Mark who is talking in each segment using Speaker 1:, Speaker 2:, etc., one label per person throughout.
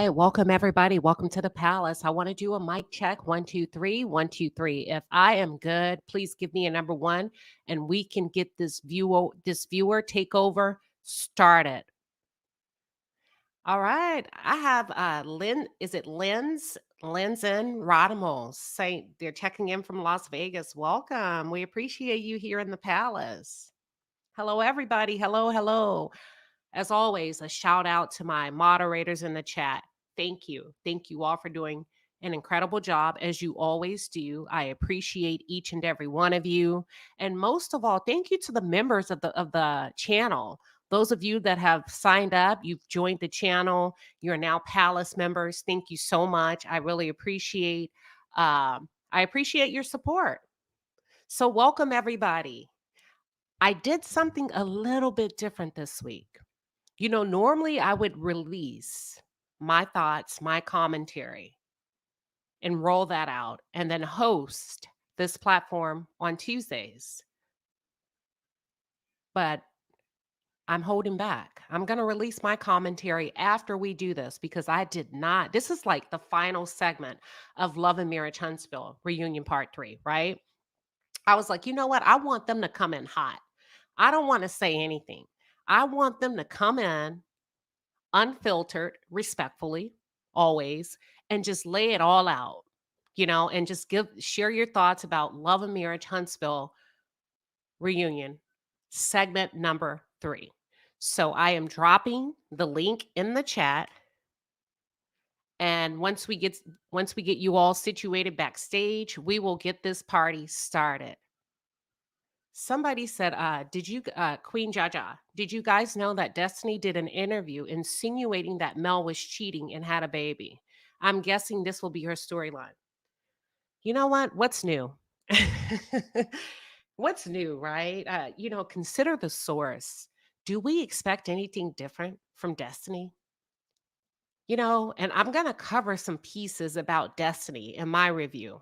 Speaker 1: right, welcome everybody. Welcome to the palace. I want to do a mic check. 1, 2, 3, 1, 2, 3. If I am good, please give me a number one, and we can get this viewer takeover started. All right, I have Lynn. Is it Lynn's? Lynn's and Rodimals. Say they're checking in from Las Vegas. Welcome. We appreciate you here in the palace. Hello, everybody. Hello, hello. As always, a shout out to my moderators in the chat. Thank you. Thank you all for doing an incredible job as you always do. I appreciate each and every one of you. And most of all, thank you to the members of the channel. Those of you that have signed up, you've joined the channel, you're now Palace members. Thank you so much. I really appreciate your support. So welcome everybody. I did something a little bit different this week. Normally I would release my thoughts, my commentary, and roll that out and then host this platform on Tuesdays. But I'm holding back. I'm going to release my commentary after we do this because I did not. This is like the final segment of Love and Marriage Huntsville reunion part 3, right? I was like, you know what? I want them to come in hot. I don't want to say anything. I want them to come in unfiltered, respectfully, always, and just lay it all out, and just share your thoughts about Love and Marriage Huntsville reunion, segment number 3. So I am dropping the link in the chat. And once we get you all situated backstage, we will get this party started. Somebody said, Queen Jaja, did you guys know that Destiny did an interview insinuating that Mel was cheating and had a baby? I'm guessing this will be her storyline. You know what? What's new? What's new, right? Consider the source. Do we expect anything different from Destiny? And I'm going to cover some pieces about Destiny in my review.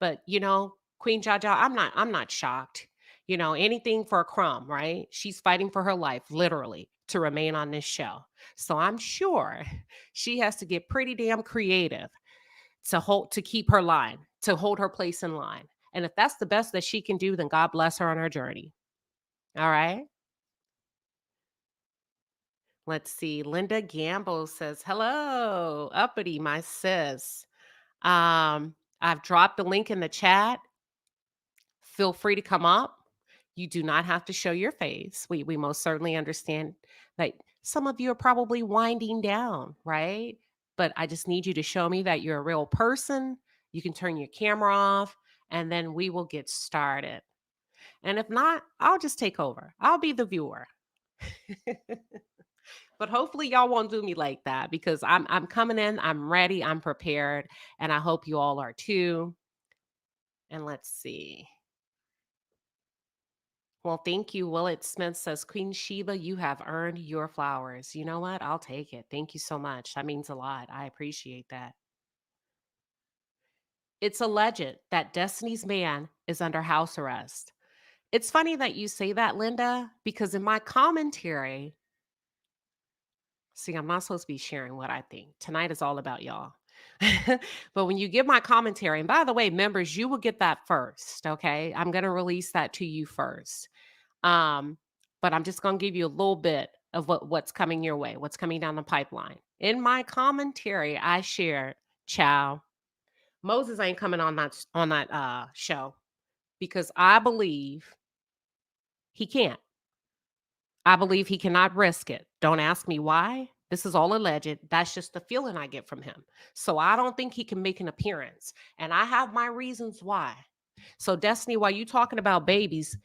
Speaker 1: But, Queen Jaja, I'm not shocked. Anything for a crumb, right? She's fighting for her life, literally, to remain on this show. So I'm sure she has to get pretty damn creative to keep her line, to hold her place in line. And if that's the best that she can do, then God bless her on her journey. All right. Let's see. Linda Gamble says, hello, Uppity, my sis. I've dropped the link in the chat. Feel free to come up. You do not have to show your face. We most certainly understand that some of you are probably winding down, right? But I just need you to show me that you're a real person. You can turn your camera off, and then we will get started. And if not, I'll just take over. I'll be the viewer. But hopefully y'all won't do me like that because I'm coming in, I'm ready, I'm prepared, and I hope you all are too. And let's see. Well, thank you. Willett Smith says, Queen Sheba, you have earned your flowers. You know what? I'll take it. Thank you so much. That means a lot. I appreciate that. It's alleged that Destiny's man is under house arrest. It's funny that you say that, Linda, because in my commentary, see, I'm not supposed to be sharing what I think. Tonight is all about y'all. But when you give my commentary, and by the way, members, you will get that first, okay? I'm going to release that to you first. But I'm just going to give you a little bit of what's coming your way, what's coming down the pipeline. In my commentary, I shared, Chow, Moses ain't coming on that show because I believe he can't. I believe he cannot risk it. Don't ask me why. This is all alleged. That's just the feeling I get from him. So I don't think he can make an appearance. And I have my reasons why. So Destiny, while you talking about babies,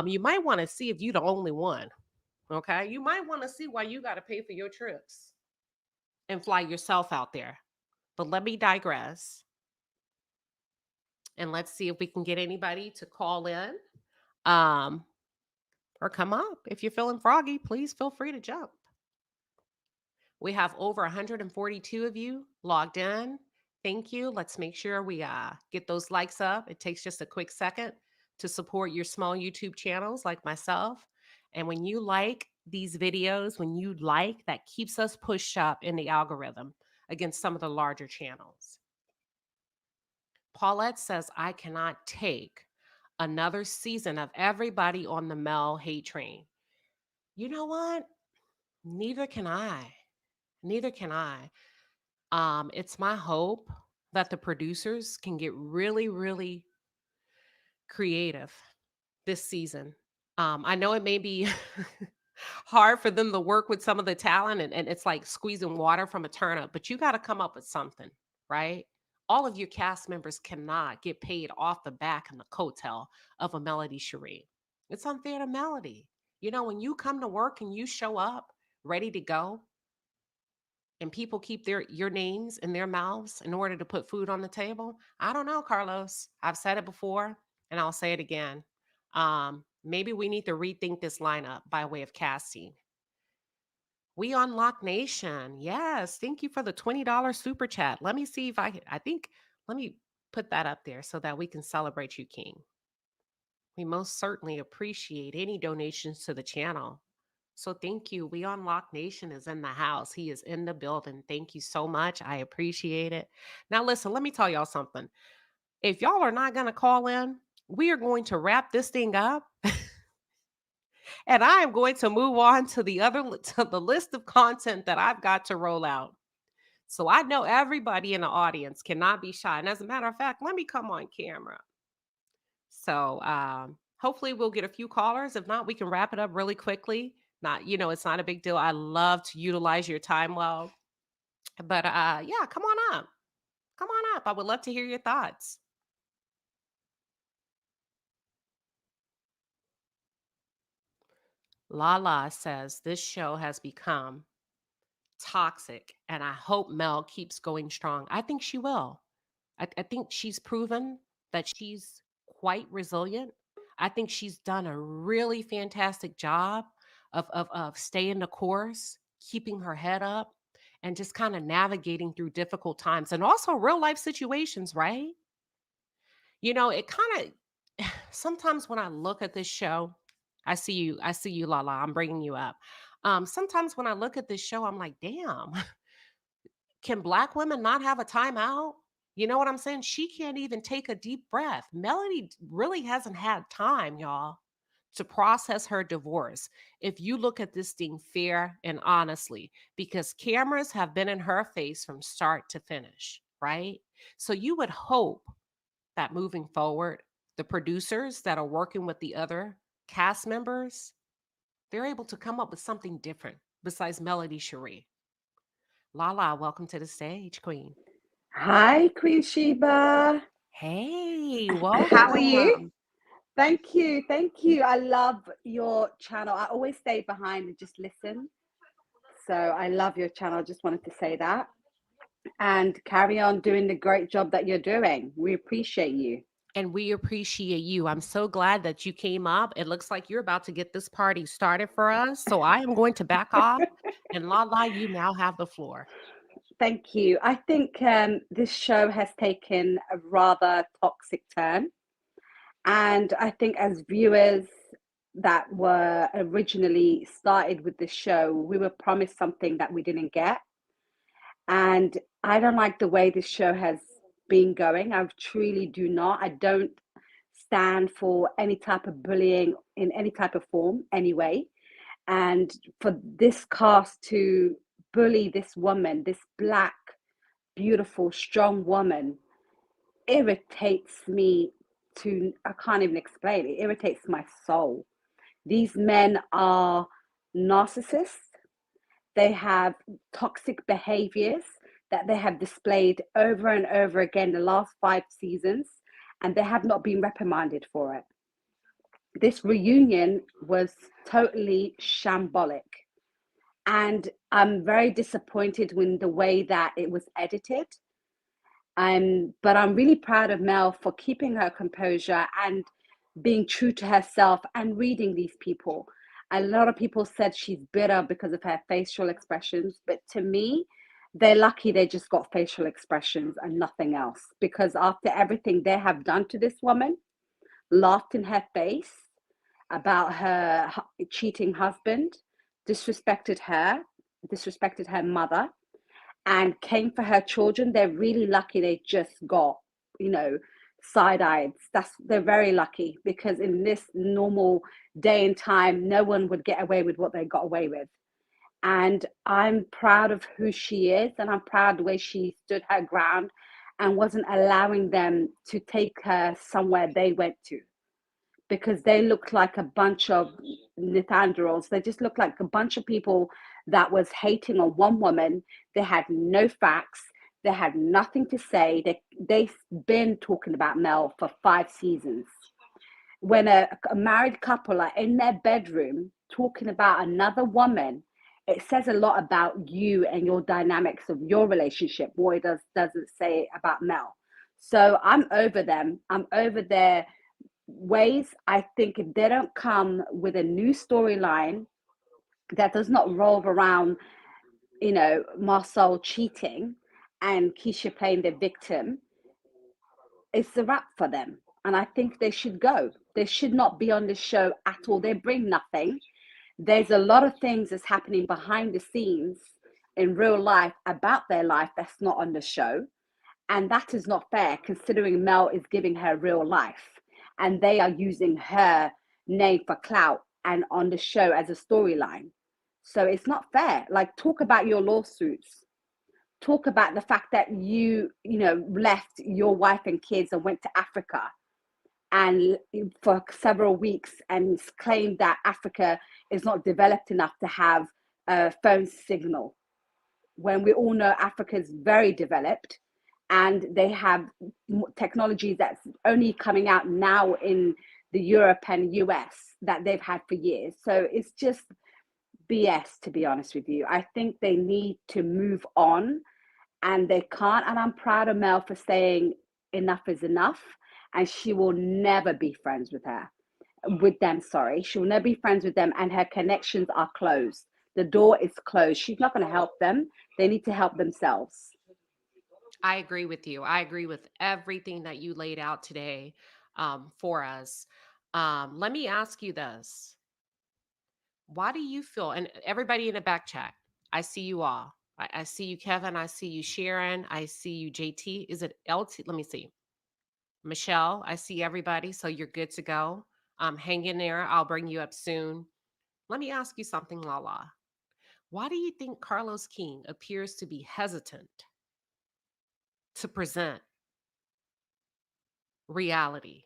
Speaker 1: you might want to see if you're the only one. Okay. You might want to see why you got to pay for your trips and fly yourself out there. But let me digress. And let's see if we can get anybody to call in. Or come up. If you're feeling froggy, please feel free to jump. We have over 142 of you logged in. Thank you. Let's make sure we get those likes up. It takes just a quick second to support your small YouTube channels like myself. And when you like these videos, that keeps us pushed up in the algorithm. against some of the larger channels. Paulette says, I cannot take another season of everybody on the Mel hate train. You know what? Neither can I. Neither can I. It's my hope that the producers can get really, really creative this season. I know it may be hard for them to work with some of the talent, and it's like squeezing water from a turnip, but you got to come up with something, right? All of your cast members cannot get paid off the back and the coattail of a Melody Cherie. It's unfair to Melody. You know, when you come to work and you show up ready to go, and people keep your names in their mouths in order to put food on the table. I don't know, Carlos. I've said it before and I'll say it again. Maybe we need to rethink this lineup by way of casting. We Unlock Nation. Yes, thank you for the $20 super chat. Let me see if I think let me put that up there so that we can celebrate you, King. We most certainly appreciate any donations to the channel. So thank you. We Unlock Nation is in the house. He is in the building. Thank you so much. I appreciate it. Now, listen, let me tell y'all something. If y'all are not going to call in, we are going to wrap this thing up. And I am going to move on to the list of content that I've got to roll out. So I know everybody in the audience cannot be shy. And as a matter of fact, let me come on camera. So hopefully we'll get a few callers. If not, we can wrap it up really quickly. Not, it's not a big deal. I love to utilize your time well. But yeah, come on up. Come on up. I would love to hear your thoughts. Lala says this show has become toxic, and I hope Mel keeps going strong. I think she will. I think she's proven that she's quite resilient. I think she's done a really fantastic job of staying the course, keeping her head up, and just kind of navigating through difficult times and also real life situations, right? It kind of sometimes when I look at this show, I see you, Lala. I'm bringing you up. Sometimes when I look at this show, I'm like, damn, can Black women not have a timeout? You know what I'm saying? She can't even take a deep breath. Melody really hasn't had time, y'all, to process her divorce. If you look at this thing fair and honestly, because cameras have been in her face from start to finish, right? So you would hope that moving forward, the producers that are working with the other cast members, they're able to come up with something different besides Melody Cherie. Lala, welcome to the stage, Queen.
Speaker 2: Hi, Queen Sheba.
Speaker 1: Hey,
Speaker 2: How are you?
Speaker 1: welcome.
Speaker 2: Thank you. Thank you. I love your channel. I always stay behind and just listen. So I love your channel. Just wanted to say that. And carry on doing the great job that you're doing. We appreciate you.
Speaker 1: And we appreciate you. I'm so glad that you came up. It looks like you're about to get this party started for us. So I am going to back off. And Lala, you now have the floor.
Speaker 2: Thank you. I think this show has taken a rather toxic turn. And I think as viewers that were originally started with the show, we were promised something that we didn't get. And I don't like the way this show has been going. I truly do not. I don't stand for any type of bullying in any type of form, anyway. And for this cast to bully this woman, this black, beautiful, strong woman, irritates me I can't even explain it, irritates my soul. These men are narcissists. They have toxic behaviors that they have displayed over and over again the last 5 seasons, and they have not been reprimanded for it. This reunion was totally shambolic, and I'm very disappointed with the way that it was edited. But I'm really proud of Mel for keeping her composure and being true to herself and reading these people. A lot of people said she's bitter because of her facial expressions, but to me, they're lucky they just got facial expressions and nothing else. Because after everything they have done to this woman, laughed in her face about her cheating husband, disrespected her mother, and came for her children, they're really lucky they just got, side-eyed. They're very lucky, because in this normal day and time, no one would get away with what they got away with. And I'm proud of who she is, and I'm proud the way she stood her ground and wasn't allowing them to take her somewhere they went to, because they looked like a bunch of Neanderthals. They just looked like a bunch of people that was hating on one woman. They had no facts. They had nothing to say. They've been talking about Mel for 5 seasons. When a married couple are in their bedroom talking about another woman, it says a lot about you and your dynamics of your relationship. What it doesn't say about Mel. So I'm over them. I'm over their ways. I think if they don't come with a new storyline that does not revolve around, Marceau cheating and Keisha playing the victim, it's a wrap for them. And I think they should go. They should not be on this show at all. They bring nothing. There's a lot of things that's happening behind the scenes in real life about their life that's not on the show. And that is not fair, considering Mel is giving her real life and they are using her name for clout and on the show as a storyline. So it's not fair. Like, talk about your lawsuits. Talk about the fact that left your wife and kids and went to Africa and for several weeks and claimed that Africa is not developed enough to have a phone signal, when we all know Africa is very developed and they have technologies that's only coming out now in the Europe and US that they've had for years. So it's just BS, to be honest with you. I think they need to move on, and they can't. And I'm proud of Mel for saying enough is enough, and she will never be friends with them. Sorry, she will never be friends with them, and her connections are closed. The door is closed. She's not going to help them. They need to help themselves.
Speaker 1: I agree with you. I agree with everything that you laid out today, for us. Let me ask you this. Why do you feel, and everybody in the back chat, I see you all. I see you, Kevin. I see you, Sharon. I see you, JT. Is it LT? Let me see. Michelle, I see everybody. So you're good to go. Hang in there. I'll bring you up soon. Let me ask you something, Lala. Why do you think Carlos King appears to be hesitant to present reality?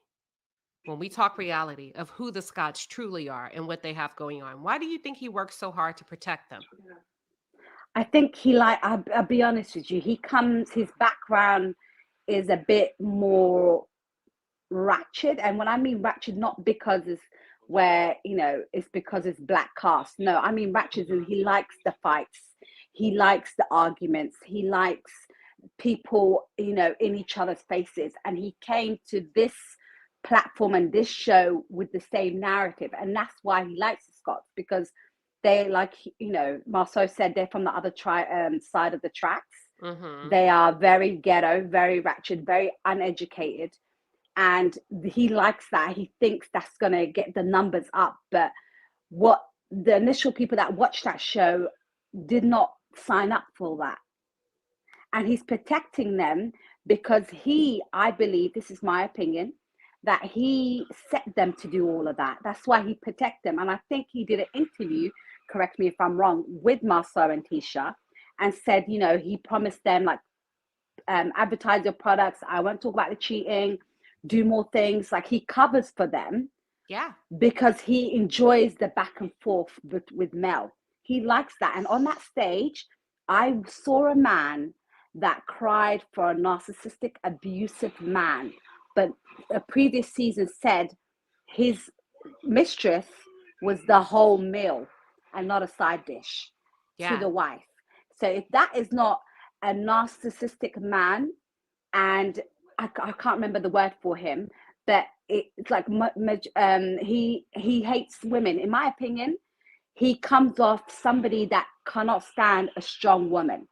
Speaker 1: When we talk reality of who the Scots truly are and what they have going on, why do you think he works so hard to protect them?
Speaker 2: I think I'll be honest with you, his background is a bit more ratchet. And when I mean ratchet, not because it's because it's black cast. No, I mean ratchet, and he likes the fights. He likes the arguments. He likes people, in each other's faces. And he came to this platform and this show with the same narrative. And that's why he likes the Scots, because they, like, Marceau said, they're from the other side of the tracks.
Speaker 1: Mm-hmm.
Speaker 2: They are very ghetto, very ratchet, very uneducated. And he likes that. He thinks that's going to get the numbers up. But what the initial people that watched that show did not sign up for that. And he's protecting them because I believe, this is my opinion, that he set them to do all of that. That's why he protects them. And I think he did an interview, correct me if I'm wrong, with Marceau and Tisha, and said, he promised them, like, advertise your products. I won't talk about the cheating, do more things. Like, he covers for them.
Speaker 1: Yeah.
Speaker 2: Because he enjoys the back and forth with Mel. He likes that. And on that stage, I saw a man that cried for a narcissistic, abusive man. But a previous season said his mistress was the whole meal and not a side dish to
Speaker 1: Yeah.
Speaker 2: the wife. So if that is not a narcissistic man, and I can't remember the word for him, but it's like he hates women. In my opinion, he comes off somebody that cannot stand a strong woman,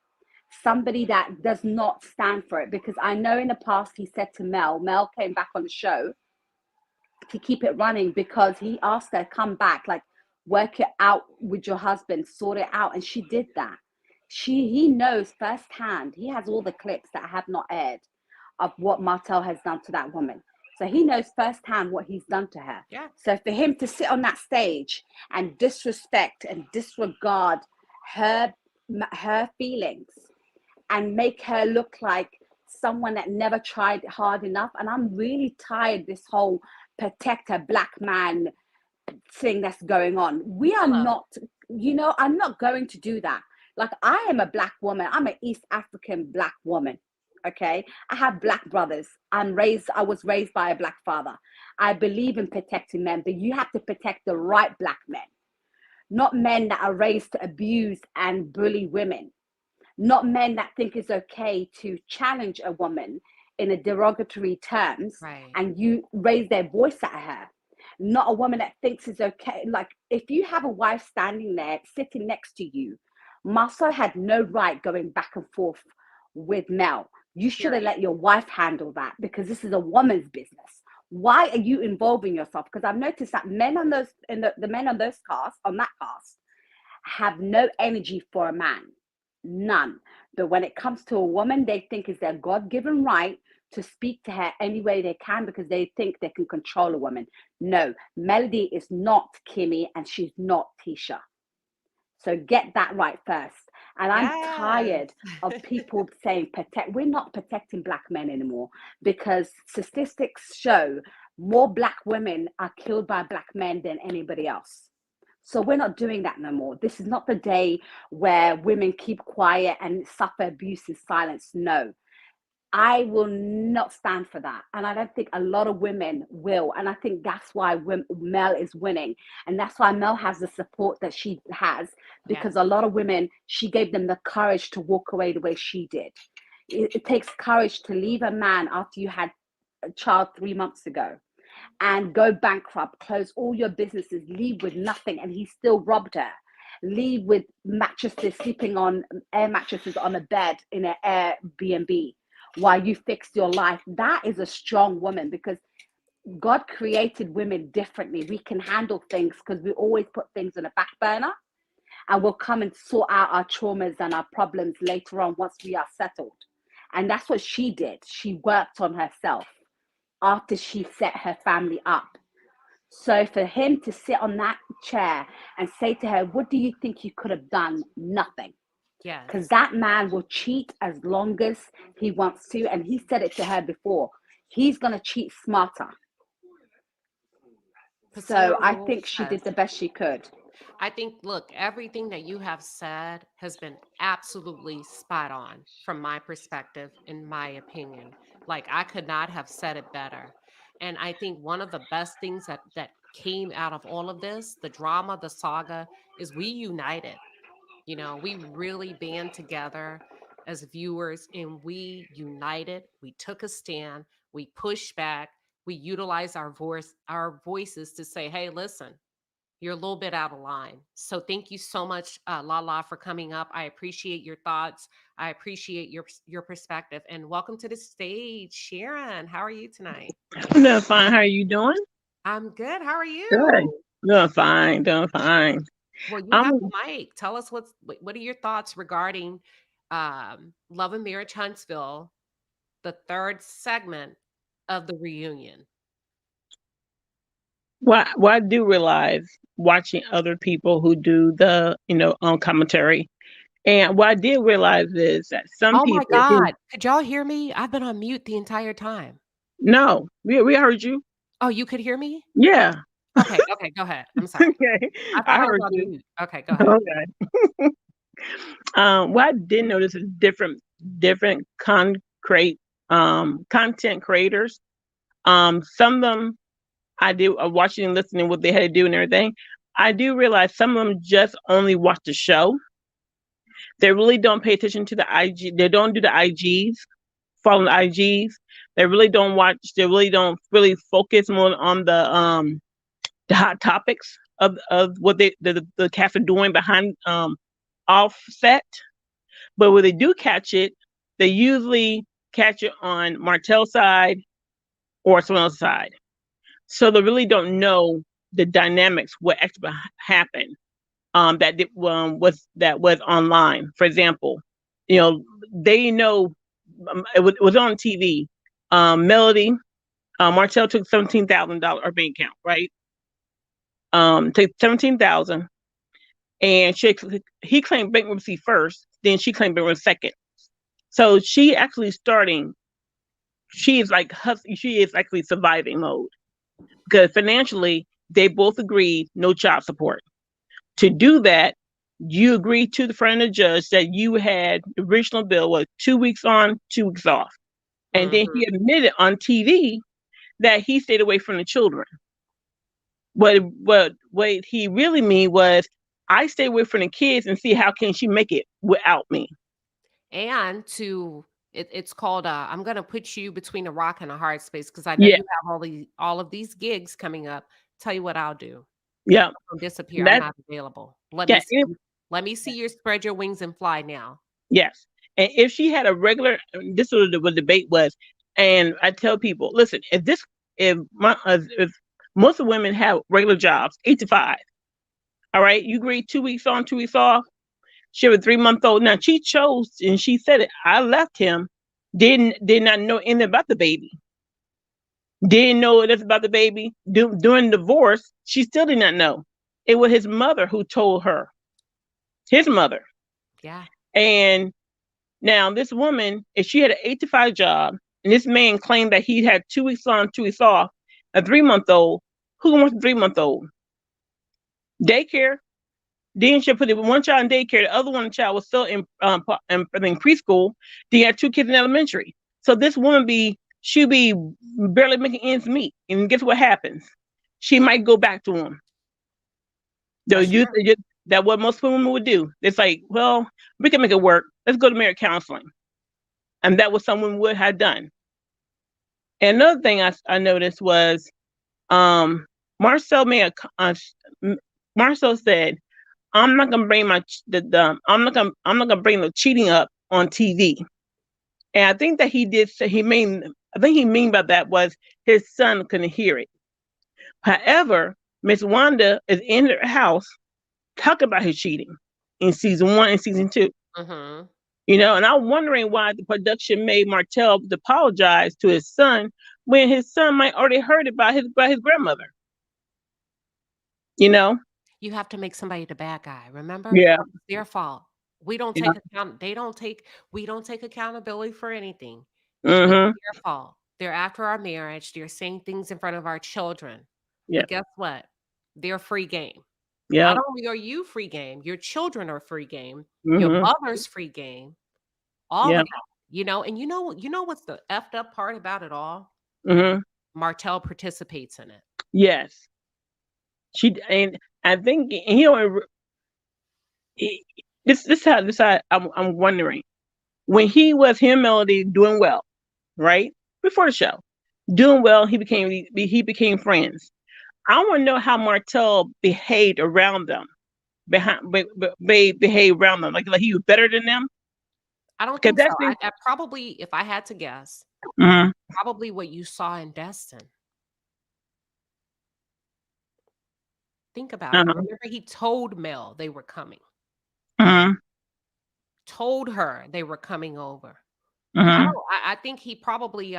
Speaker 2: somebody that does not stand for it. Because I know in the past he said to Mel came back on the show to keep it running, because he asked her, come back, like, work it out with your husband, sort it out. And she did that. he knows firsthand. He has all the clips that have not aired of what Martell has done to that woman. So he knows firsthand what he's done to her.
Speaker 1: Yeah.
Speaker 2: So for him to sit on that stage and disrespect and disregard her her feelings and make her look like someone that never tried hard enough. And I'm really tired this whole protect a black man thing that's going on. We are
Speaker 1: Hello.
Speaker 2: not, I'm not going to do that. Like, I am a black woman. I'm an East African black woman. Okay. I have black brothers. I was raised by a black father. I believe in protecting men, but you have to protect the right black men, not men that are raised to abuse and bully women, not men that think it's okay to challenge a woman in a derogatory terms
Speaker 1: Right.
Speaker 2: and you raise their voice at her. Not a woman that thinks it's okay. Like, if you have a wife standing there sitting next to you, Marceau had no right going back and forth with Mel. You should have
Speaker 1: Period.
Speaker 2: let your wife handle that, because this is a woman's business. Why are you involving yourself? Because I've noticed that men on those, the men on those casts, on that cast, have no energy for a man, none. But when it comes to a woman, they think it's their God-given right to speak to her any way they can, because they think they can control a woman. No, Melody is not Kimmy and she's not Tisha. So get that right first. And I'm
Speaker 1: Yes.
Speaker 2: tired of people saying protect. We're not protecting black men anymore, because statistics show more black women are killed by black men than anybody else. So we're not doing that no more. This is not the day where women keep quiet and suffer abuse in silence. No, I will not stand for that. And I don't think a lot of women will. And I think that's why Mel is winning. And that's why Mel has the support that she has, because
Speaker 1: Yes.
Speaker 2: a lot of women, she gave them the courage to walk away the way she did. It takes courage to leave a man after you had a child 3 months ago and go bankrupt, close all your businesses, leave with nothing, and he still robbed her. Leave with mattresses, sleeping on air mattresses on a bed in an Airbnb while you fixed your life. That is a strong woman, because God created women differently. We can handle things because we always put things on a back burner, and we'll come and sort out our traumas and our problems later on once we are settled. And that's what she did. She worked on herself after she set her family up. So for him to sit on that chair and say to her, what do you think you could have done? Nothing. Because
Speaker 1: Yes.
Speaker 2: that man will cheat as long as he wants to. And he said it to her before. He's going to cheat smarter. So I
Speaker 1: Placebo.
Speaker 2: think she
Speaker 1: Yes.
Speaker 2: did the best she could.
Speaker 1: I think, look, everything that you have said has been absolutely spot on from my perspective, in my opinion. Like, I could not have said it better. And I think one of the best things that came out of all of this, the drama, the saga, is we united. We really band together as viewers, and we united. We took a stand. We pushed back. We utilized our voices to say, hey, listen, you're a little bit out of line. So thank you so much, Lala, for coming up. I appreciate your thoughts. I appreciate your perspective. And welcome to the stage, Sharon. How are you tonight?
Speaker 3: I'm doing fine. How are you doing?
Speaker 1: I'm good. How are
Speaker 3: Good.
Speaker 1: you?
Speaker 3: Doing fine. Doing fine.
Speaker 1: Well, you
Speaker 3: Um,
Speaker 1: have the mic. Tell us what are your thoughts regarding Love and Marriage Huntsville, the third segment of the reunion.
Speaker 3: what I do realize watching other people who do the commentary, and what I did realize is that some
Speaker 1: Oh my
Speaker 3: people who
Speaker 1: God. Could y'all hear me? I've been on mute the entire time.
Speaker 3: no, we heard you.
Speaker 1: Oh, you could hear me?
Speaker 3: Yeah.
Speaker 1: Okay, okay, go ahead. I'm sorry.
Speaker 3: Okay.
Speaker 1: I
Speaker 3: I
Speaker 1: thought I was
Speaker 3: heard
Speaker 1: on
Speaker 3: you.
Speaker 1: mute. Okay, go ahead.
Speaker 3: Okay. What I did notice is different concrete content creators. Some of them I do watching and listening what they had to do and everything. I do realize some of them just only watch the show. They really don't pay attention to the IG. They don't do the IGs, follow the IGs. They really don't watch. They really don't really focus more on the hot topics of what the cast are doing behind offset. But when they do catch it, they usually catch it on Martell's side or someone else's side. So they really don't know the dynamics, what actually happened. was online. For example, you know, they know it was on TV. Melody Martell took $17,000 our bank account, right? Took 17,000, and he claimed bankruptcy first, then she claimed bankruptcy second. So she actually starting. She is like she is actually surviving mode because financially they both agreed no child support. To do that, you agreed to the front of the judge that you had the original bill was 2 weeks on, 2 weeks off. And then he admitted on TV that he stayed away from the children. What he really mean was, I stay away from the kids and see how can she make it without me.
Speaker 1: And it's called I'm gonna put you between a rock and a hard space because I know you have all of these gigs coming up. Tell you what I'll do.
Speaker 3: Yeah.
Speaker 1: I'll disappear. I'm not available. Let me see you spread your wings and fly now.
Speaker 3: Yes. And if she had a regular, this was what the debate was. And I tell people, listen, if most of women have regular jobs, 8 to 5, all right, you agree 2 weeks on, 2 weeks off. She was a 3-month-old. Now she chose, and she said it. I left him, did not know anything about the baby. Didn't know anything about the baby. During divorce, she still did not know. It was his mother who told her. His mother.
Speaker 1: Yeah.
Speaker 3: And now this woman, if she had an 8 to 5 job, and this man claimed that he had 2 weeks on, 2 weeks off, a 3-month-old, who wants a 3-month-old? Daycare. Then she put one child in daycare. The other one child was still in preschool. Then you had 2 kids in elementary. So this woman she'd be barely making ends meet. And guess what happens? She might go back to him. That what most women would do. It's like, well, we can make it work. Let's go to marriage counseling. And that was someone would have done. And another thing I noticed was Marceau Marceau said, I'm not gonna bring I'm not gonna bring the cheating up on TV. And I think that he mean by that was his son couldn't hear it. However, Miss Wanda is in her house talking about his cheating in season 1 and season 2.
Speaker 1: Mm-hmm.
Speaker 3: You know, and I'm wondering why the production made Martell apologize to his son when his son might already heard it by his grandmother. You know,
Speaker 1: you have to make somebody the bad guy. Remember,
Speaker 3: yeah,
Speaker 1: it's their fault. We don't take account. We don't take accountability for anything. It's their fault. They're after our marriage. They're saying things in front of our children.
Speaker 3: Yeah.
Speaker 1: But guess what? They're free game.
Speaker 3: Yeah.
Speaker 1: Not only are you free game, your children are free game. Your mother's free game. All of that, you know. And you know what's the effed up part about it all? Martell participates in it.
Speaker 3: Yes. And I think, you know, this how I'm wondering. When he was him Melody doing well, right? Before the show. Doing well, he became friends. I want to know how Martell behaved around them. Behaved around them. Like he was better than them.
Speaker 1: I don't think so. I probably, if I had to guess, probably what you saw in Destin. Think about it. Remember, he told Mel they were coming. Told her they were coming over. I think he probably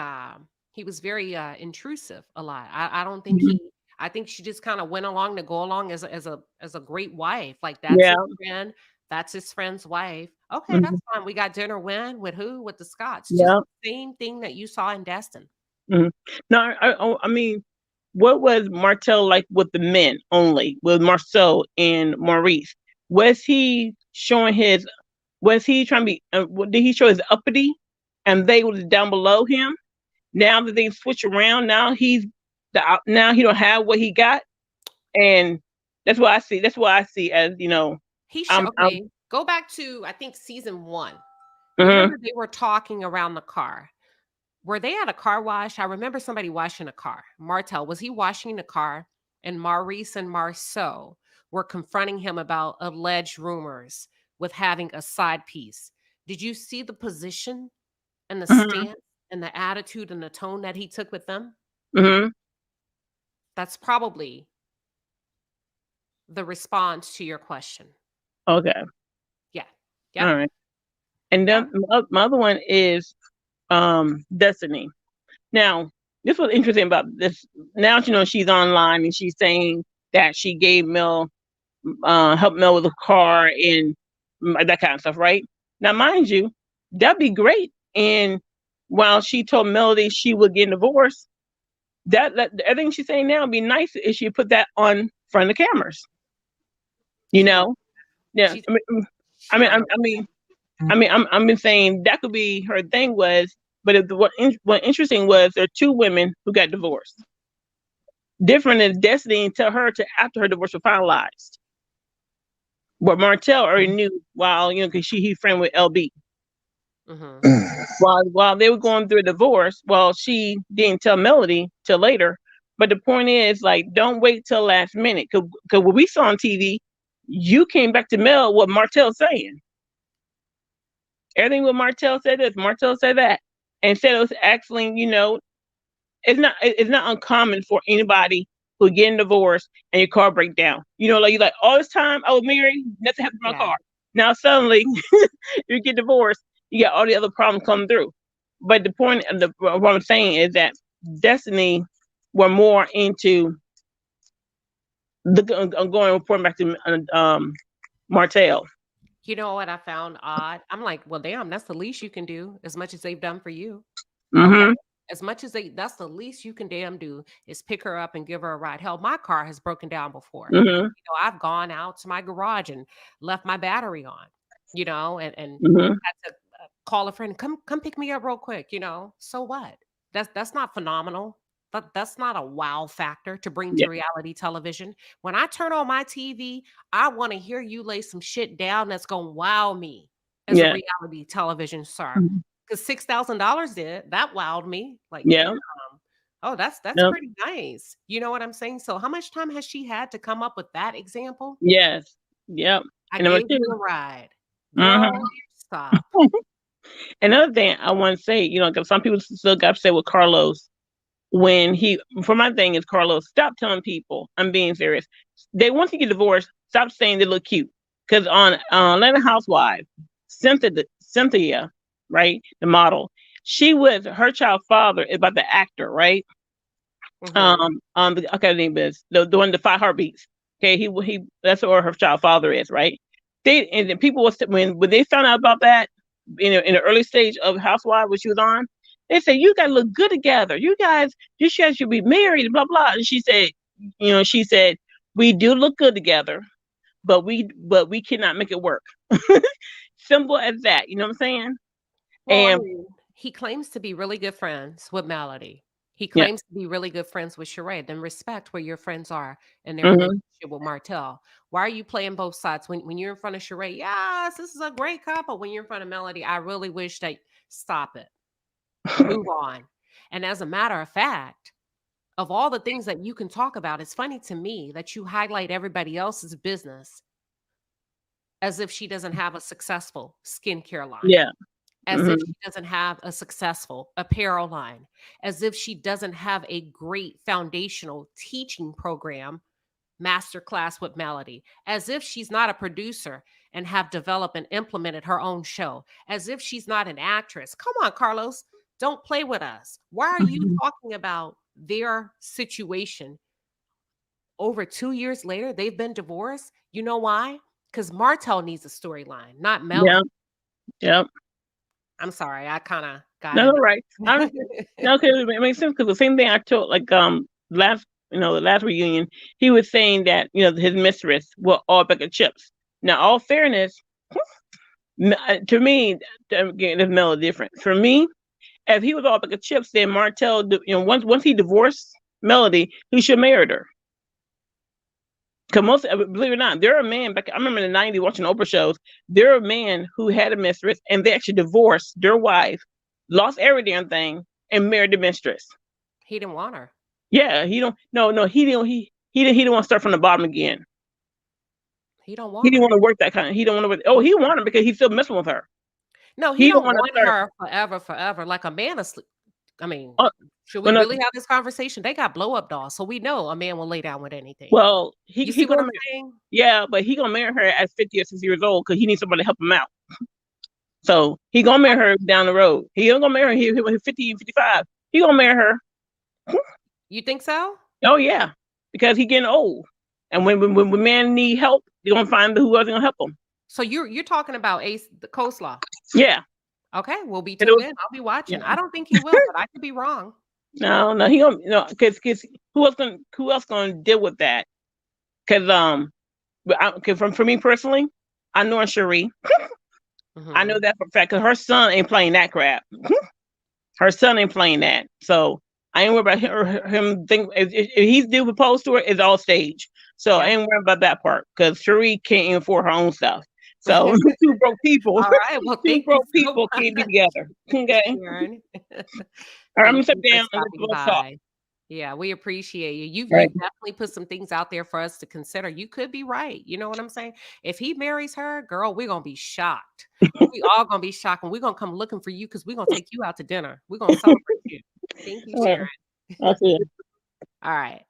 Speaker 1: he was very intrusive a lot. I don't think I think she just kind of went along to go along as a great wife. Like that's his friend, that's his friend's wife. Okay, that's fine. We got dinner when? With who? With the Scots. Just the same thing that you saw in Destin.
Speaker 3: No, I mean, what was Martell like with the men only, with Marceau and Maurice? Was he showing was he trying to be, did he show his uppity and they was down below him? Now that they switch around, now now he don't have what he got. And that's what I see as, you know.
Speaker 1: He should, go back to, I think, season 1. Remember they were talking around the car. Were they at a car wash? I remember somebody washing a car. Martell, was he washing the car? And Maurice and Marceau were confronting him about alleged rumors with having a side piece. Did you see the position and the stance and the attitude and the tone that he took with them? That's probably the response to your question.
Speaker 3: Okay.
Speaker 1: Yeah.
Speaker 3: All
Speaker 1: Yep.
Speaker 3: right. And
Speaker 1: Yep.
Speaker 3: then my other one is Destiny. Now, this was interesting about this. Now, she's online and she's saying that she gave Mel, helped Mel with a car and that kind of stuff, right? Now, mind you, that'd be great. And while she told Melody she would get divorced, that everything she's saying now would be nice if she put that on front of the cameras. You
Speaker 1: She
Speaker 3: know, yeah.
Speaker 1: she
Speaker 3: I
Speaker 1: she
Speaker 3: mean,
Speaker 1: don't
Speaker 3: I,
Speaker 1: know.
Speaker 3: I mean, I'm been saying that could be her thing was, but if what interesting was there are two women who got divorced. Different in Destiny tell her to after her divorce was finalized. But Martell already knew while because he friend with LB.
Speaker 1: Mm-hmm.
Speaker 3: While they were going through a divorce, well, she didn't tell Melody till later. But the point is, like, don't wait till last minute. Cause what we saw on TV, you came back to Mel what Martell's saying. Everything what Martell said this, Martell said that, and said it was actually, it's not uncommon for anybody who getting divorced and your car break down. Like you like all this time I was married, nothing happened to my
Speaker 1: Yeah.
Speaker 3: car. Now suddenly you get divorced, you got all the other problems coming through. But the point of what I'm saying is that Destiny were more into going reporting back to Martell.
Speaker 1: You know what I found odd? I'm like, well, damn, that's the least you can do as much as they've done for you. Okay.
Speaker 3: Mm-hmm.
Speaker 1: As much as that's the least you can damn do is pick her up and give her a ride. Hell, my car has broken down before.
Speaker 3: Mm-hmm.
Speaker 1: I've gone out to my garage and left my battery on, and
Speaker 3: Mm-hmm.
Speaker 1: had to call a friend, come pick me up real quick, So what? That's not phenomenal. That's not a wow factor to bring
Speaker 3: Yeah.
Speaker 1: to reality television. When I turn on my TV, I want to hear you lay some shit down that's gonna wow me as a
Speaker 3: Yeah.
Speaker 1: reality television star.
Speaker 3: Mhm.
Speaker 1: Because $6,000 did that wowed me. Like,
Speaker 3: Yeah.
Speaker 1: damn. Oh, that's
Speaker 3: Yep.
Speaker 1: pretty nice. You know what I'm saying? So how much time has she had to come up with that example?
Speaker 3: Yes. Yep.
Speaker 1: I
Speaker 3: And number
Speaker 1: gave
Speaker 3: two.
Speaker 1: you a ride.
Speaker 3: Mhm.
Speaker 1: Girl, stop.
Speaker 3: Another thing I want to say, because some people still got upset with Carlos when for my thing is Carlos, stop telling people, I'm being serious. They want to get divorced, stop saying they look cute. Because on Atlanta Housewives, Cynthia, right, the model, she was her child father is about the actor, right?
Speaker 1: Mhm.
Speaker 3: Okay, name is the one the Five Heartbeats. Okay, he that's where her child father is, right? And then people was when they found out about that in the early stage of Housewives, which she was on, they said you guys look good together. You guys should be married, blah blah. And she said we do look good together, but we cannot make it work. Simple as that. You know what I'm saying?
Speaker 1: Well, I
Speaker 3: And
Speaker 1: mean, he claims to be really good friends with Melody. He
Speaker 3: yeah.
Speaker 1: claims to be really good friends with Sheree. Then respect where your friends are in their
Speaker 3: Hmm.
Speaker 1: relationship with Martell. Why are you playing both sides? When you're in front of Sheree, yes, this is a great couple. When you're in front of Melody, I really wish that stop it. Move on. And as a matter of fact, of all the things that you can talk about, it's funny to me that you highlight everybody else's business as if she doesn't have a successful skincare line,
Speaker 3: Yeah.
Speaker 1: as if
Speaker 3: Hmm.
Speaker 1: she doesn't have a successful apparel line, as if she doesn't have a great foundational teaching program, masterclass with Melody, as if she's not a producer and have developed and implemented her own show, as if she's not an actress. Come on, Carlos, don't play with us. Why are you talking about their situation over 2 years later? They've been divorced. You know why? Because Martell needs a storyline, not
Speaker 3: Yeah.
Speaker 1: Melody.
Speaker 3: Yeah.
Speaker 1: I'm sorry, I kind of got
Speaker 3: No,
Speaker 1: into
Speaker 3: right. No, okay, it makes sense because the same thing I told like last the last reunion, he was saying that his mistress were all bag of chips. Now, all fairness, to me, again, there's Mel different. For me, if he was all bag of chips, then Martell, once he divorced Melody, he should marry her. Because believe it or not, there are men back. I remember in the '90s watching Oprah shows. There are men who had a mistress and they actually divorced their wife, lost every damn thing, and married the mistress.
Speaker 1: He didn't want her.
Speaker 3: Yeah, he don't. No, he didn't. He didn't want to start from the bottom again.
Speaker 1: He don't
Speaker 3: He
Speaker 1: want
Speaker 3: didn't
Speaker 1: her.
Speaker 3: want to work that kind. He don't want to. Oh, he wanted her because he's still messing with her.
Speaker 1: No, he
Speaker 3: He don't
Speaker 1: don't
Speaker 3: want to
Speaker 1: want
Speaker 3: start.
Speaker 1: her forever, forever. Like a man asleep. I mean,
Speaker 3: Uh,
Speaker 1: should we
Speaker 3: well, no,
Speaker 1: really have this conversation? They got blow up dolls, so we know a man will lay down with anything.
Speaker 3: well,
Speaker 1: You
Speaker 3: he
Speaker 1: see what
Speaker 3: gonna
Speaker 1: I'm saying?
Speaker 3: yeah, but he gonna marry her at 50 or 60 years old because he needs somebody to help him out. So he gonna marry her down the road. He ain't gonna marry her here when he's 50, 55. He gonna marry her.
Speaker 1: You think so?
Speaker 3: Oh yeah, because he getting old, and when men need help, they gonna find whoever's gonna help them.
Speaker 1: So you're talking about Ace the coleslaw.
Speaker 3: Yeah.
Speaker 1: Okay, we'll be
Speaker 3: And it
Speaker 1: tuned
Speaker 3: was,
Speaker 1: in. I'll be watching.
Speaker 3: yeah.
Speaker 1: I don't think he will, but I could be wrong.
Speaker 3: No, he gonna because who else gonna deal with that? Because for me personally, I know Cherie. I know that for a fact because her son ain't playing that crap. Her son ain't playing that, so I ain't worried about him. Think if he's due propose to her, it's all stage. So I ain't worried about that part because Cherie can't even afford her own stuff. So two broke people,
Speaker 1: All right. Well,
Speaker 3: two
Speaker 1: thank you
Speaker 3: broke
Speaker 1: so
Speaker 3: people can't be
Speaker 1: much,
Speaker 3: together. Okay.
Speaker 1: Sharon.
Speaker 3: All right, I'm gonna
Speaker 1: Thank
Speaker 3: sit
Speaker 1: you for
Speaker 3: down and
Speaker 1: stopping
Speaker 3: let's talk.
Speaker 1: by. Yeah, we appreciate you. You've
Speaker 3: Right.
Speaker 1: definitely put some things out there for us to consider. You could be right. You know what I'm saying? If he marries her, girl, we're gonna be shocked. We all gonna be shocked, and we're gonna come looking for you because we're gonna take you out to dinner. We're gonna celebrate you. Thank you, Sharon.
Speaker 3: That's it.
Speaker 1: All right.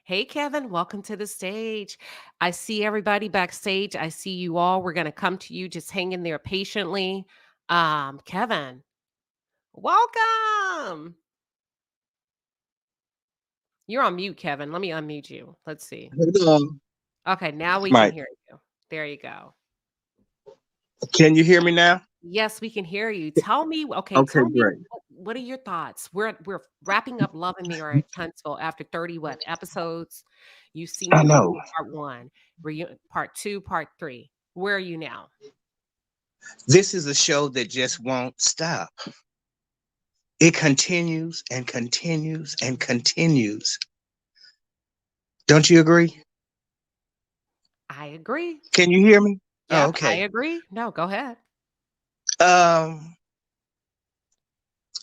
Speaker 1: Hey, Kevin, welcome to the stage. I see everybody backstage. I see you all. We're going to come to you. Just hang in there patiently. Kevin, welcome. You're on mute, Kevin. Let me unmute you. Let's see. Okay, now we can hear you. There you go.
Speaker 4: Can you hear me now?
Speaker 1: Yes, we can hear you. Tell me,
Speaker 4: Okay,
Speaker 1: tell me
Speaker 4: great.
Speaker 1: what are your thoughts? We're wrapping up Love and Mirror at Huntsville after 30 episodes. You've seen
Speaker 4: I
Speaker 1: the
Speaker 4: know.
Speaker 1: part 1, part 2, part 3. Where are you now?
Speaker 4: This is a show that just won't stop. It continues and continues and continues. Don't you agree?
Speaker 1: I agree.
Speaker 4: Can you hear me?
Speaker 1: Yep,
Speaker 4: Oh, okay.
Speaker 1: I agree. No, go ahead.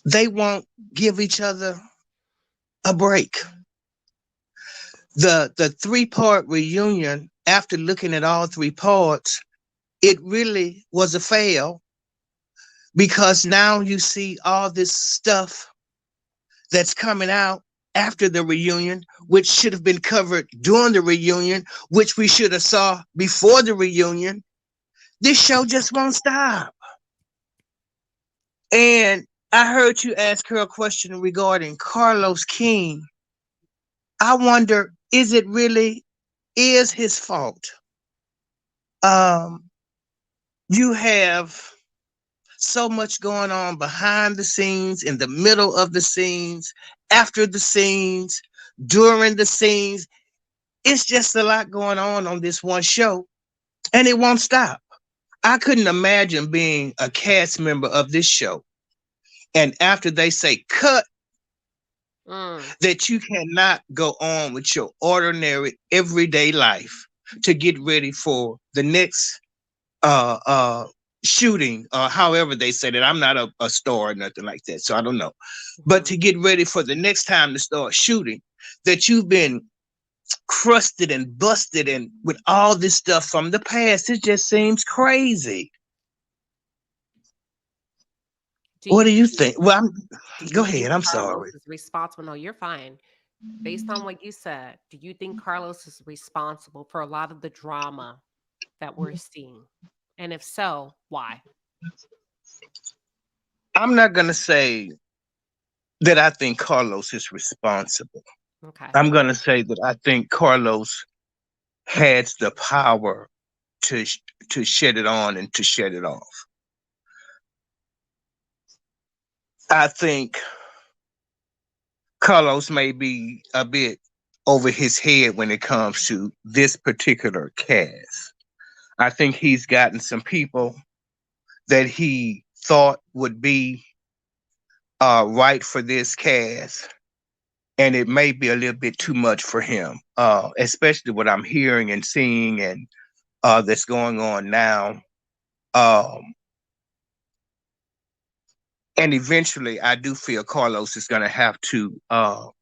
Speaker 4: They won't give each other a break. The 3-part reunion, after looking at all 3 parts, it really was a fail because now you see all this stuff that's coming out after the reunion, which should have been covered during the reunion, which we should have saw before the reunion. This show just won't stop. And I heard you ask her a question regarding Carlos King. I wonder, is it really is his fault? You have so much going on behind the scenes, in the middle of the scenes, after the scenes, during the scenes. It's just a lot going on this one show, and it won't stop. I couldn't imagine being a cast member of this show, and after they say cut, that you cannot go on with your ordinary everyday life to get ready for the next shooting, or however they say that. I'm not a star or nothing like that, so I don't know. But to get ready for the next time to start shooting, that you've been crusted and busted and with all this stuff from the past, it just seems crazy. What do you think? Well, go ahead. I'm sorry.
Speaker 1: Is responsible? No, you're fine. Based on what you said, do you think Carlos is responsible for a lot of the drama that we're seeing? And if so, why?
Speaker 4: I'm not going to say that I think Carlos is responsible.
Speaker 1: Okay.
Speaker 4: I'm going to say that I think Carlos has the power to shed it on and to shed it off. I think Carlos may be a bit over his head when it comes to this particular cast. I think he's gotten some people that he thought would be right for this cast, and it may be a little bit too much for him, especially what I'm hearing and seeing and that's going on now. And eventually, I do feel Carlos is going to have to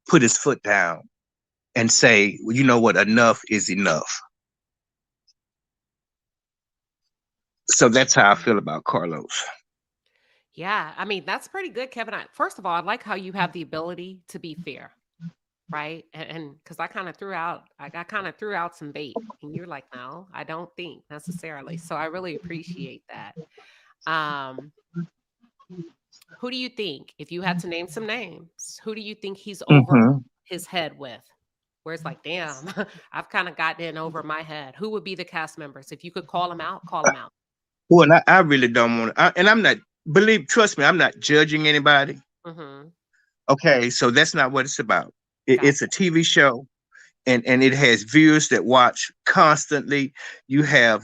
Speaker 4: put his foot down and say, well, you know what, enough is enough. So that's how I feel about Carlos.
Speaker 1: Yeah, I mean, that's pretty good, Kevin. First of all, I like how you have the ability to be fair, right? And because I kind of threw out some bait, and you're like, no, I don't think necessarily. So I really appreciate that. Um, who do you think, if you had to name some names, who do you think he's over
Speaker 4: Hmm.
Speaker 1: his head with? Where it's like, damn, I've kind of gotten in over my head. Who would be the cast members? If you could call them out, call them out.
Speaker 4: Well, and I really don't want to, and I'm not, trust me, I'm not judging anybody.
Speaker 1: Mm-hmm.
Speaker 4: Okay, so that's not what it's about.
Speaker 1: Got
Speaker 4: It's a TV show, and it has viewers that watch constantly. You have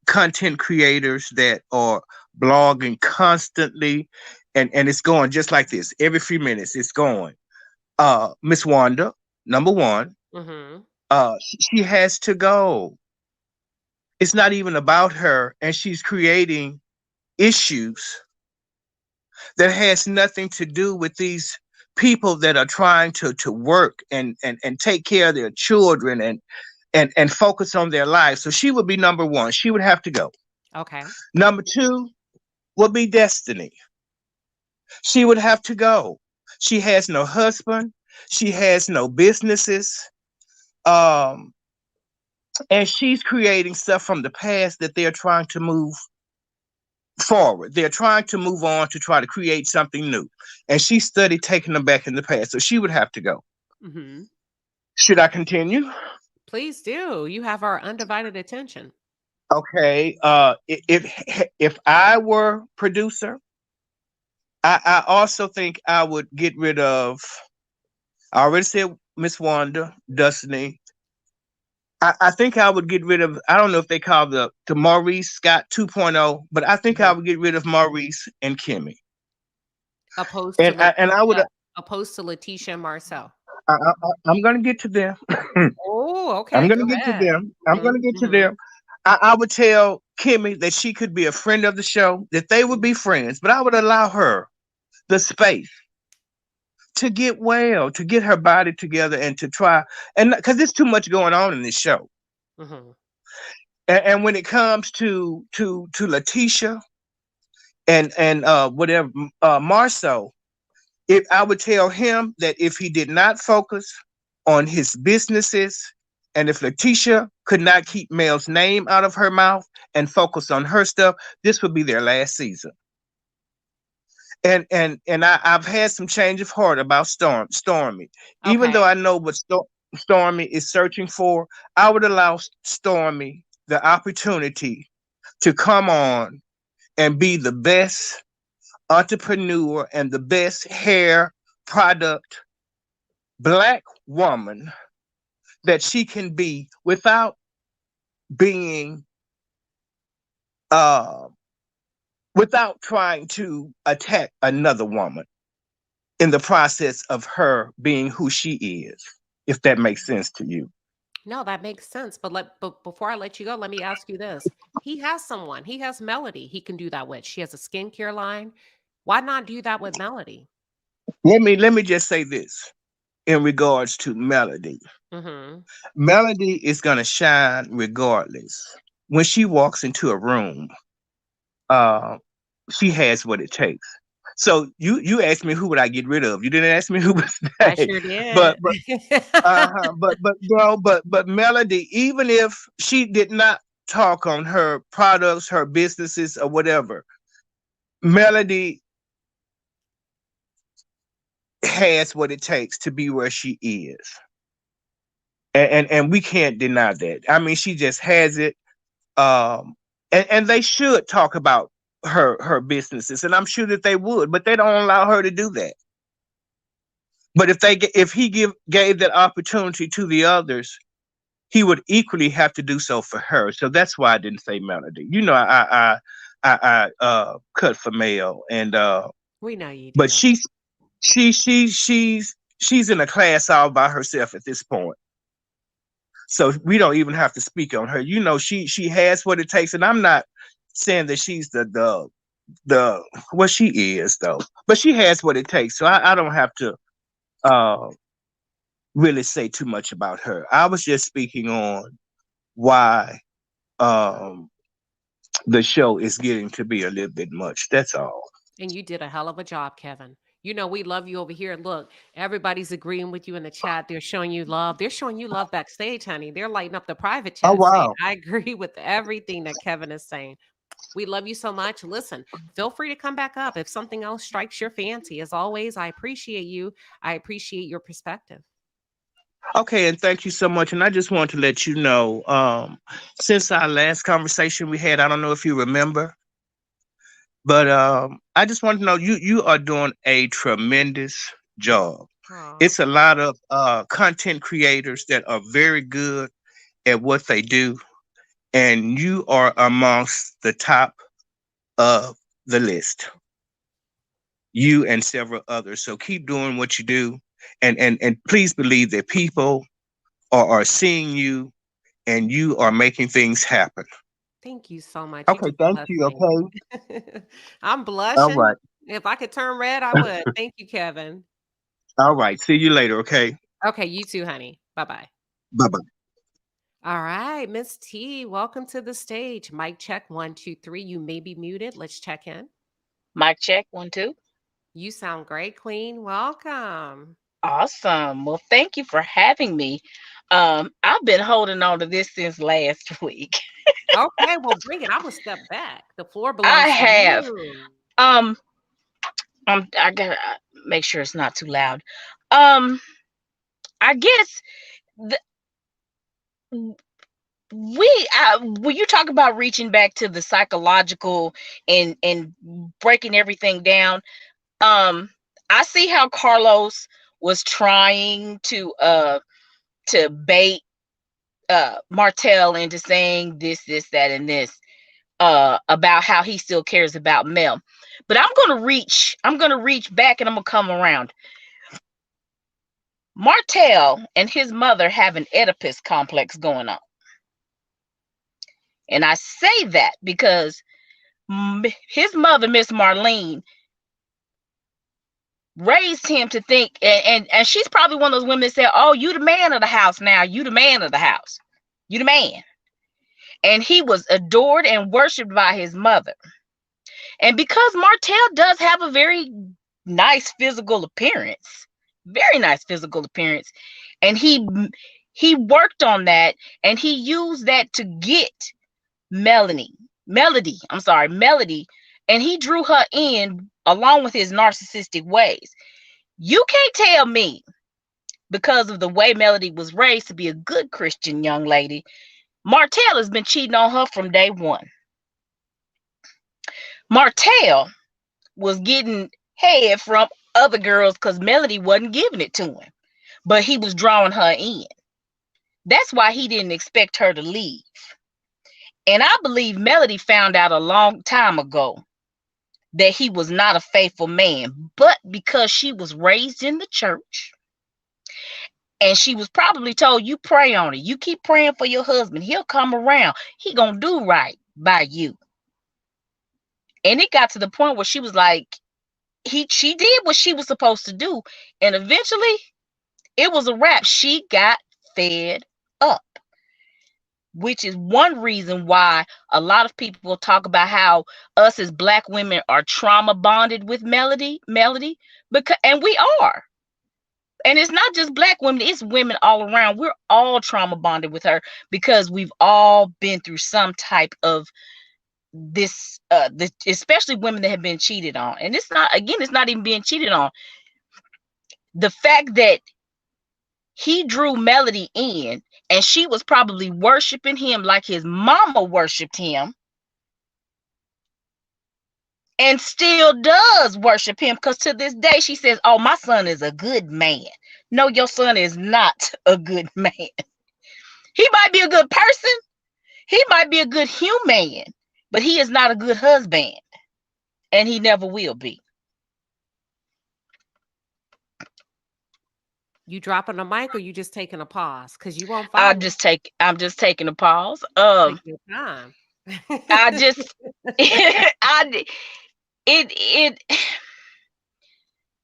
Speaker 4: content creators that are blogging constantly, and it's going just like this. Every few minutes, it's going. Miss Wanda, number one,
Speaker 1: you. Mm-hmm.
Speaker 4: she has to go. It's not even about her, and she's creating issues that has nothing to do with these people that are trying to work and take care of their children and focus on their lives. So she would be number one. She would have to go.
Speaker 1: Okay.
Speaker 4: Number two would be Destiny. She would have to go. She has no husband. She has no businesses. Um, and she's creating stuff from the past that they're trying to move forward. They're trying to move on to try to create something new. And she studied taking them back in the past. So she would have to go.
Speaker 1: Mm-hmm.
Speaker 4: Should I continue?
Speaker 1: Please do. You have our undivided attention.
Speaker 4: Okay. If I were producer, I also think I would get rid of, I already said Miss Wanda, Destiny. I think I would get rid of, I don't know if they call the Maurice Scott 2.0, but I think I
Speaker 1: Mhm.
Speaker 4: would get rid of Maurice and Kimmy.
Speaker 1: Opposed to
Speaker 4: And I would,
Speaker 1: opposed to Letitia and Marceau.
Speaker 4: I'm going to get to them.
Speaker 1: Oh,
Speaker 4: I'm
Speaker 1: okay.
Speaker 4: going
Speaker 1: Go
Speaker 4: to get to
Speaker 1: ahead.
Speaker 4: them. I'm
Speaker 1: Mm-hmm.
Speaker 4: going to get to
Speaker 1: Mm-hmm.
Speaker 4: them. I would tell Kimmy that she could be a friend of the show, that they would be friends, but I would allow her the space to get well, to get her body together and to try. And because there's too much going on in this show.
Speaker 1: Mm-hmm.
Speaker 4: And when it comes to Letitia and whatever Marceau, if I would tell him that if he did not focus on his businesses, and if Letitia could not keep Mel's name out of her mouth and focus on her stuff, this would be their last season. And I've had some change of heart about Stormy. Even though
Speaker 1: Okay.
Speaker 4: I know what Stormy is searching for, I would allow Stormy the opportunity to come on and be the best entrepreneur and the best hair product Black woman that she can be without being uh without trying to attack another woman in the process of her being who she is, if that makes sense to you.
Speaker 1: No, that makes sense. But before I let you go, let me ask you this. He has someone. He has Melody. He can do that with. She has a skincare line. Why not do that with Melody?
Speaker 4: Let me just say this in regards to Melody.
Speaker 1: Mm-hmm.
Speaker 4: Melody is gonna shine regardless. When she walks into a room, uh, she has what it takes. So you asked me who would I get rid of. You didn't ask me who would
Speaker 1: I
Speaker 4: stay.
Speaker 1: sure
Speaker 4: But
Speaker 1: did.
Speaker 4: but but Melody, even if she did not talk on her products, her businesses, or whatever, Melody has what it takes to be where she is. And we can't deny that. I mean, she just has it. And they should talk about her businesses, and I'm sure that they would, but they don't allow her to do that. But if he gave that opportunity to the others, he would equally have to do so for her. So that's why I didn't say Melody. You know, I cut for Mel, and
Speaker 1: We know you
Speaker 4: but
Speaker 1: do.
Speaker 4: she's in a class all by herself at this point. So we don't even have to speak on her. You know, she has what it takes, and I'm not saying that she's the what she is though, but she has what it takes. So I don't have to uh really say too much about her. I was just speaking on why um the show is getting to be a little bit much. That's all.
Speaker 1: And you did a hell of a job, Kevin. You know, we love you over here. Look, everybody's agreeing with you in the chat. They're showing you love. They're showing you love backstage, honey. They're lighting up the private
Speaker 4: Oh,
Speaker 1: chat saying,
Speaker 4: wow.
Speaker 1: I agree with everything that Kevin is saying. We love you so much. Listen, feel free to come back up if something else strikes your fancy. As always, I appreciate you. I appreciate your perspective.
Speaker 4: Okay, and thank you so much. And I just want to let you know, since our last conversation we had, I don't know if you remember, but I just want to know you are doing a tremendous job.
Speaker 1: Aw,
Speaker 4: It's a lot of content creators that are very good at what they do, and you are amongst the top of the list. You and several others. So keep doing what you do, and please believe that people are seeing you, and you are making things happen.
Speaker 1: thank you so much. You
Speaker 4: Okay,
Speaker 1: just
Speaker 4: thank
Speaker 1: blessed
Speaker 4: you.
Speaker 1: me.
Speaker 4: Okay.
Speaker 1: I'm
Speaker 4: All
Speaker 1: blushing.
Speaker 4: right.
Speaker 1: If I could turn red, I would. Thank you, Kevin.
Speaker 4: All right. See you later. Okay.
Speaker 1: Okay, you too, honey. Bye bye.
Speaker 4: Bye bye.
Speaker 1: All right, Miss T, welcome to the stage. Mic check 1, 2, 3. You may be muted. Let's check in.
Speaker 5: Mic check, 1, 2.
Speaker 1: You sound great, Queen. Welcome.
Speaker 5: Awesome. Well, thank you for having me. I've been holding on to this since last week.
Speaker 1: Okay, well, bring it. I will step back. The floor
Speaker 5: I
Speaker 1: belongs to
Speaker 5: have.
Speaker 1: you.
Speaker 5: Um, I gotta make sure it's not too loud. Um, I guess the, when you talk about reaching back to the psychological and breaking everything down, um, I see how Carlos was trying to bait Martell into saying this, that, and this about how he still cares about Mel. But I'm gonna reach back and I'm gonna come around. Martell and his mother have an Oedipus complex going on. And I say that because his mother, Miss Marlene, raised him to think, and she's probably one of those women that said, oh, you the man of the house now. You the man of the house. You the man. And he was adored and worshipped by his mother. And because Martell does have a very nice physical appearance, very nice physical appearance, and he worked on that and he used that to get Melody, and he drew her in along with his narcissistic ways. You can't tell me, because of the way Melody was raised to be a good Christian young lady, Martell has been cheating on her from day one. Martell was getting head from other girls because Melody wasn't giving it to him, but he was drawing her in. That's why he didn't expect her to leave. And I believe Melody found out a long time ago that he was not a faithful man, but because she was raised in the church and she was probably told, you pray on it, you keep praying for your husband, he'll come around, he gonna do right by you. And it got to the point where she was like, she did what she was supposed to do, and eventually it was a wrap. She got fed up, which is one reason why a lot of people talk about how us as Black women are trauma bonded with Melody, because, and we are. And it's not just Black women, it's women all around. We're all trauma bonded with her because we've all been through some type of this, especially women that have been cheated on. And it's not even being cheated on. The fact that he drew Melody in and she was probably worshiping him like his mama worshiped him, and still does worship him, because to this day she says, oh, my son is a good man. No, your son is not a good man. He might be a good person, he might be a good human, but he is not a good husband, and he never will be.
Speaker 1: You dropping a mic or you just taking a pause? Because you won't
Speaker 5: I'm
Speaker 1: follow.
Speaker 5: just taking a pause.
Speaker 1: Take your time.
Speaker 5: I just it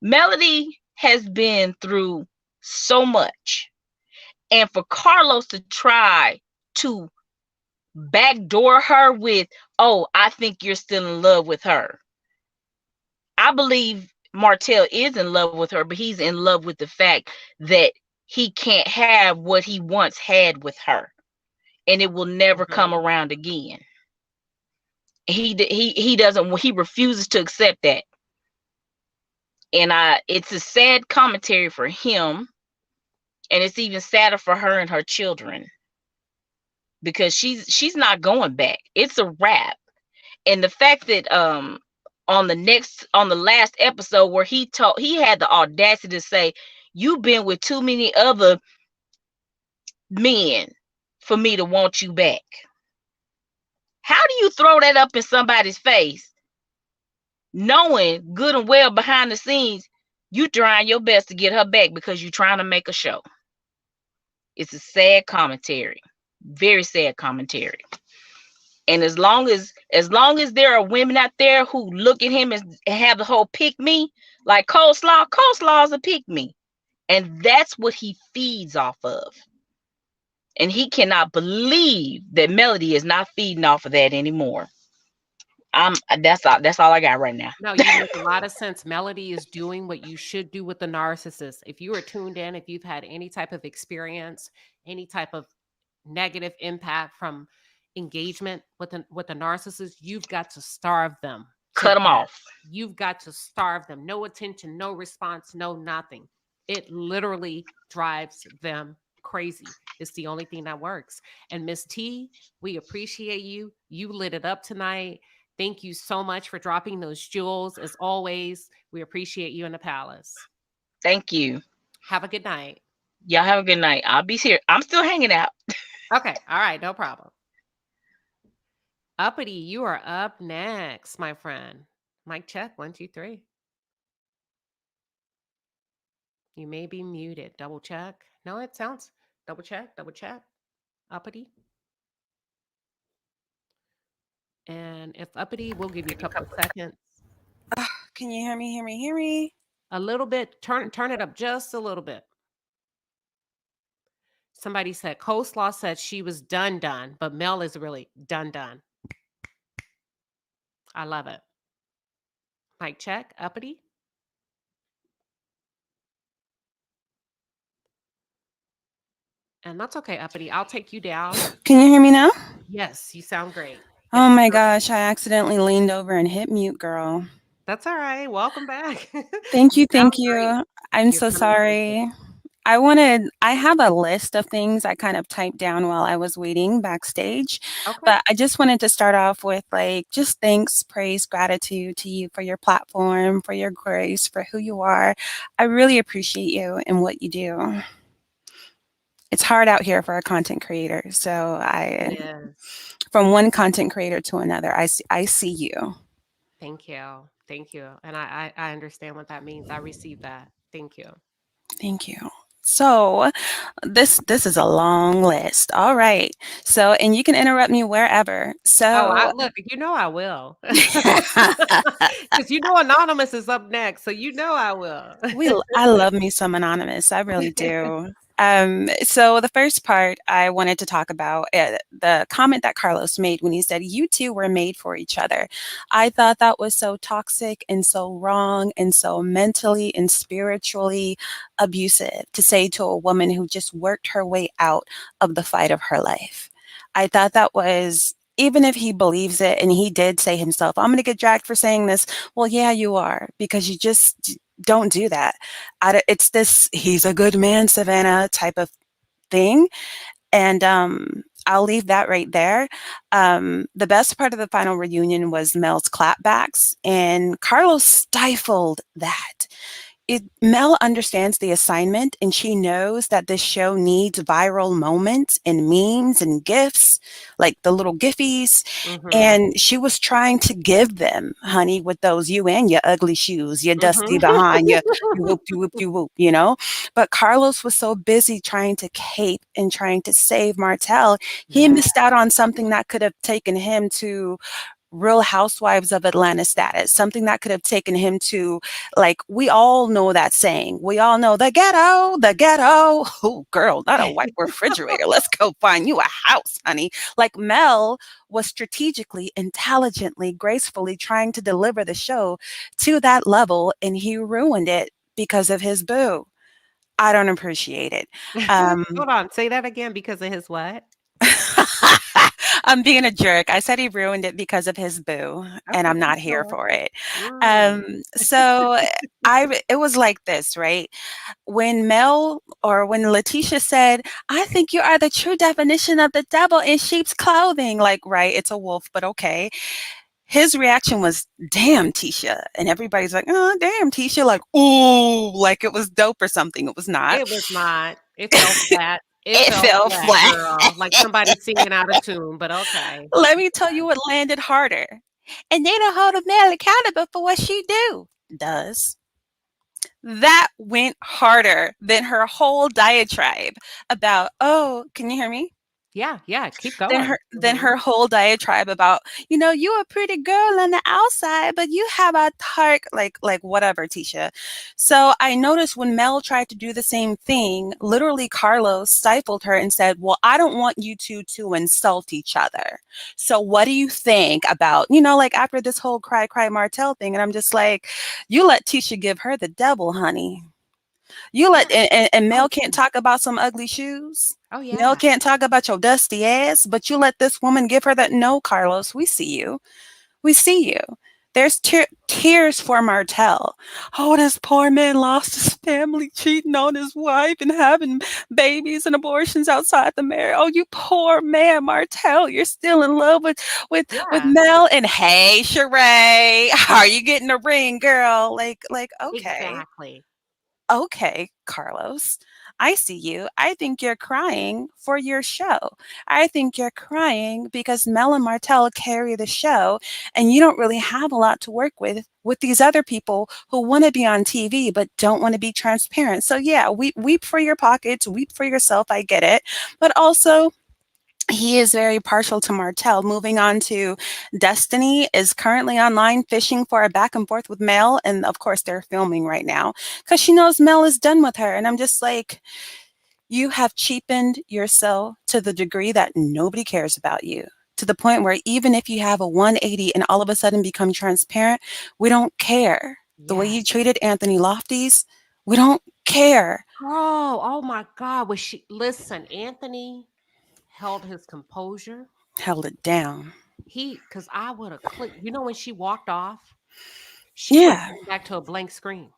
Speaker 5: Melody has been through so much, and for Carlos to try to backdoor her with, oh, I think you're still in love with her, I believe Martell is in love with her, but he's in love with the fact that he can't have what he once had with her, and it will never come around again. He doesn't. He refuses to accept that, and it's a sad commentary for him, and it's even sadder for her and her children, because she's not going back. It's a wrap. And the fact that on the last episode where he had the audacity to say, "You've been with too many other men for me to want you back." How do you throw that up in somebody's face, knowing good and well behind the scenes you trying your best to get her back because you're trying to make a show? It's a sad commentary, very sad commentary. And as long as there are women out there who look at him and have the whole pick me, like coleslaw is a pick me, and that's what he feeds off of. And he cannot believe that Melody is not feeding off of that anymore. That's all I got right now.
Speaker 1: No, you make a lot of sense. Melody is doing what you should do with the narcissist. If you are tuned in, if you've had any type of experience, any type of negative impact from engagement with the narcissist, you've got to starve them.
Speaker 5: Cut them off.
Speaker 1: You've got to starve them. No attention, no response, no nothing. It literally drives them crazy. It's the only thing that works. And Miss T, we appreciate you. You lit it up tonight. Thank you so much for dropping those jewels. As always, we appreciate you in the palace.
Speaker 5: Thank you.
Speaker 1: Have a good night.
Speaker 5: Y'all have a good night. I'll be here. I'm still hanging out.
Speaker 1: Okay. All right. No problem. Uppity, you are up next, my friend. Mic check. 1, 2, 3. You may be muted. Double check. No, it sounds. Double check. Double check. Uppity. And if Uppity, we'll give you a couple of seconds.
Speaker 6: Can you hear me? Hear me?
Speaker 1: A little bit. Turn it up just a little bit. Somebody said Coleslaw said she was done, but Mel is really done. I love it. Mic check. Uppity. And that's okay, Uppity. I'll take you down.
Speaker 6: Can you hear me now?
Speaker 1: Yes, you sound great.
Speaker 6: Oh my gosh, I accidentally leaned over and hit mute, girl.
Speaker 1: That's all right. Welcome back.
Speaker 6: Thank you.
Speaker 1: Great.
Speaker 6: I'm
Speaker 1: You're
Speaker 6: so
Speaker 1: coming
Speaker 6: sorry. I have a list of things I kind of typed down while I was waiting backstage.
Speaker 1: Okay.
Speaker 6: But I just wanted to start off with just thanks, praise, gratitude to you for your platform, for your grace, for who you are. I really appreciate you and what you do. It's hard out here for a content creator. So from one content creator to another, I see you.
Speaker 1: Thank you. And I understand what that means. I received that. Thank you.
Speaker 6: Thank you. So this is a long list. All right. So, and you can interrupt me wherever. So
Speaker 1: look, I will. Because Anonymous is up next. So I will.
Speaker 6: I love me some Anonymous. I really do. So the first part I wanted to talk about the comment that Carlos made when he said, "You two were made for each other." I thought that was so toxic and so wrong and so mentally and spiritually abusive to say to a woman who just worked her way out of the fight of her life. I thought that was, even if he believes it, and he did say himself, "I'm going to get dragged for saying this." Well, yeah, you are, because you just don't do that. It's this "he's a good man, Savannah" type of thing. And I'll leave that right there. The best part of the final reunion was Mel's clapbacks, and Carlos stifled that. Mel understands the assignment, and she knows that this show needs viral moments and memes and GIFs, like the little Giffies.
Speaker 1: Mhm.
Speaker 6: And she was trying to give them, honey, with those "you and your ugly shoes, your dusty behind, you whoop, you whoop," But Carlos was so busy trying to cape and trying to save Martell, he
Speaker 1: Yeah.
Speaker 6: missed out on something that could have taken him to Real Housewives of Atlanta status, something that could have taken him to, like, we all know that saying. We all know the ghetto, the ghetto. Oh, girl, not a white refrigerator. Let's go find you a house, honey. Like, Mel was strategically, intelligently, gracefully trying to deliver the show to that level, and he ruined it because of his boo. I don't appreciate it. Um,
Speaker 1: Hold on, say that again because of his what?
Speaker 6: I'm being a jerk. I said he ruined it because of his boo, and
Speaker 1: Okay,
Speaker 6: I'm not
Speaker 1: keep
Speaker 6: here
Speaker 1: going.
Speaker 6: for it.
Speaker 1: Mm.
Speaker 6: So it was like this, right? When Mel or when Letitia said, "I think you are the true definition of the devil in sheep's clothing," like, right, it's a wolf, but okay. His reaction was, "Damn, Tisha," and everybody's like, "Oh, damn, Tisha," like, "Ooh," like it was dope or something. It was not.
Speaker 1: It was not. It fell flat. It
Speaker 6: It
Speaker 1: fell
Speaker 6: fell
Speaker 1: flat,
Speaker 6: flat.
Speaker 1: girl, like somebody singing out of tune, but okay.
Speaker 6: Let me tell you what landed harder. And they don't hold a man accountable for what she do. Does. That went harder than her whole diatribe about, oh, can you hear me?
Speaker 1: Yeah, yeah, keep
Speaker 6: Than
Speaker 1: going.
Speaker 6: her whole diatribe about, you a pretty girl on the outside, but you have a dark, like whatever, Tisha. So I noticed when Mel tried to do the same thing, literally Carlos stifled her and said, "Well, I don't want you two to insult each other. So what do you think about, like after this whole cry Martell thing?" And I'm just like, you let Tisha give her the devil, honey. You
Speaker 1: Yeah.
Speaker 6: let and
Speaker 1: Oh,
Speaker 6: Mel can't talk about some ugly shoes.
Speaker 1: oh,
Speaker 6: Mel
Speaker 1: yeah.
Speaker 6: can't talk about your dusty ass, but you let this woman give her that. No, Carlos, we see you. We see you. There's tears for Martell. Oh, this poor man lost his family, cheating on his wife and having babies and abortions outside the marriage. Oh, you poor man, Martell. You're still in love with
Speaker 1: Yeah,
Speaker 6: Mel. And hey, Sheree, are you getting a ring, girl? Like, okay.
Speaker 1: exactly.
Speaker 6: Okay, Carlos, I see you. I think you're crying for your show. I think you're crying because Mel and Martell carry the show, and you don't really have a lot to work with these other people who want to be on TV but don't want to be transparent. So yeah, weep for your pockets, weep for yourself. I get it, but also he is very partial to Martell. Moving on to Destiny is currently online fishing for a back and forth with Mel. And of course, they're filming right now because she knows Mel is done with her. And I'm just like, you have cheapened yourself to the degree that nobody cares about you. To the point where even if you have a 180 and all of a sudden become transparent, we don't care. The way you
Speaker 1: Yes.
Speaker 6: treated Anthony Lofties, we don't care.
Speaker 1: Girl, oh my God, was she listen, Anthony held his composure.
Speaker 6: Held it down.
Speaker 1: Because I would have clicked. When she walked off, she would have
Speaker 6: Yeah.
Speaker 1: gone back to a blank screen.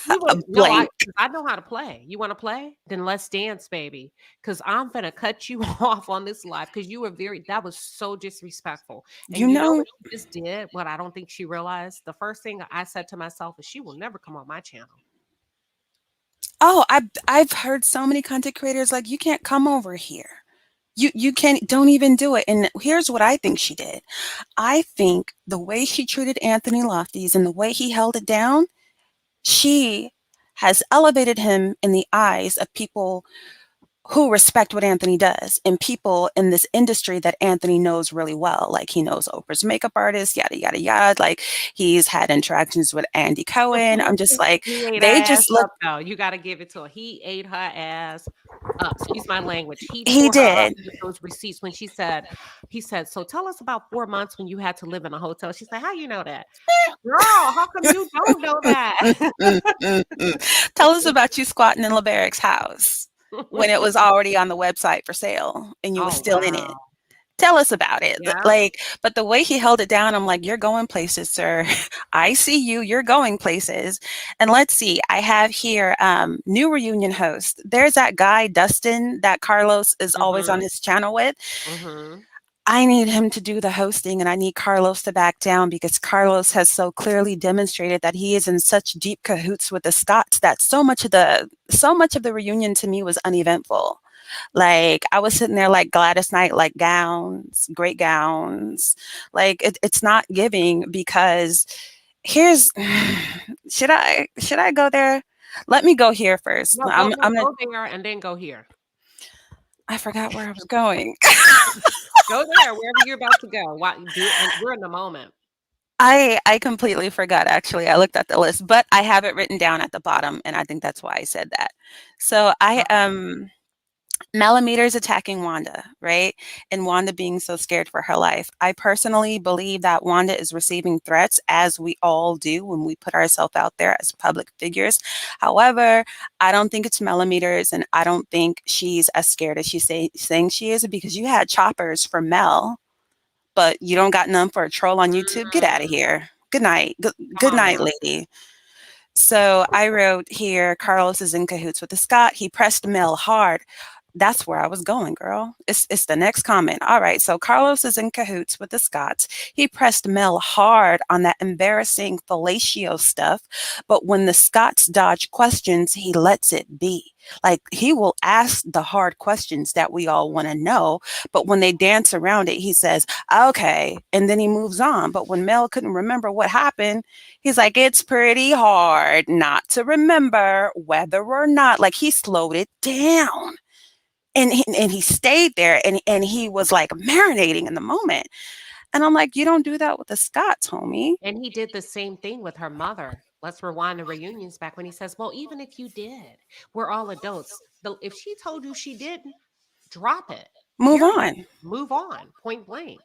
Speaker 1: You
Speaker 6: A
Speaker 1: would no, I
Speaker 6: blank.
Speaker 1: 'cause I know how to play. You wanna play? Then let's dance, baby. Because 'cause I'm gonna cut you off on this live. Because you were that was so disrespectful,
Speaker 6: You
Speaker 1: and you know
Speaker 6: know,
Speaker 1: what she just did? What I don't think she realized? The first thing I said to myself is, "She will never come on my channel."
Speaker 6: oh, I've heard so many content creators like, you can't come over here. You can't, don't even do it. And here's what I think she did. I think the way she treated Anthony Lofties and the way he held it down, she has elevated him in the eyes of people who respect what Anthony does and people in this industry that Anthony knows really well. Like, he knows Oprah's makeup artist, yada, yada, yada. Like, he's had interactions with Andy Cohen. I'm just like,
Speaker 1: He ate her
Speaker 6: they
Speaker 1: ass
Speaker 6: just look,
Speaker 1: up, though. You gotta give it to her. He ate her ass up. Excuse my language. He
Speaker 6: he
Speaker 1: tore her up
Speaker 6: did.
Speaker 1: with those receipts when he said, "So tell us about 4 months when you had to live in a hotel." She's like, "How you know that?" Girl, how come you don't know that?
Speaker 6: Mm, mm, mm. Tell us about you squatting in LeBarrick's house when it was already on the website for sale and you were
Speaker 1: Oh,
Speaker 6: still in it.
Speaker 1: wow.
Speaker 6: Tell us about it.
Speaker 1: Yeah.
Speaker 6: Like, but the way he held it down, I'm like, you're going places, sir. I see you. You're going places. And let's see. I have here new reunion host. There's that guy, Dustin, that Carlos is always on
Speaker 1: Mhm.
Speaker 6: his channel with.
Speaker 1: Mhm.
Speaker 6: I need him to do the hosting and I need Carlos to back down because Carlos has so clearly demonstrated that he is in such deep cahoots with the Scotts that so much of the reunion to me was uneventful. Like, I was sitting there like Gladys Knight, like gowns, great gowns. Like, it's not giving because here's should I go there? Let me go here first.
Speaker 1: No,
Speaker 6: I'm gonna
Speaker 1: go there and then go here.
Speaker 6: I forgot where I was going.
Speaker 1: Go there, wherever you're about to go. Why do and we're in the moment.
Speaker 6: I completely forgot, actually. I looked at the list, but I have it written down at the bottom, and I think that's why I said that. So
Speaker 1: Okay.
Speaker 6: Millimeters attacking Wanda, right? And Wanda being so scared for her life. I personally believe that Wanda is receiving threats, as we all do when we put ourselves out there as public figures. However, I don't think it's millimeters, and I don't think she's as scared as saying she is, because you had choppers for Mel, but you don't got none for a troll on YouTube. Get out of
Speaker 1: Mm,
Speaker 6: here. Good night.
Speaker 1: come
Speaker 6: Good
Speaker 1: on
Speaker 6: night,
Speaker 1: now.
Speaker 6: lady. So I wrote here, Carlos is in cahoots with the Scott. He pressed Mel hard. That's where I was going, girl. It's the next comment. All right. So Carlos is in cahoots with the Scotts. He pressed Mel hard on that embarrassing fellatio stuff. But when the Scotts dodge questions, he lets it be. Like, he will ask the hard questions that we all want to know. But when they dance around it, he says, okay. And then he moves on. But when Mel couldn't remember what happened, he's like, it's pretty hard not to remember whether or not, like, he slowed it down. And he stayed there, and he was like marinating in the moment. And I'm like, you don't do that with the Scots, homie.
Speaker 1: And he did the same thing with her mother. Let's rewind the reunions back when he says, "Well, even if you did, we're all adults. If she told you she didn't, drop it.
Speaker 6: Move
Speaker 1: Period.
Speaker 6: on.
Speaker 1: Move on. Point blank."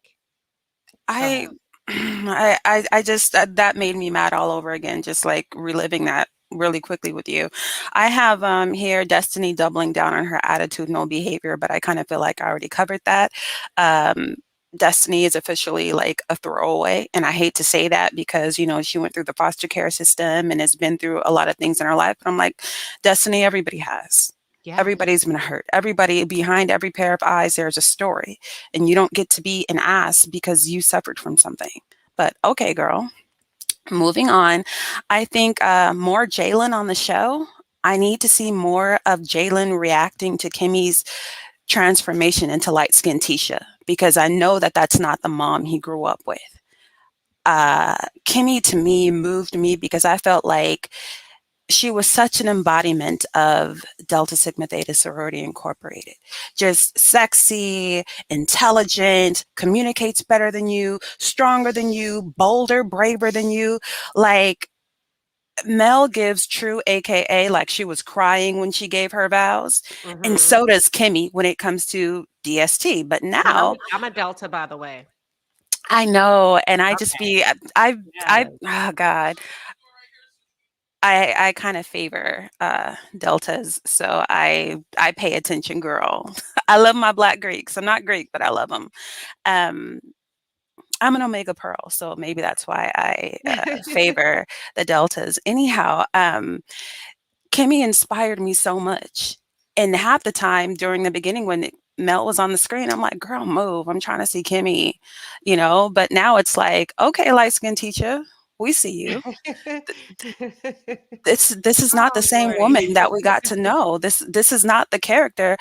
Speaker 6: I
Speaker 1: So
Speaker 6: I just that made me mad all over again, just like reliving that really quickly with you. I have here Destiny doubling down on her attitudinal behavior, but I kind of feel like I already covered that. Um, Destiny is officially like a throwaway, and I hate to say that because she went through the foster care system and has been through a lot of things in her life. But I'm like, Destiny, everybody has.
Speaker 1: yeah,
Speaker 6: Everybody's been hurt. Everybody, behind every pair of eyes, there's a story, and you don't get to be an ass because you suffered from something. But okay, girl. Moving on. I think more Jalen on the show. I need to see more of Jalen reacting to Kimmy's transformation into light skinned Tisha, because I know that that's not the mom he grew up with. Kimmy, to me, moved me because I felt like she was such an embodiment of Delta Sigma Theta Sorority Incorporated. Just sexy, intelligent, communicates better than you, stronger than you, bolder, braver than you. Like, Mel gives true AKA, like she was crying when she gave her vows. And
Speaker 1: hmm
Speaker 6: so does Kimmy when it comes to DST. But
Speaker 1: and
Speaker 6: now
Speaker 1: I'm a Delta, by the way.
Speaker 6: I know, and I just
Speaker 1: Okay,
Speaker 6: be, I,
Speaker 1: yes.
Speaker 6: oh God, I kind of favor deltas, so I pay attention, girl. I love my Black Greeks. I'm not Greek, but I love them. Um, I'm an Omega Pearl, so maybe that's why I favor the deltas. Anyhow, Kimmy inspired me so much, and half the time during the beginning when Mel was on the screen, I'm like, "Girl, move! I'm trying to see Kimmy." But now it's like, "Okay, light skin teacher, we see you." This is not the
Speaker 1: Oh
Speaker 6: same woman
Speaker 1: lordy.
Speaker 6: that we got to know. This is not the character.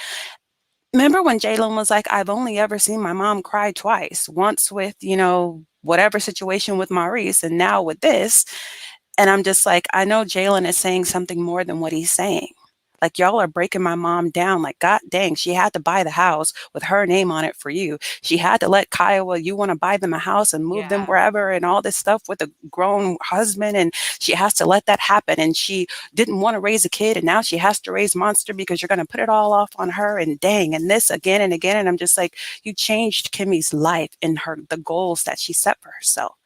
Speaker 6: Remember when Jalen was like, "I've only ever seen my mom cry twice, once with, whatever situation with Maurice, and now with this." And I'm just like, I know Jalen is saying something more than what he's saying. Like, y'all are breaking my mom down. Like, God dang, she had to buy the house with her name on it for you. She had to let Kiowa, you want to buy them a house and move them
Speaker 1: Yeah.
Speaker 6: wherever and all this stuff with a grown husband. And she has to let that happen. And she didn't want to raise a kid. And now she has to raise Monster because you're going to put it all off on her. And dang, and this again and again. And I'm just like, you changed Kimmy's life and the goals that she set for herself.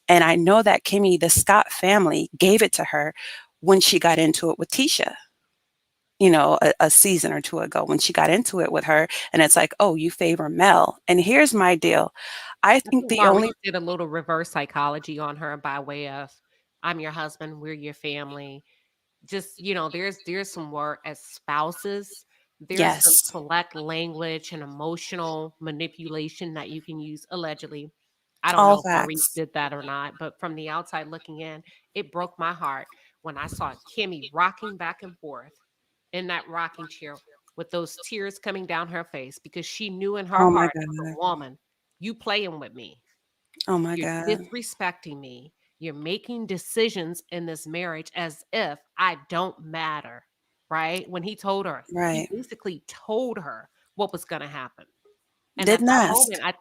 Speaker 6: And I know that Kimmy, the Scott family, gave it to her when she got into it with Tisha, a season or two ago, when she got into it with her. And it's like, oh, you favor Mel. And here's my deal. I
Speaker 1: I
Speaker 6: think
Speaker 1: think
Speaker 6: the only,
Speaker 1: Maurice did a little reverse psychology on her by way of, "I'm your husband, we're your family." Just, there's some work as spouses. There's some
Speaker 6: yes,
Speaker 1: select language and emotional manipulation that you can use allegedly. I don't
Speaker 6: all
Speaker 1: know if Maurice
Speaker 6: facts.
Speaker 1: did that or not, but from the outside looking in, it broke my heart when I saw Kimmy rocking back and forth in that rocking chair with those tears coming down her face because she knew in her
Speaker 6: Oh my
Speaker 1: heart, as a
Speaker 6: God.
Speaker 1: woman, you playing with me.
Speaker 6: Oh my
Speaker 1: You're
Speaker 6: God.
Speaker 1: disrespecting me. You're making decisions in this marriage as if I don't matter. Right? When he told her, he
Speaker 6: Right.
Speaker 1: basically told her what was going to happen. And at
Speaker 6: Didn't
Speaker 1: that
Speaker 6: ask.
Speaker 1: moment,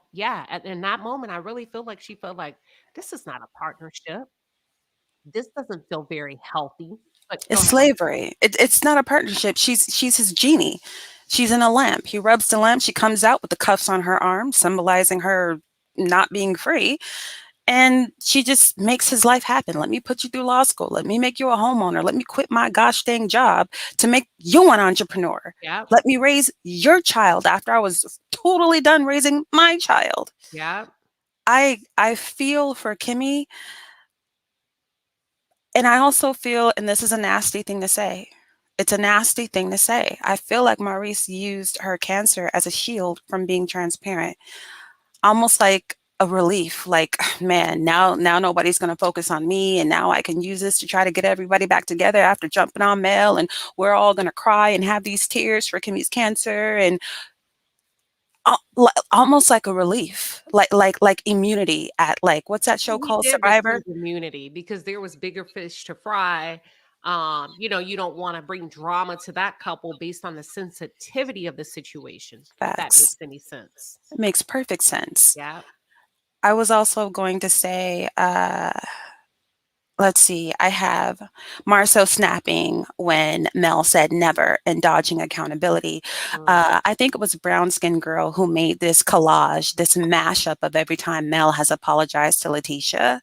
Speaker 1: in that moment, I really feel like she felt like this is not a partnership. This doesn't feel very healthy. But go
Speaker 6: It's
Speaker 1: ahead.
Speaker 6: slavery. It's not a partnership. She's his genie. She's in a lamp. He rubs the lamp. She comes out with the cuffs on her arm, symbolizing her not being free. And she just makes his life happen. Let me put you through law school. Let me make you a homeowner. Let me quit my gosh dang job to make you an entrepreneur.
Speaker 1: Yeah.
Speaker 6: Let me raise your child after I was totally done raising my child.
Speaker 1: Yeah.
Speaker 6: I feel for Kimmy. And I also feel, and this is a nasty thing to say, it's a nasty thing to say. I feel like Maurice used her cancer as a shield from being transparent, almost like a relief. Like, man, now nobody's going to focus on me, and now I can use this to try to get everybody back together after jumping on Mel, and we're all going to cry and have these tears for Kimmy's cancer, and almost like a relief, like immunity at, like, what's that show
Speaker 1: He
Speaker 6: called,
Speaker 1: did
Speaker 6: Survivor?
Speaker 1: receive immunity because there was bigger fish to fry. You don't want to bring drama to that couple based on the sensitivity of the situation, if that makes
Speaker 6: Facts.
Speaker 1: any sense.
Speaker 6: It makes perfect sense.
Speaker 1: Yeah.
Speaker 6: I was also going to say, let's see, I have Marceau snapping when Mel said never and dodging accountability. I think it was a brown skinned girl who made this collage, this mashup of every time Mel has apologized to Letitia.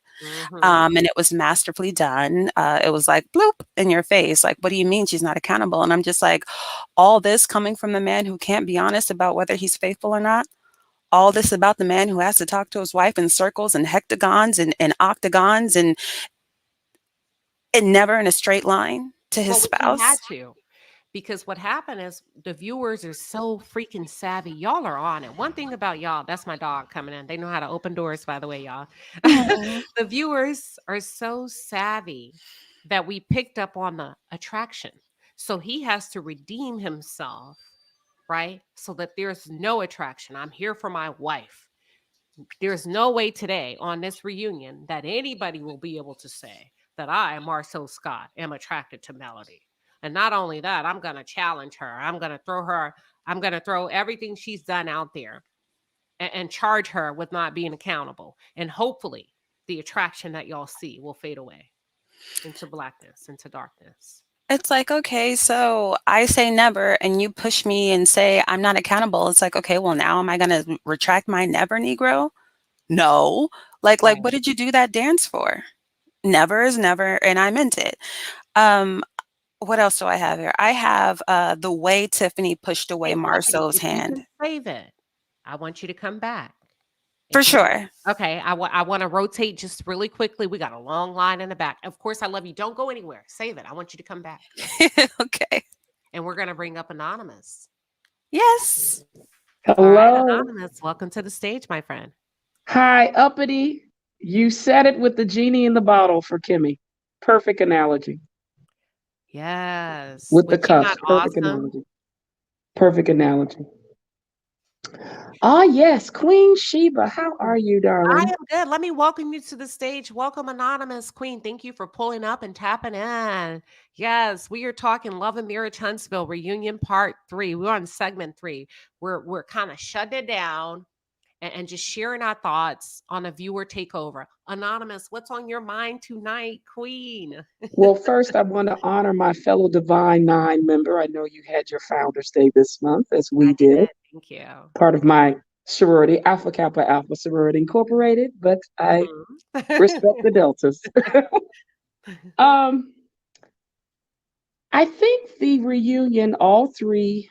Speaker 6: And it was masterfully done. It was like bloop in your face. Like, what do you mean she's not accountable? And I'm just like, all this coming from the man who can't be honest about whether he's faithful or not. All this about the man who has to talk to his wife in circles and hectagons and octagons and never in a straight line to his
Speaker 1: Well, he had
Speaker 6: spouse.
Speaker 1: to, because what happened is the viewers are so freaking savvy. Y'all are on it. One thing about y'all, that's my dog coming in. They know how to open doors, by the way, y'all.
Speaker 6: Mm.
Speaker 1: The viewers are so savvy that we picked up on the attraction. So he has to redeem himself, right? So that there's no attraction. I'm here for my wife. There's no way today on this reunion that anybody will be able to say that I, Marceau Scott, am attracted to Melody. And not only that, I'm going to challenge her. I'm going to throw everything she's done out there and charge her with not being accountable. And hopefully the attraction that y'all see will fade away into blackness, into darkness.
Speaker 6: It's like, okay, so I say never and you push me and say I'm not accountable. It's like, okay, well, now am I going to retract my never, Negro? No. Like,
Speaker 1: Right.
Speaker 6: what did you do that dance for? Never is never, and I meant it. What else do I have here? I have the way Tiffany pushed away
Speaker 1: Hey, Uppity,
Speaker 6: Marceau's
Speaker 1: if you
Speaker 6: hand.
Speaker 1: can save it, I want you to come back.
Speaker 6: For
Speaker 1: If you
Speaker 6: sure.
Speaker 1: Okay, I want to rotate just really quickly. We got a long line in the back. Of course, I love you. Don't go anywhere. Save it. I want you to come back.
Speaker 6: Okay.
Speaker 1: And we're going to bring up Anonymous.
Speaker 6: Yes.
Speaker 1: All right,
Speaker 7: Hello.
Speaker 1: Anonymous, welcome to the stage, my friend.
Speaker 7: Hi, Uppity. You said it with the genie in the bottle for Kimmy. Perfect analogy.
Speaker 1: Yes.
Speaker 7: With the
Speaker 1: Was she not
Speaker 7: cuffs. Perfect
Speaker 1: awesome?
Speaker 7: analogy. Perfect analogy. Ah, yes. Queen Sheba. How are you,
Speaker 1: I
Speaker 7: darling?
Speaker 1: am good. Let me welcome you to the stage. Welcome, Anonymous Queen. Thank you for pulling up and tapping in. Yes, we are talking Love and Marriage Huntsville reunion part 3. We're on segment 3. We're kind of shutting it down and just sharing our thoughts on a viewer takeover. Anonymous, what's on your mind tonight, Queen?
Speaker 7: Well, first, I want to honor my fellow Divine Nine member. I know you had your Founders Day this month, as we
Speaker 1: I
Speaker 7: did.
Speaker 1: did. Thank you.
Speaker 7: Part of my sorority, Alpha Kappa Alpha Sorority Incorporated, but I respect the Deltas. I think the reunion, all 3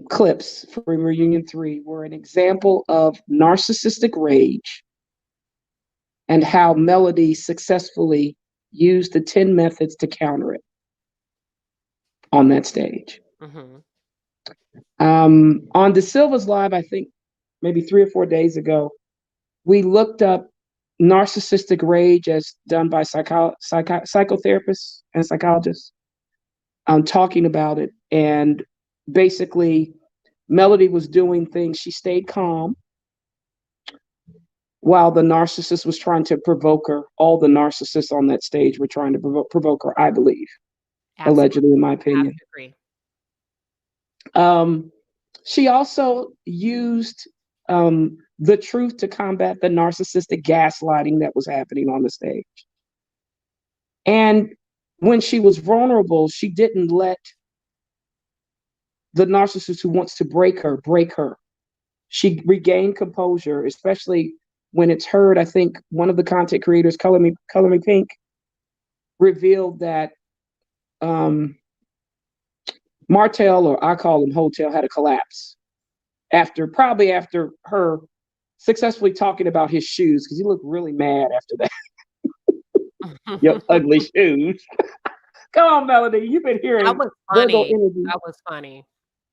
Speaker 7: clips for reunion 3 were an example of narcissistic rage and how Melody successfully used the 10 methods to counter it on that stage. On De Silva's live, I think maybe 3 or 4 days ago, we looked up narcissistic rage as done by psychotherapists and psychologists, talking about it. And basically, Melody was doing things. She stayed calm while the narcissist was trying to provoke her. All the narcissists on that stage were trying to provoke her, I believe. Absolutely. Allegedly, in my opinion.
Speaker 1: I agree.
Speaker 7: She also used the truth to combat the narcissistic gaslighting that was happening on the stage. And when she was vulnerable, she didn't let the narcissist who wants to break her. She regained composure, especially when it's heard. I think one of the content creators, Color Me Pink, revealed that Martell, or I call him Hotel, had a collapse probably after her successfully talking about his shoes, because he looked really mad after that. Your ugly shoes. Come on, Melody. You've been hearing
Speaker 1: That was
Speaker 7: Virgo
Speaker 1: funny.
Speaker 7: energy.
Speaker 1: That was funny.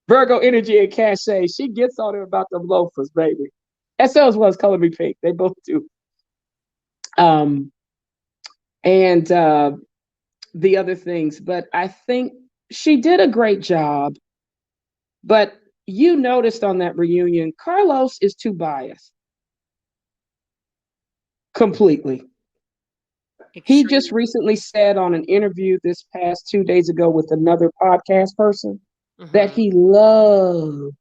Speaker 7: Virgo energy and cachet. She gets on him about them loafers, baby. As well as Color Me Pink. They both do. And the other things. But I think she did a great job. But you noticed on that reunion, Carlos is too biased. Completely. He just recently said on an interview this past 2 days ago with another podcast person that he loves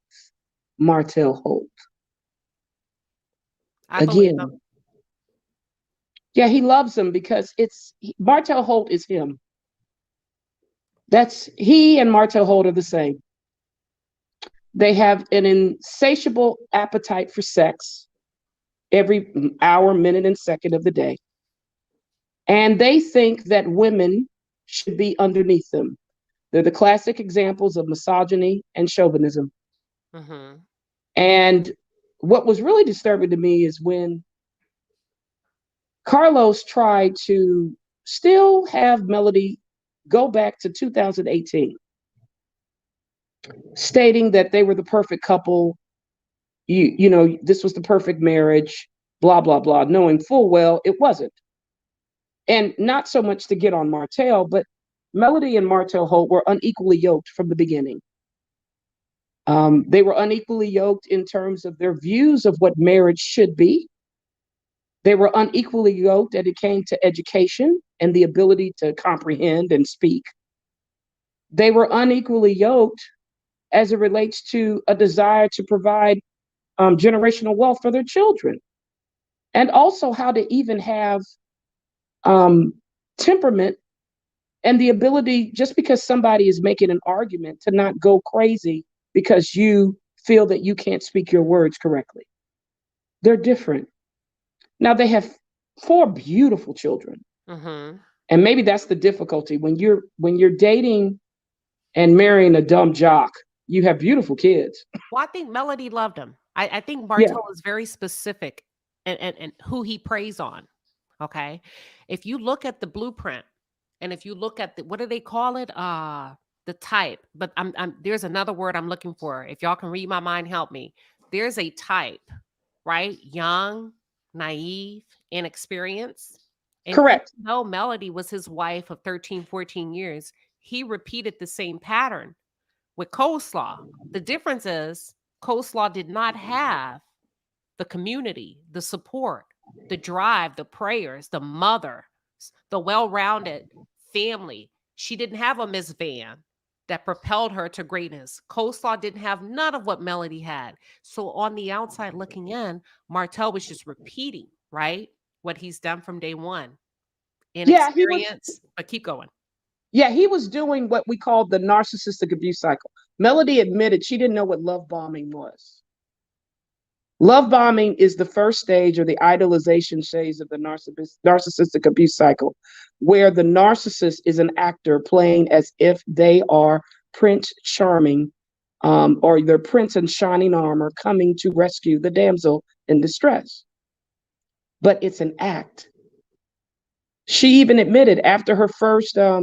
Speaker 7: Martell Holt. Again, yeah, he loves him because Martell Holt is him. He and Martell Holt are the same. They have an insatiable appetite for sex every hour, minute, and second of the day. And they think that women should be underneath them. They're the classic examples of misogyny and chauvinism. And what was really disturbing to me is when Carlos tried to still have Melody go back to 2018, stating that they were the perfect couple, you know, this was the perfect marriage, blah, blah, blah, knowing full well it wasn't. And not so much to get on Martell, but Melody and Martell Holt were unequally yoked from the beginning. They were unequally yoked in terms of their views of what marriage should be. They were unequally yoked as it came to education and the ability to comprehend and speak. They were unequally yoked as it relates to a desire to provide generational wealth for their children, and also how to even have temperament and the ability, just because somebody is making an argument, to not go crazy because you feel that you can't speak your words correctly. They're different. Now they have 4 beautiful children. And maybe that's the difficulty when you're dating and marrying a dumb jock. You have beautiful kids.
Speaker 1: Well, I think Melody loved him. I think Martell is very specific and who he preys on. Okay. If you look at the blueprint and if you look at what do they call it? The type, but there's another word I'm looking for. If y'all can read my mind, help me. There's a type, right? Young, naive, inexperienced. And
Speaker 7: correct.
Speaker 1: Even though Melody was his wife of 13, 14 years, he repeated the same pattern with Coleslaw. The difference is Coleslaw did not have the community, the support, the drive, the prayers, the mother, the well-rounded family. She didn't have a Miss Van that propelled her to greatness. Coleslaw didn't have none of what Melody had. So on the outside looking in, Martell was just repeating, right? What he's done from day one. Inexperience, but keep going.
Speaker 7: Yeah, he was doing what we call the narcissistic abuse cycle. Melody admitted she didn't know what love bombing was. Love bombing is the first stage, or the idolization phase, of the narcissistic abuse cycle, where the narcissist is an actor playing as if they are Prince Charming, or their prince in shining armor coming to rescue the damsel in distress. But it's an act. She even admitted after her first, I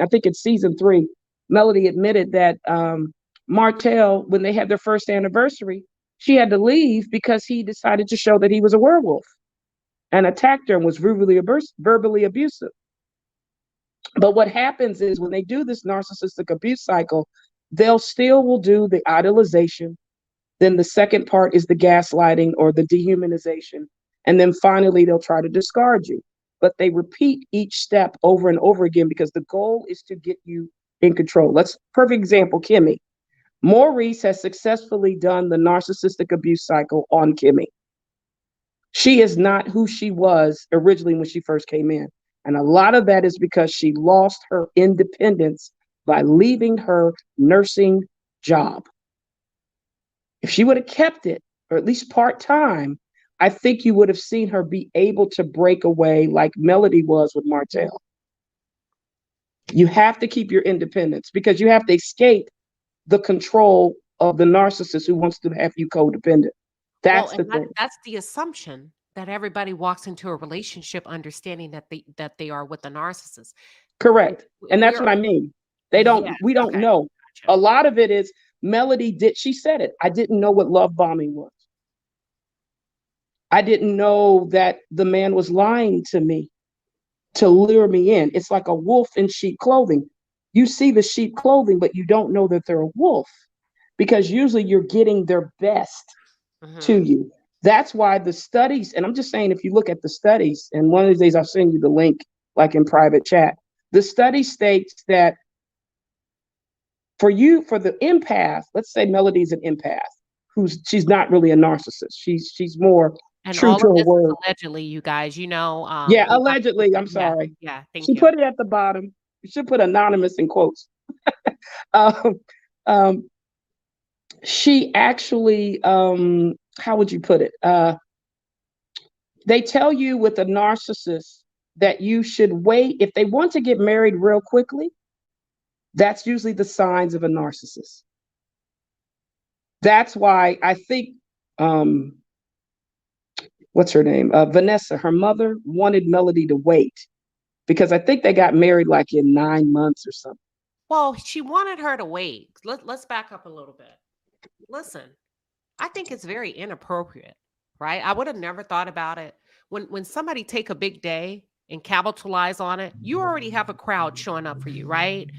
Speaker 7: think it's season 3, Melody admitted that Martell, when they had their first anniversary, she had to leave because he decided to show that he was a werewolf and attacked her and was verbally abusive. But what happens is when they do this narcissistic abuse cycle, they'll will do the idolization. Then the second part is the gaslighting or the dehumanization. And then finally, they'll try to discard you. But they repeat each step over and over again because the goal is to get you in control. Perfect example, Kimmy. Maurice has successfully done the narcissistic abuse cycle on Kimmy. She is not who she was originally when she first came in. And a lot of that is because she lost her independence by leaving her nursing job. If she would have kept it, or at least part-time, I think you would have seen her be able to break away like Melody was with Martell. You have to keep your independence because you have to escape the control of the narcissist who wants to have you codependent. That's
Speaker 1: Well,
Speaker 7: the
Speaker 1: and
Speaker 7: thing.
Speaker 1: that's the assumption that everybody walks into a relationship understanding that they are with the narcissist.
Speaker 7: Correct. And that's
Speaker 1: We're
Speaker 7: what I mean.
Speaker 1: yes,
Speaker 7: We don't
Speaker 1: okay,
Speaker 7: know. A
Speaker 1: gotcha.
Speaker 7: lot of it is Melody she said it. I didn't know what love bombing was. I didn't know that the man was lying to me to lure me in. It's like a wolf in sheep clothing. You see the sheep clothing, but you don't know that they're a wolf because usually you're getting their best to
Speaker 1: Mhm.
Speaker 7: you. That's why the studies, and I'm just saying, if you look at the studies, and one of these days I'll send you the link, like in private chat, the study states that for the empath, let's say Melody's an empath, she's not really a narcissist. She's more
Speaker 1: And
Speaker 7: true
Speaker 1: all
Speaker 7: to
Speaker 1: of
Speaker 7: her
Speaker 1: this is
Speaker 7: word.
Speaker 1: allegedly, you guys,
Speaker 7: Yeah,
Speaker 1: you have to put
Speaker 7: allegedly.
Speaker 1: that
Speaker 7: I'm
Speaker 1: yeah,
Speaker 7: sorry.
Speaker 1: yeah,
Speaker 7: She
Speaker 1: thank you.
Speaker 7: put it at the bottom. You should put anonymous in quotes. um, um, she actually, how would you put it? They tell you with a narcissist that you should wait. If they want to get married real quickly, that's usually the signs of a narcissist. That's why I think, what's her name? Vanessa, her mother wanted Melody to wait because I think they got married like in 9 months or something.
Speaker 1: Well, she wanted her to wait. Let's back up a little bit. Listen, I think it's very inappropriate, right? I would have never thought about it. When somebody take a big day and capitalize on it, you already have a crowd showing up for you, right?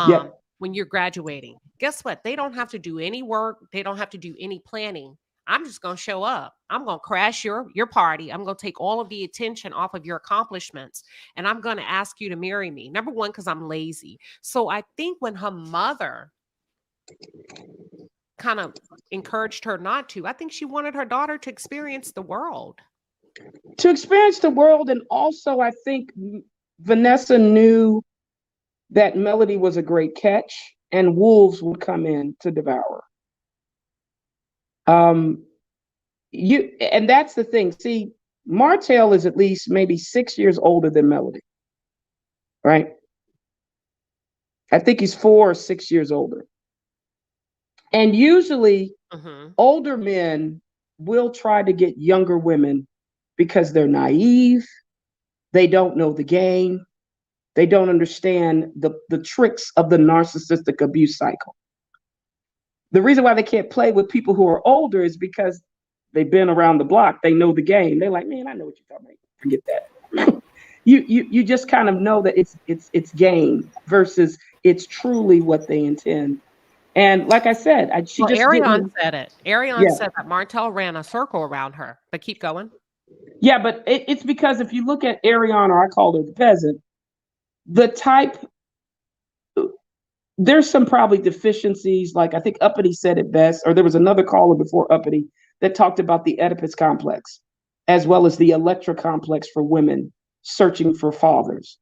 Speaker 7: Yeah.
Speaker 1: When you're graduating. Guess what? They don't have to do any work. They don't have to do any planning. I'm just gonna show up. I'm gonna crash your party. I'm gonna take all of the attention off of your accomplishments, and I'm gonna ask you to marry me. Number one, because I'm lazy. So I think when her mother kind of encouraged her not to. I think she wanted her daughter to experience the world.
Speaker 7: To experience the world. And also, I think Vanessa knew that Melody was a great catch and wolves would come in to devour. And that's the thing. See, Martell is at least maybe 6 years older than Melody, right? I think he's 4 or 6 years older. And usually, older men will try to get younger women because they're naive, they don't know the game, they don't understand the tricks of the narcissistic abuse cycle. The reason why they can't play with people who are older is because they've been around the block, they know the game. They're like, man, I know what you're talking about. Forget that. You just kind of know that it's game versus it's truly what they intend. And like I said, she
Speaker 1: Well,
Speaker 7: just
Speaker 1: Arion
Speaker 7: didn't.
Speaker 1: said it. Arion
Speaker 7: Yeah.
Speaker 1: said that Martell ran a circle around her. But keep going.
Speaker 7: Yeah, but it's because if you look at Arion, or I call her the peasant, the type, there's some probably deficiencies. Like I think Uppity said it best, or there was another caller before Uppity that talked about the Oedipus complex, as well as the Electra complex for women searching for fathers.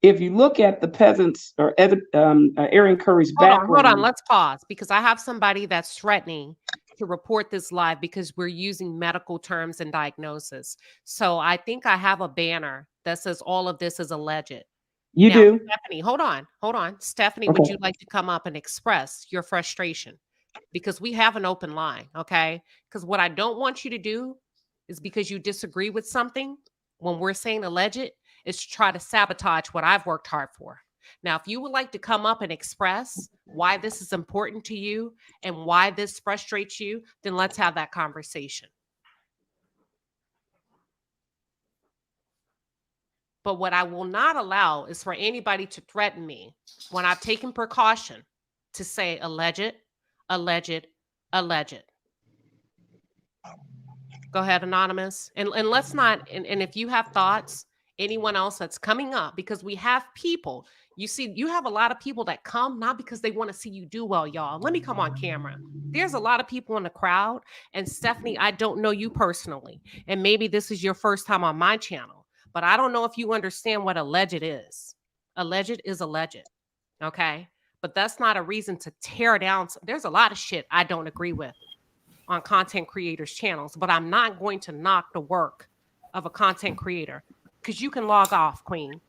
Speaker 7: If you look at the peasants or Aaron Curry's background.
Speaker 1: Hold on. Let's pause because I have somebody that's threatening to report this live because we're using medical terms and diagnosis. So I think I have a banner that says all of this is alleged.
Speaker 7: You
Speaker 1: Now,
Speaker 7: do?
Speaker 1: Stephanie, hold on. Stephanie,
Speaker 7: Okay.
Speaker 1: would you like to come up and express your frustration? Because we have an open line, okay? Because what I don't want you to do is because you disagree with something when we're saying alleged, is to try to sabotage what I've worked hard for. Now, if you would like to come up and express why this is important to you and why this frustrates you, then let's have that conversation. But what I will not allow is for anybody to threaten me when I've taken precaution to say alleged, alleged, alleged. Go ahead, Anonymous. And let's not, and if you have thoughts, anyone else that's coming up, because we have people, You see, you have a lot of people that come not because they want to see you do well, y'all. Let me come on camera. There's a lot of people in the crowd. And Stephanie, I don't know you personally. And maybe this is your first time on my channel, but I don't know if you understand what alleged is. Alleged is alleged. Okay. But that's not a reason to tear down. There's a lot of shit I don't agree with on content creators' channels, but I'm not going to knock the work of a content creator because you can log off, Queen,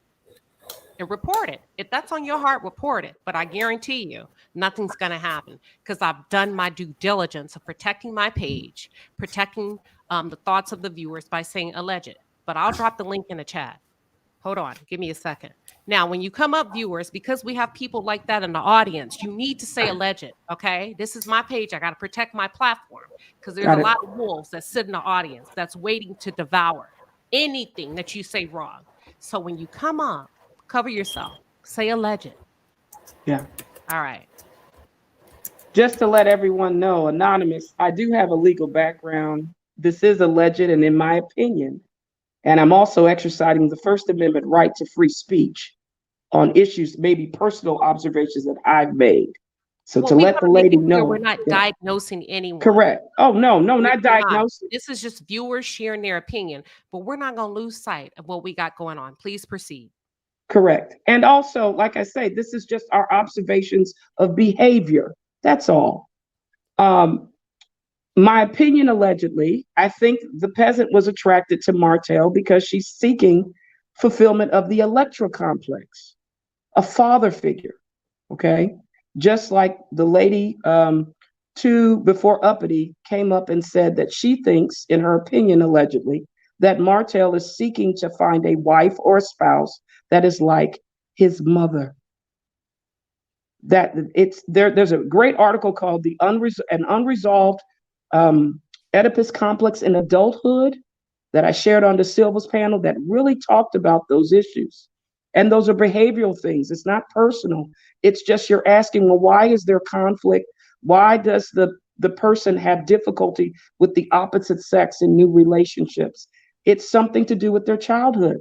Speaker 1: and report it. If that's on your heart, report it. But I guarantee you, nothing's going to happen because I've done my due diligence of protecting my page, protecting the thoughts of the viewers by saying alleged. But I'll drop the link in the chat. Hold on. Give me a second. Now, when you come up, viewers, because we have people like that in the audience, you need to say alleged, okay? This is my page. I got to protect my platform because there's a lot of wolves that sit in the audience that's waiting to devour anything that you say wrong. So when you come up, cover yourself. Say alleged.
Speaker 7: Yeah.
Speaker 1: All right.
Speaker 7: Just to let everyone know, Anonymous, I do have a legal background. This is alleged, and in my opinion, and I'm also exercising the First Amendment right to free speech on issues, maybe personal observations that I've made. So to let the lady know,
Speaker 1: we're not diagnosing anyone.
Speaker 7: Correct. Oh, no, not diagnosing.
Speaker 1: This is just viewers sharing their opinion, but we're not going to lose sight of what we got going on. Please proceed.
Speaker 7: Correct. And also, like I say, this is just our observations of behavior. That's all. My opinion, allegedly, I think the peasant was attracted to Martell because she's seeking fulfillment of the Electra complex, a father figure. Okay. Just like the lady before Uppity came up and said that she thinks, in her opinion, allegedly, that Martell is seeking to find a wife or a spouse that is like his mother. That it's there. There's a great article called An Unresolved Oedipus Complex in Adulthood that I shared on the Silva's panel that really talked about those issues. And those are behavioral things. It's not personal. It's just you're asking, well, why is there conflict? Why does the person have difficulty with the opposite sex in new relationships? It's something to do with their childhood.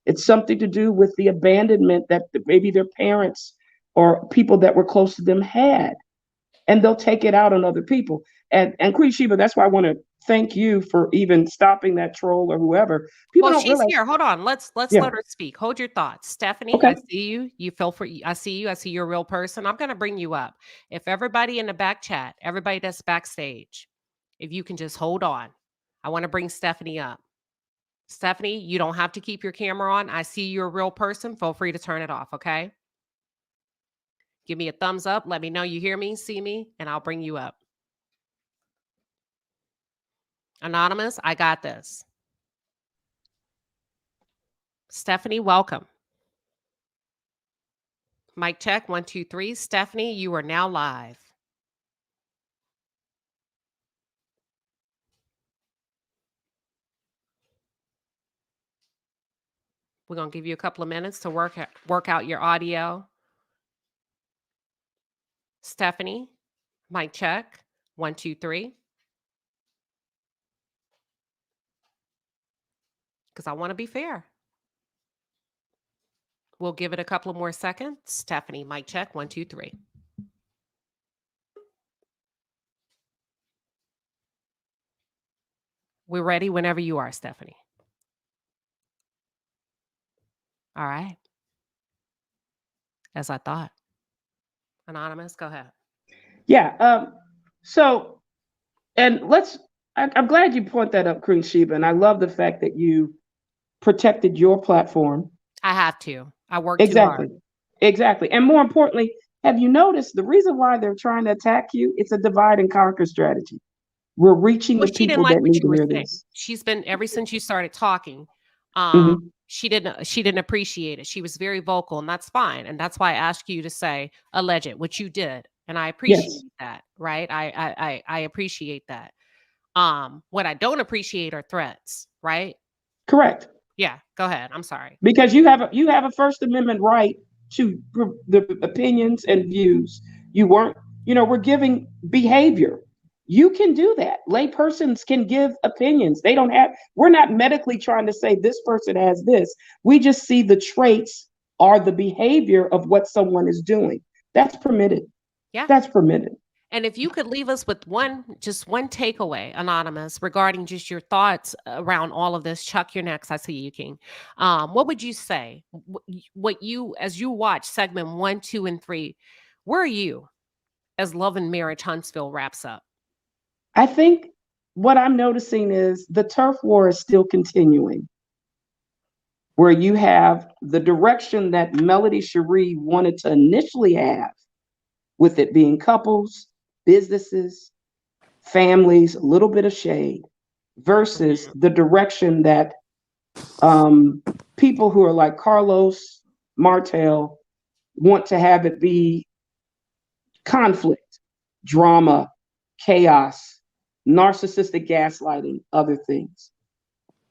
Speaker 7: It's something to do with the abandonment that maybe their parents or people that were close to them had. And they'll take it out on other people. And Queen Sheba, that's why I want to thank you for even stopping that troll or whoever. People don't
Speaker 1: she's
Speaker 7: realize.
Speaker 1: Here. Hold on. Let's let her speak. Hold your thoughts. Stephanie,
Speaker 7: Okay.
Speaker 1: I see you. You feel I see you. I see you're a real person. I'm going to bring you up. If everybody in the back chat, everybody that's backstage, if you can just hold on. I want to bring Stephanie up. Stephanie, you don't have to keep your camera on. I see you're a real person. Feel free to turn it off, okay? Give me a thumbs up. Let me know you hear me, see me, and I'll bring you up. Anonymous, I got this. Stephanie, welcome. Mic check, 1, 2, 3. Stephanie, you are now live. We're going to give you a couple of minutes to work out your audio. Stephanie, mic check, 1, 2, 3. Because I want to be fair. We'll give it a couple of more seconds. Stephanie, mic check, 1, 2, 3. We're ready whenever you are, Stephanie. All right. As I thought. Anonymous, go ahead.
Speaker 7: Yeah. So, and I'm glad you point that up, Queen Sheba, and I love the fact that you protected your platform.
Speaker 1: I have to. I work too hard.
Speaker 7: Exactly. And more importantly, have you noticed the reason why they're trying to attack you? It's a divide and conquer strategy. We're reaching the people that need to hear this.
Speaker 1: She's been, ever since you started talking, she didn't appreciate it. She was very vocal, and that's fine. And that's why I asked you to say alleged, which you did. And I appreciate that, right? I appreciate that. What I don't appreciate are threats, right?
Speaker 7: Correct.
Speaker 1: Yeah, go ahead. I'm sorry.
Speaker 7: Because you have a First Amendment right to the opinions and views. We're giving behavior. You can do that. Lay persons can give opinions. We're not medically trying to say this person has this. We just see the traits are the behavior of what someone is doing. That's permitted.
Speaker 1: Yeah.
Speaker 7: That's permitted.
Speaker 1: And if you could leave us with just one takeaway, Anonymous, regarding just your thoughts around all of this. Chuck, you're next. I see you, King. What would you say? What you, as you watch segment 1, 2, and 3, where are you as Love and Marriage Huntsville wraps up?
Speaker 7: I think what I'm noticing is the turf war is still continuing, where you have the direction that Melody Cherie wanted to initially have, with it being couples, businesses, families, a little bit of shade, versus the direction that people who are like Carlos, Martell, want to have it be conflict, drama, chaos, narcissistic gaslighting, other things.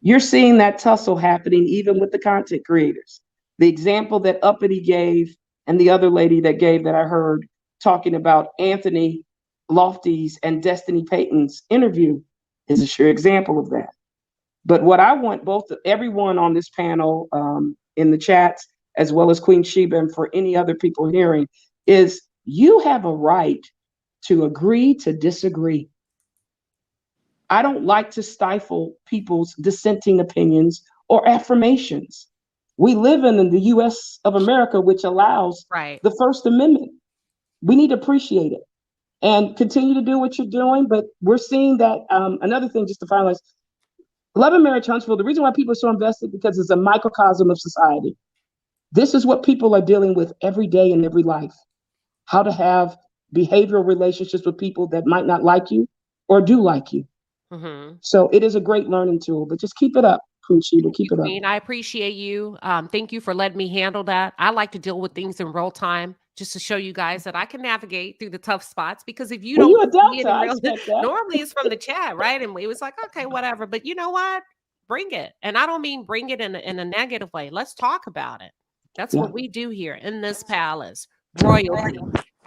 Speaker 7: You're seeing that tussle happening even with the content creators. The example that Uppity gave and the other lady that gave that I heard talking about Anthony Lofty's and Destiny Payton's interview is a sure example of that. But what I want everyone on this panel, in the chats, as well as Queen Sheba, and for any other people hearing, is you have a right to agree to disagree. I don't like to stifle people's dissenting opinions or affirmations. We live in the US of America, which allows the First Amendment. We need to appreciate it and continue to do what you're doing. But we're seeing that another thing, just to finalize, Love and Marriage Huntsville, the reason why people are so invested, because it's a microcosm of society. This is what people are dealing with every day in every life. How to have behavioral relationships with people that might not like you or do like you. Mm-hmm. So it is a great learning tool, but just keep it up, Queen Sheba, keep it up.
Speaker 1: I appreciate you. Thank you for letting me handle that. I like to deal with things in real time, just to show you guys that I can navigate through the tough spots, because if you don't see it in real, normally it's from the chat, right? And it was like, okay, whatever. But you know what? Bring it. And I don't mean bring it in a negative way. Let's talk about it. That's what we do here in this palace. Royalty.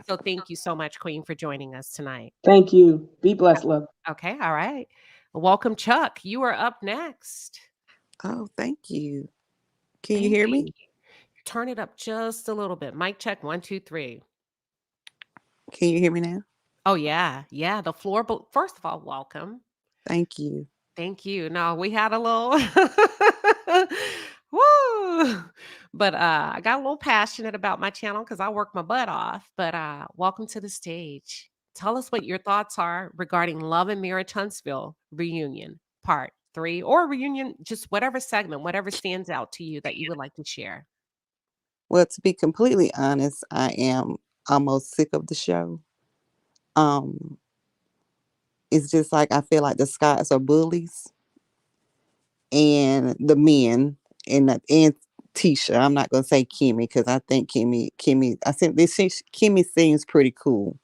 Speaker 1: So thank you so much, Queen, for joining us tonight.
Speaker 7: Thank you. Be blessed, love.
Speaker 1: Okay. All right. Welcome, Chuck. You are up next.
Speaker 8: Oh, thank you. Can you hear me?
Speaker 1: Turn it up just a little bit. Mic check 1, 2, 3.
Speaker 8: Can you hear me now?
Speaker 1: Oh, yeah. Yeah. The floor. But first of all, welcome.
Speaker 8: Thank you.
Speaker 1: Thank you. No, we had a little woo. But I got a little passionate about my channel because I work my butt off. But welcome to the stage. Tell us what your thoughts are regarding Love and Marriage Huntsville reunion part 3, or reunion, just whatever segment, whatever stands out to you that you would like to share.
Speaker 8: Well, to be completely honest, I am almost sick of the show. It's just like I feel like the Scots are bullies, and the men and Tisha. I'm not gonna say Kimmy because I think Kimmy. I think Kimmy seems pretty cool.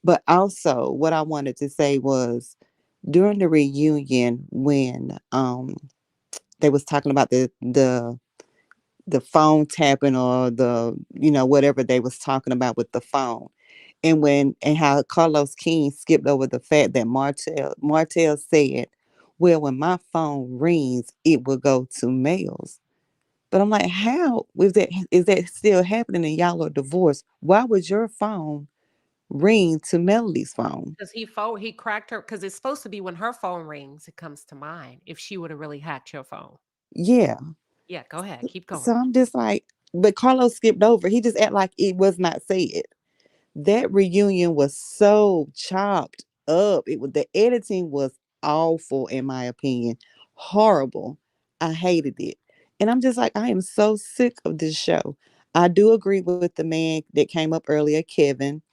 Speaker 8: But also, what I wanted to say was during the reunion when they was talking about the phone tapping, or the whatever they was talking about with the phone, and how Carlos King skipped over the fact that Martell said, well, when my phone rings, it will go to males. But I'm like, how is that still happening and y'all are divorced? Why would your phone ring to Melody's phone?
Speaker 1: Because he cracked her, because it's supposed to be when her phone rings, it comes to mind. If she would have really hacked your phone.
Speaker 8: Yeah.
Speaker 1: Yeah, go ahead. Keep going.
Speaker 8: So I'm just like, but Carlos skipped over. He just act like it was not said. That reunion was so chopped up. The editing was awful, in my opinion. Horrible. I hated it. And I'm just like, I am so sick of this show. I do agree with the man that came up earlier, Kevin.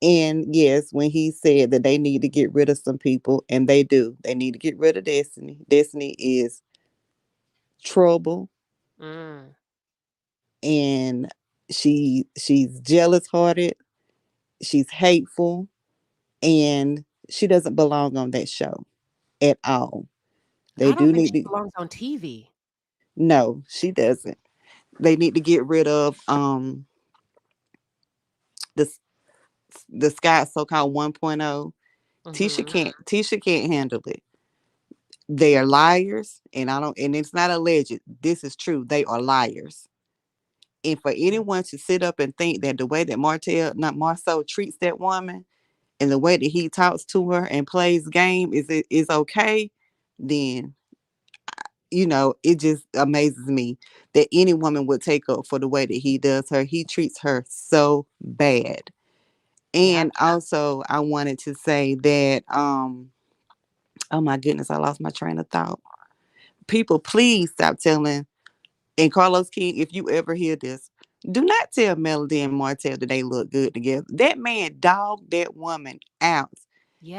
Speaker 8: And yes, when he said that they need to get rid of some people, and they do. They need to get rid of Destiny. Destiny is trouble. And she's jealous-hearted. She's hateful. And she doesn't belong on that show at all.
Speaker 1: I don't think she belongs on TV.
Speaker 8: No, she doesn't. They need to get rid of the Sky so-called 1.0. Tisha can't handle it. They are liars, and it's not alleged. This is true. They are liars. And for anyone to sit up and think that the way that not Marceau treats that woman and the way that he talks to her and plays game is okay, then it just amazes me that any woman would take up for the way that he does her. He treats her so bad.
Speaker 1: Yeah.
Speaker 8: And also I wanted to say that oh my goodness, I lost my train of thought. People, please stop telling. And Carlos King, if you ever hear this, do not tell Melody and Martell that they look good together. That man dogged that woman out.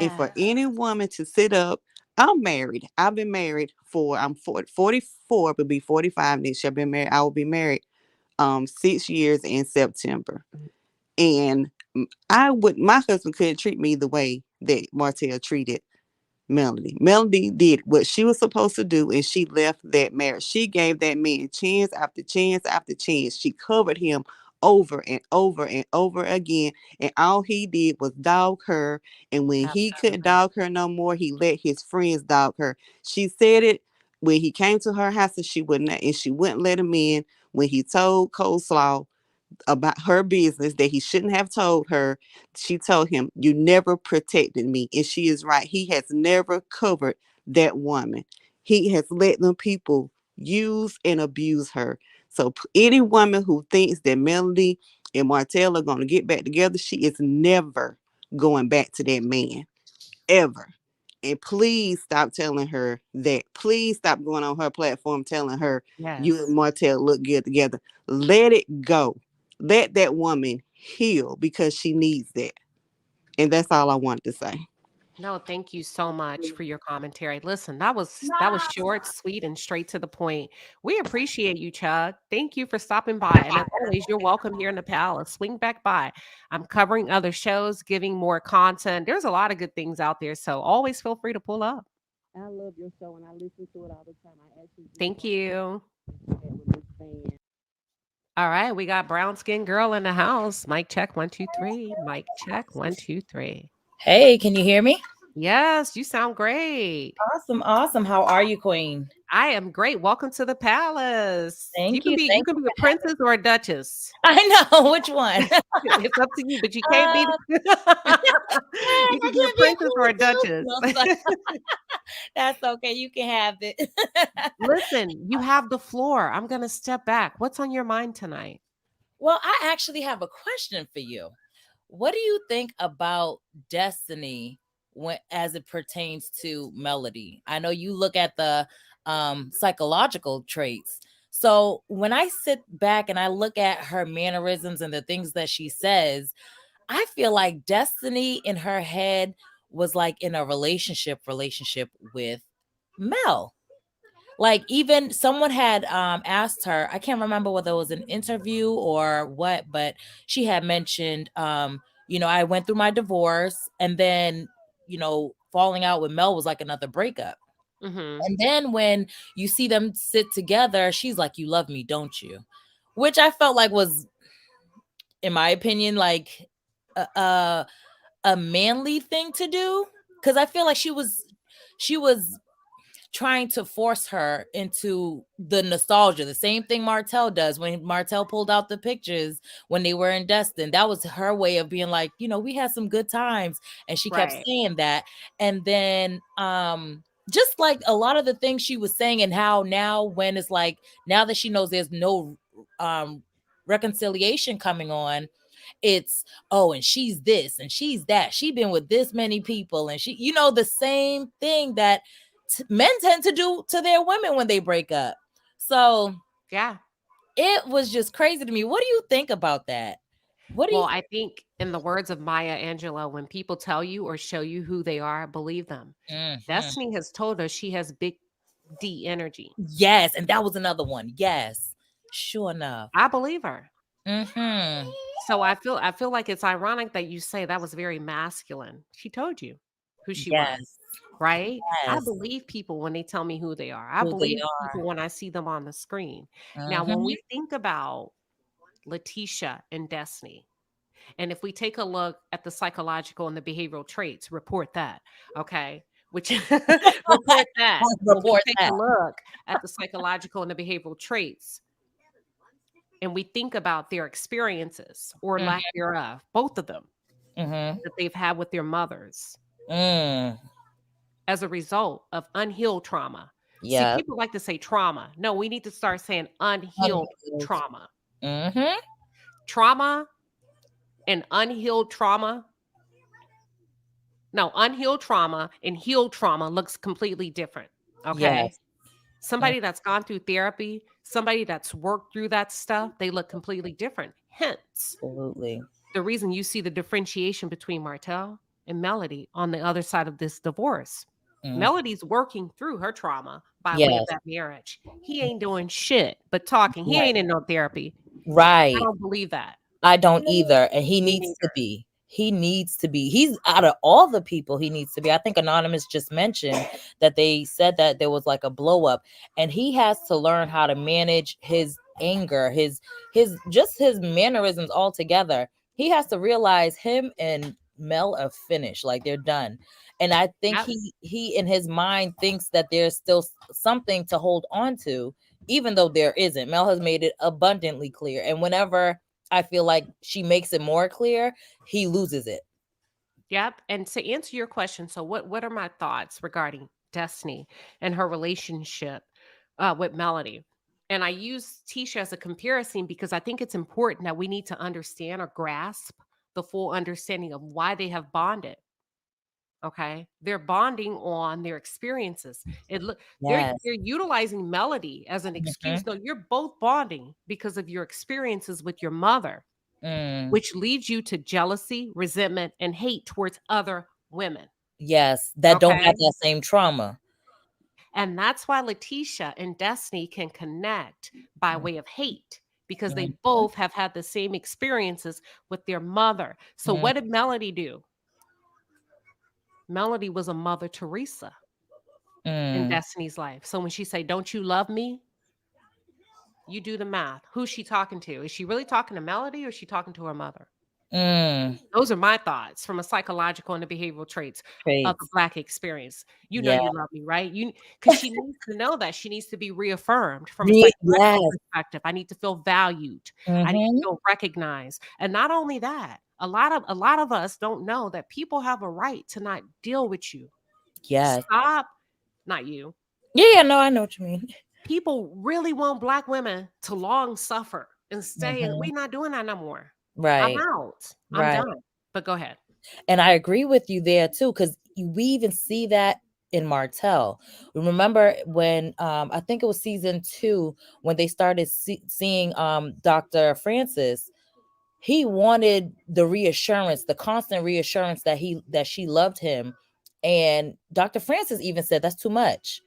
Speaker 8: And for
Speaker 1: Yeah.
Speaker 8: any woman to sit up, I'm married. I've been married I'm 44, but be 45 next year. I've been married. I will be married 6 years in September. And my husband couldn't treat me the way that Martell treated Melody. Melody did what she was supposed to do and she left that marriage. She gave that man chance after chance after chance. She covered him over and over and over again. And all he did was dog her. And when he couldn't
Speaker 1: Absolutely.
Speaker 8: dog her no more, he let his friends dog her. She said it when he came to her house and she wouldn't let him in. When he told Coleslaw about her business that he shouldn't have told her, she told him, "You never protected me." And she is right. He has never covered that woman. He has let them people use and abuse her. So any woman who thinks that Melody and Martell are going to get back together, she is never going back to that man, ever. And please stop telling her that. Please stop going on her platform telling her you and
Speaker 1: Yes.
Speaker 8: Martell look good together. Let it go. Let that woman heal because she needs that. And that's all I wanted to say.
Speaker 1: No, thank you so much for your commentary. Listen, that was short, sweet, and straight to the point. We appreciate you, Chuck. Thank you for stopping by. And as always, you're welcome here in the palace. Swing back by. I'm covering other shows, giving more content. There's a lot of good things out there. So always feel free to pull up.
Speaker 8: I love your show and I listen to it all the time. I actually do
Speaker 1: Thank you.
Speaker 8: that with this fan.
Speaker 1: All right, we got brown skin girl in the house. Mic check 1 2 3. Mic check 1 2 3.
Speaker 9: Hey, can you hear me?
Speaker 1: Yes, you sound great.
Speaker 9: Awesome, awesome. How are you, Queen?
Speaker 1: I am great. Welcome to the palace. You
Speaker 9: Thank
Speaker 1: can
Speaker 9: you.
Speaker 1: be you
Speaker 9: Thank
Speaker 1: can
Speaker 9: you
Speaker 1: be a
Speaker 9: for having
Speaker 1: princess or a duchess.
Speaker 9: I know which one.
Speaker 1: It's up to you, but you can't be
Speaker 9: uh,
Speaker 1: you can
Speaker 9: I
Speaker 1: be a
Speaker 9: can be a
Speaker 1: princess or a
Speaker 9: queen too.
Speaker 1: duchess.
Speaker 9: No, that's okay. You can have it.
Speaker 1: Listen, you have the floor. I'm gonna step back. What's on your mind tonight?
Speaker 9: Well, I actually have a question for you. What do you think about destiny when as it pertains to Melody? I know you look at the psychological traits. So when I sit back and I look at her mannerisms and the things that she says, I feel like destiny in her head was like in a relationship with Mel. Like even someone had asked her, I can't remember whether it was an interview or what, but she had mentioned I went through my divorce and then falling out with Mel was like another breakup.
Speaker 1: Mm-hmm.
Speaker 9: And then when you see them sit together, she's like, "You love me, don't you?" Which I felt like was, in my opinion, like a, a manly thing to do, because I feel like she was trying to force her into the nostalgia. The same thing Martell does when Martell pulled out the pictures when they were in Destin. That was her way of being like, we had some good times. And she kept
Speaker 1: Right.
Speaker 9: saying that. And then just like a lot of the things she was saying, and how now when it's like, now that she knows there's no reconciliation coming on, it's, oh, and she's this and she's that, she been with this many people, and she, the same thing that men tend to do to their women when they break up. So
Speaker 1: Yeah.
Speaker 9: it was just crazy to me. What do you think about that? What do
Speaker 1: Well,
Speaker 9: you
Speaker 1: I think in the words of Maya Angelou, when people tell you or show you who they are, believe them.
Speaker 9: Mhm.
Speaker 1: Destiny has told us she has big D energy.
Speaker 9: Yes, and that was another one. Yes, sure enough.
Speaker 1: I believe her.
Speaker 9: Mm-hmm.
Speaker 1: So I feel like it's ironic that you say that was very masculine. She told you who she was,
Speaker 9: Yes,
Speaker 1: right? I
Speaker 9: yes,
Speaker 1: believe people when they tell me who they are. I
Speaker 9: who they
Speaker 1: believe
Speaker 9: are.
Speaker 1: people when I see them on the screen. Now, when
Speaker 9: Mm-hmm.
Speaker 1: we think about Letitia and Destiny, and if we take a look at the psychological and the behavioral traits, report that, okay? Which report that. When we
Speaker 9: Report
Speaker 1: take
Speaker 9: that.
Speaker 1: a look at the psychological and the behavioral traits, and we think about their experiences or
Speaker 9: Mhm.
Speaker 1: lack thereof, both of them,
Speaker 9: Mhm.
Speaker 1: that they've had with their mothers
Speaker 9: Mm.
Speaker 1: as a result of unhealed trauma. See,
Speaker 9: Yeah.
Speaker 1: people like to say trauma. No, we need to start saying unhealed
Speaker 9: Unhealed.
Speaker 1: trauma.
Speaker 9: Mhm.
Speaker 1: Trauma and unhealed trauma. No, unhealed trauma and healed trauma looks completely different. Okay.
Speaker 9: Yes.
Speaker 1: Somebody that's gone through therapy, somebody that's worked through that stuff, they look completely different. Hence,
Speaker 9: Absolutely.
Speaker 1: the reason you see the differentiation between Martell and Melody on the other side of this divorce.
Speaker 9: Mm.
Speaker 1: Melody's working through her trauma by way of
Speaker 9: Yes.
Speaker 1: that marriage. He ain't doing shit but talking. He
Speaker 9: Right.
Speaker 1: ain't in no therapy. I
Speaker 9: Right.
Speaker 1: don't believe that.
Speaker 9: I don't either. And he
Speaker 1: Me
Speaker 9: needs to
Speaker 1: neither.
Speaker 9: be. He needs to be. He's out of all the people he needs to be. I think Anonymous just mentioned that they said that there was like a blow up, and he has to learn how to manage his anger, his just his mannerisms altogether. He has to realize him and Mel are finished, like they're done. And I think
Speaker 1: Yep.
Speaker 9: he in his mind thinks that there's still something to hold on to, even though there isn't. Mel has made it abundantly clear. And whenever I feel like she makes it more clear, he loses it.
Speaker 1: Yep. And to answer your question, so what are my thoughts regarding Destiny and her relationship with Melody? And I use Tisha as a comparison because I think it's important that we need to understand or grasp the full understanding of why they have bonded. Okay, they're bonding on their experiences. They're
Speaker 9: Yes.
Speaker 1: utilizing Melody as an
Speaker 9: Mhm.
Speaker 1: excuse. No, you're both bonding because of your experiences with your mother,
Speaker 9: Mm.
Speaker 1: which leads you to jealousy, resentment, and hate towards other women.
Speaker 9: Yes, that don't
Speaker 1: Okay.
Speaker 9: have that same trauma.
Speaker 1: And that's why Letitia and Destiny can connect by way of hate because they
Speaker 9: Mhm.
Speaker 1: both have had the same experiences with their mother. So,
Speaker 9: Mm.
Speaker 1: what did Melody do? Melody was a Mother Teresa in
Speaker 9: Mm.
Speaker 1: Destiny's life. So, when she say, "Don't you love me?" You do the math. Who's she talking to? Is she really talking to Melody or is she talking to her mother?
Speaker 9: Mm.
Speaker 1: Those are my thoughts from a psychological and the behavioral traits of the
Speaker 9: Traits.
Speaker 1: Black experience. You know
Speaker 9: Yeah.
Speaker 1: you love me, right? Because she needs to know that she needs to be reaffirmed from a psychological
Speaker 9: Yes.
Speaker 1: perspective. I need to feel valued. I need to
Speaker 9: Mhm.
Speaker 1: feel recognized. And not only that, a lot of us don't know that people have a right to not deal with you.
Speaker 9: Yes.
Speaker 1: Stop, not you.
Speaker 9: Yeah, no, I know what you mean.
Speaker 1: People really want Black women to long suffer and stay, and
Speaker 9: Mhm.
Speaker 1: we're not doing that no more. I'm
Speaker 9: Right.
Speaker 1: out. I'm
Speaker 9: Right.
Speaker 1: done. But go ahead.
Speaker 9: And I agree with you there too, because we even see that in Martell. Remember when I think it was season 2 when they started seeing Dr. Francis. He wanted the reassurance, the constant reassurance that she loved him. And Dr. Francis even said that's too much.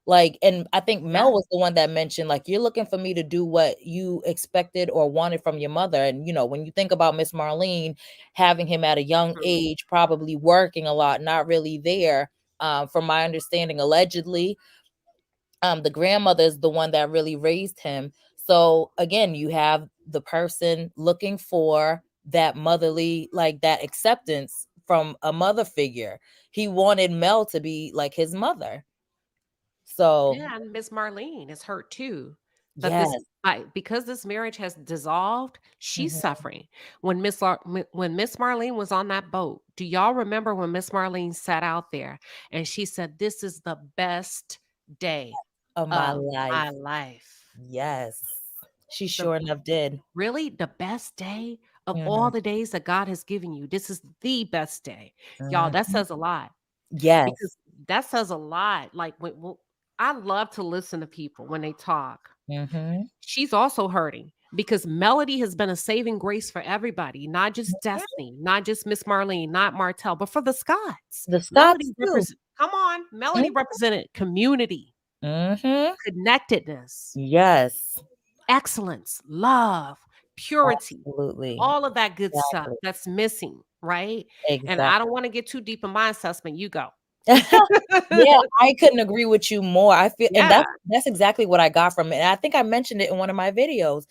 Speaker 9: Like, and I think Mel
Speaker 1: Yeah.
Speaker 9: was the one that mentioned, like, you're looking for me to do what you expected or wanted from your mother. And, when you think about Miss Marlene having him at a young
Speaker 1: Mhm.
Speaker 9: age, probably working a lot, not really there, from my understanding, allegedly, the grandmother is the one that really raised him. So again, you have the person looking for that motherly, like that acceptance from a mother figure. He wanted Mel to be like his mother. So
Speaker 1: And Miss Marlene is hurt too. But
Speaker 9: yes.
Speaker 1: because this marriage has dissolved, she's
Speaker 9: Mhm.
Speaker 1: suffering. When when Miss Marlene was on that boat, do y'all remember when Miss Marlene sat out there and she said, "This is the best day
Speaker 9: Of my
Speaker 1: of my
Speaker 9: life.
Speaker 1: life."
Speaker 9: Yes. She
Speaker 1: The
Speaker 9: sure enough did.
Speaker 1: Really, the best day of
Speaker 9: Mhm.
Speaker 1: all the days that God has given you. This is the best day. Y'all, that
Speaker 9: Mhm.
Speaker 1: says a lot
Speaker 9: Yes.
Speaker 1: because that says a lot. Like I love to listen to people when they talk.
Speaker 9: Mhm.
Speaker 1: She's also hurting because Melody has been a saving grace for everybody, not just Destiny, not just Miss Marlene, not Martell, but for the Scots.
Speaker 9: The Scots too.
Speaker 1: Come on, Melody represented community,
Speaker 9: Mhm.
Speaker 1: connectedness,
Speaker 9: Yes.
Speaker 1: excellence, love, purity,
Speaker 9: Absolutely.
Speaker 1: all of that good stuff
Speaker 9: Exactly.
Speaker 1: that's missing, right? And I
Speaker 9: Exactly.
Speaker 1: don't want to get too deep in my assessment. You go.
Speaker 9: Yeah, I couldn't agree with you more. I feel, and
Speaker 1: Yeah.
Speaker 9: that's exactly what I got from it. And I think I mentioned it in one of my videos.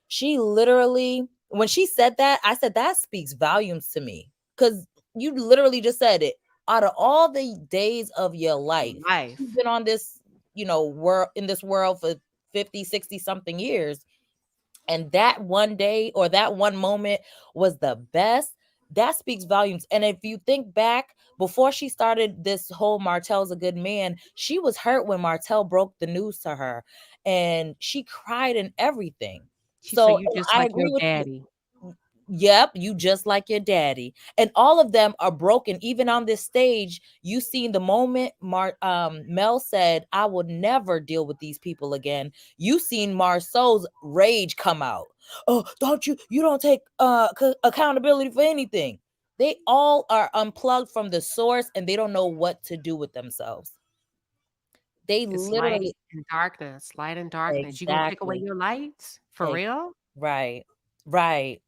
Speaker 9: She literally, when she said that, I said that speaks volumes to me because you literally just said it. Out of all the days of your life, you've been on this, world in this world for 50, 60 something years. And that one day or that one moment was the best. That speaks volumes. And if you think back, before she started this whole Martell's a good man, she was hurt when Martell broke the news to her, and she cried and everything.
Speaker 1: She said,
Speaker 9: So
Speaker 1: "You just
Speaker 9: I
Speaker 1: like your
Speaker 9: agree with you.
Speaker 1: daddy."
Speaker 9: Yep, you just like your daddy. And all of them are broken. Even on this stage, you seen the moment Mel said, "I will never deal with these people again." You seen Marceau's rage come out. "Oh, you don't take accountability for anything." They all are unplugged from the source and they don't know what to do with themselves. They
Speaker 1: It's light
Speaker 9: literally
Speaker 1: and darkness, light and darkness. You gonna take away
Speaker 9: exactly.
Speaker 1: your lights? For real?
Speaker 9: Right. Right.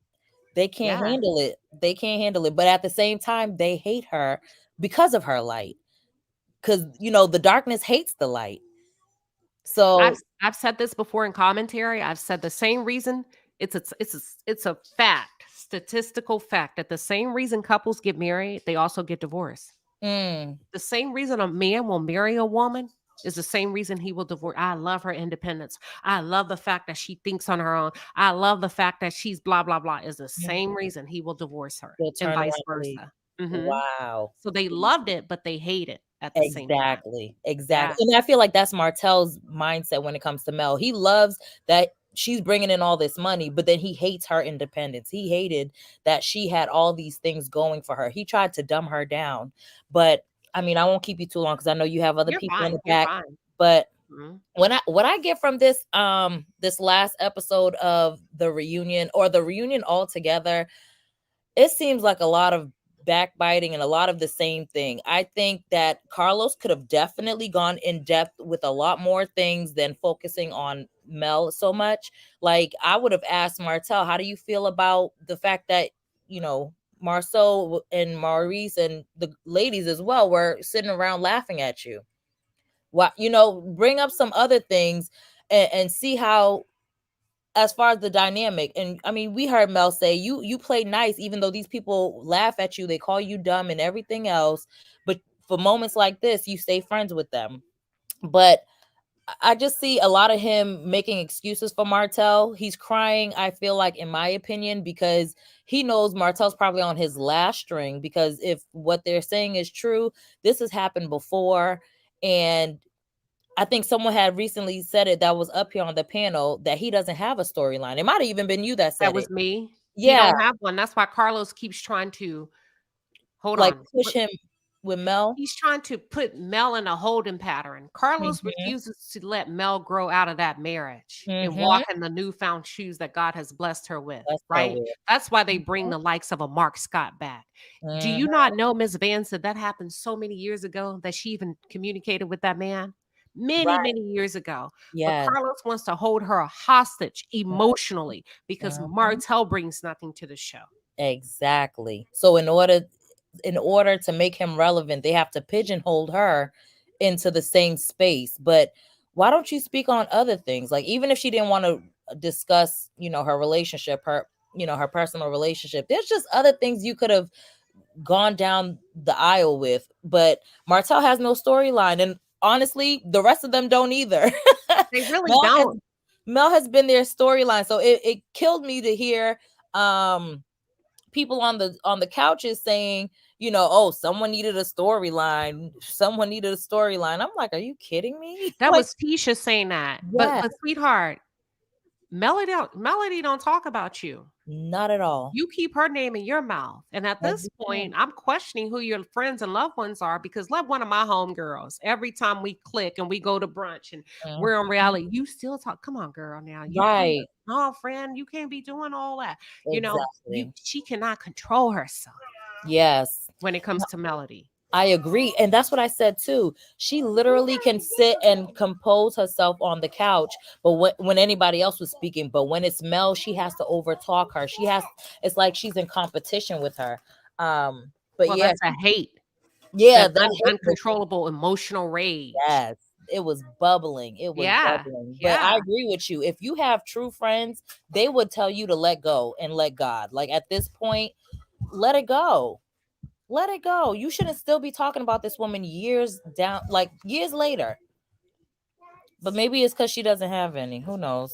Speaker 9: They can't
Speaker 1: Yeah.
Speaker 9: handle it. They can't handle it. But at the same time, they hate her because of her light. Because the darkness hates the light.
Speaker 1: I've
Speaker 9: So
Speaker 1: I've said this before in commentary. I've said the same reason. It's a fact, statistical fact that the same reason couples get married, they also get divorced.
Speaker 9: mm,
Speaker 1: The same reason a man will marry a woman is the same reason he will divorce. I love her independence. I love the fact that she thinks on her own. I love the fact that she's blah blah blah. Is the same reason he will divorce her,
Speaker 9: they'll
Speaker 1: and
Speaker 9: turn around
Speaker 1: vice
Speaker 9: and leave.
Speaker 1: versa. Hmm.
Speaker 9: Wow.
Speaker 1: So they loved it, but they hate it at the same time.
Speaker 9: Exactly.
Speaker 1: Yeah.
Speaker 9: Exactly. And I feel like that's Martell's mindset when it comes to Mel. He loves that she's bringing in all this money, but then he hates her independence. He hated that she had all these things going for her. He tried to dumb her down. But I mean, I won't keep you too long because I know you have other
Speaker 1: You're
Speaker 9: people in
Speaker 1: fine.
Speaker 9: the
Speaker 1: You're
Speaker 9: back.
Speaker 1: fine.
Speaker 9: But
Speaker 1: Mhm.
Speaker 9: what I get from this last episode of the reunion or the reunion altogether, it seems like a lot of backbiting and a lot of the same thing. I think that Carlos could have definitely gone in depth with a lot more things than focusing on Mel so much. Like I would have asked Martell, how do you feel about the fact that, Marceau and Maurice and the ladies as well were sitting around laughing at you? What, bring up some other things and see how, as far as the dynamic. And I mean, we heard Mel say you play nice even though these people laugh at you, they call you dumb and everything else, but for moments like this you stay friends with them. But I just see a lot of him making excuses for Martell. He's crying, I feel like, in my opinion, because he knows Martell's probably on his last string, because if what they're saying is true, this has happened before. And I think someone had recently said it that was up here on the panel that he doesn't have a storyline. It might have even been you that
Speaker 1: That
Speaker 9: said
Speaker 1: was
Speaker 9: it.
Speaker 1: me. He
Speaker 9: Yeah,
Speaker 1: don't have one. That's why Carlos keeps trying to hold
Speaker 9: like
Speaker 1: on.
Speaker 9: push him with Mel.
Speaker 1: He's trying to put Mel in a holding pattern. Carlos
Speaker 9: Mhm.
Speaker 1: refuses to let Mel grow out of that marriage and
Speaker 9: Mhm.
Speaker 1: walk in the newfound shoes that God has blessed her with,
Speaker 9: That's her
Speaker 1: right?
Speaker 9: with.
Speaker 1: That's why they bring the likes of a Mark Scott back. Do
Speaker 9: Mhm.
Speaker 1: you not know, Miss Van said that happened so many years ago that she even communicated with that man? Many,
Speaker 9: Right.
Speaker 1: many years ago. But
Speaker 9: Yes.
Speaker 1: Carlos wants to hold her hostage emotionally because
Speaker 9: Mhm.
Speaker 1: Martell brings nothing to the show.
Speaker 9: Exactly. So in order to make him relevant, they have to pigeonhole her into the same space. But why don't you speak on other things? Like, even if she didn't want to discuss, her relationship, her personal relationship, there's just other things you could have gone down the aisle with. But Martell has no storyline, and honestly, the rest of them don't either.
Speaker 1: They really
Speaker 9: Mel has,
Speaker 1: don't.
Speaker 9: Mel has been their storyline, so it killed me to hear people on the couches saying, oh, someone needed a storyline. Someone needed a storyline. I'm like, are you kidding me?
Speaker 1: That
Speaker 9: Like,
Speaker 1: was Tisha saying that. But
Speaker 9: yeah,
Speaker 1: but sweetheart, Melody don't talk about you.
Speaker 9: not at all.
Speaker 1: You keep her name in your mouth. And at this
Speaker 9: Every time.
Speaker 1: point, I'm questioning who your friends and loved ones are because let one of my homegirls, every time we click and we go to brunch and we're on
Speaker 9: Mhm.
Speaker 1: reality, you still talk. Come on, girl. Now you can't.
Speaker 9: Right.
Speaker 1: No, friend, you can't be doing all that.
Speaker 9: Exactly.
Speaker 1: She cannot control herself
Speaker 9: Yes.
Speaker 1: when it comes to Melody.
Speaker 9: I agree. And that's what I said too. She literally can sit and compose herself on the couch, but when anybody else was speaking, but when it's Mel, she has to overtalk her. It's like she's in competition with her. But
Speaker 1: Well,
Speaker 9: yeah,
Speaker 1: that's a hate,
Speaker 9: yeah,
Speaker 1: that
Speaker 9: that hate was,
Speaker 1: uncontrollable emotional rage.
Speaker 9: yes, it was bubbling. It was
Speaker 1: Yeah.
Speaker 9: bubbling. But I
Speaker 1: Yeah.
Speaker 9: agree with you. If you have true friends, they would tell you to let go and let God. Like at this point, let it go. Let it go. You shouldn't still be talking about this woman years later. But maybe it's because she doesn't have any. Who knows?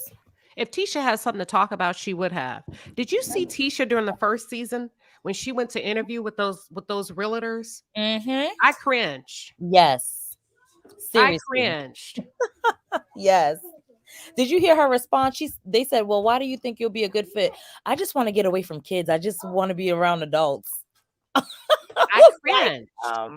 Speaker 1: If Tisha has something to talk about, she would have. Did you see Tisha during the first season when she went to interview with those realtors?
Speaker 9: Mm-hmm.
Speaker 1: I cringed.
Speaker 9: Yes.
Speaker 1: I
Speaker 9: Seriously.
Speaker 1: cringed.
Speaker 9: Yes. Did you hear her response? They said, well, why do you think you'll be a good fit? I just want to get away from kids. I just want to be around adults.
Speaker 1: I cringed.
Speaker 9: I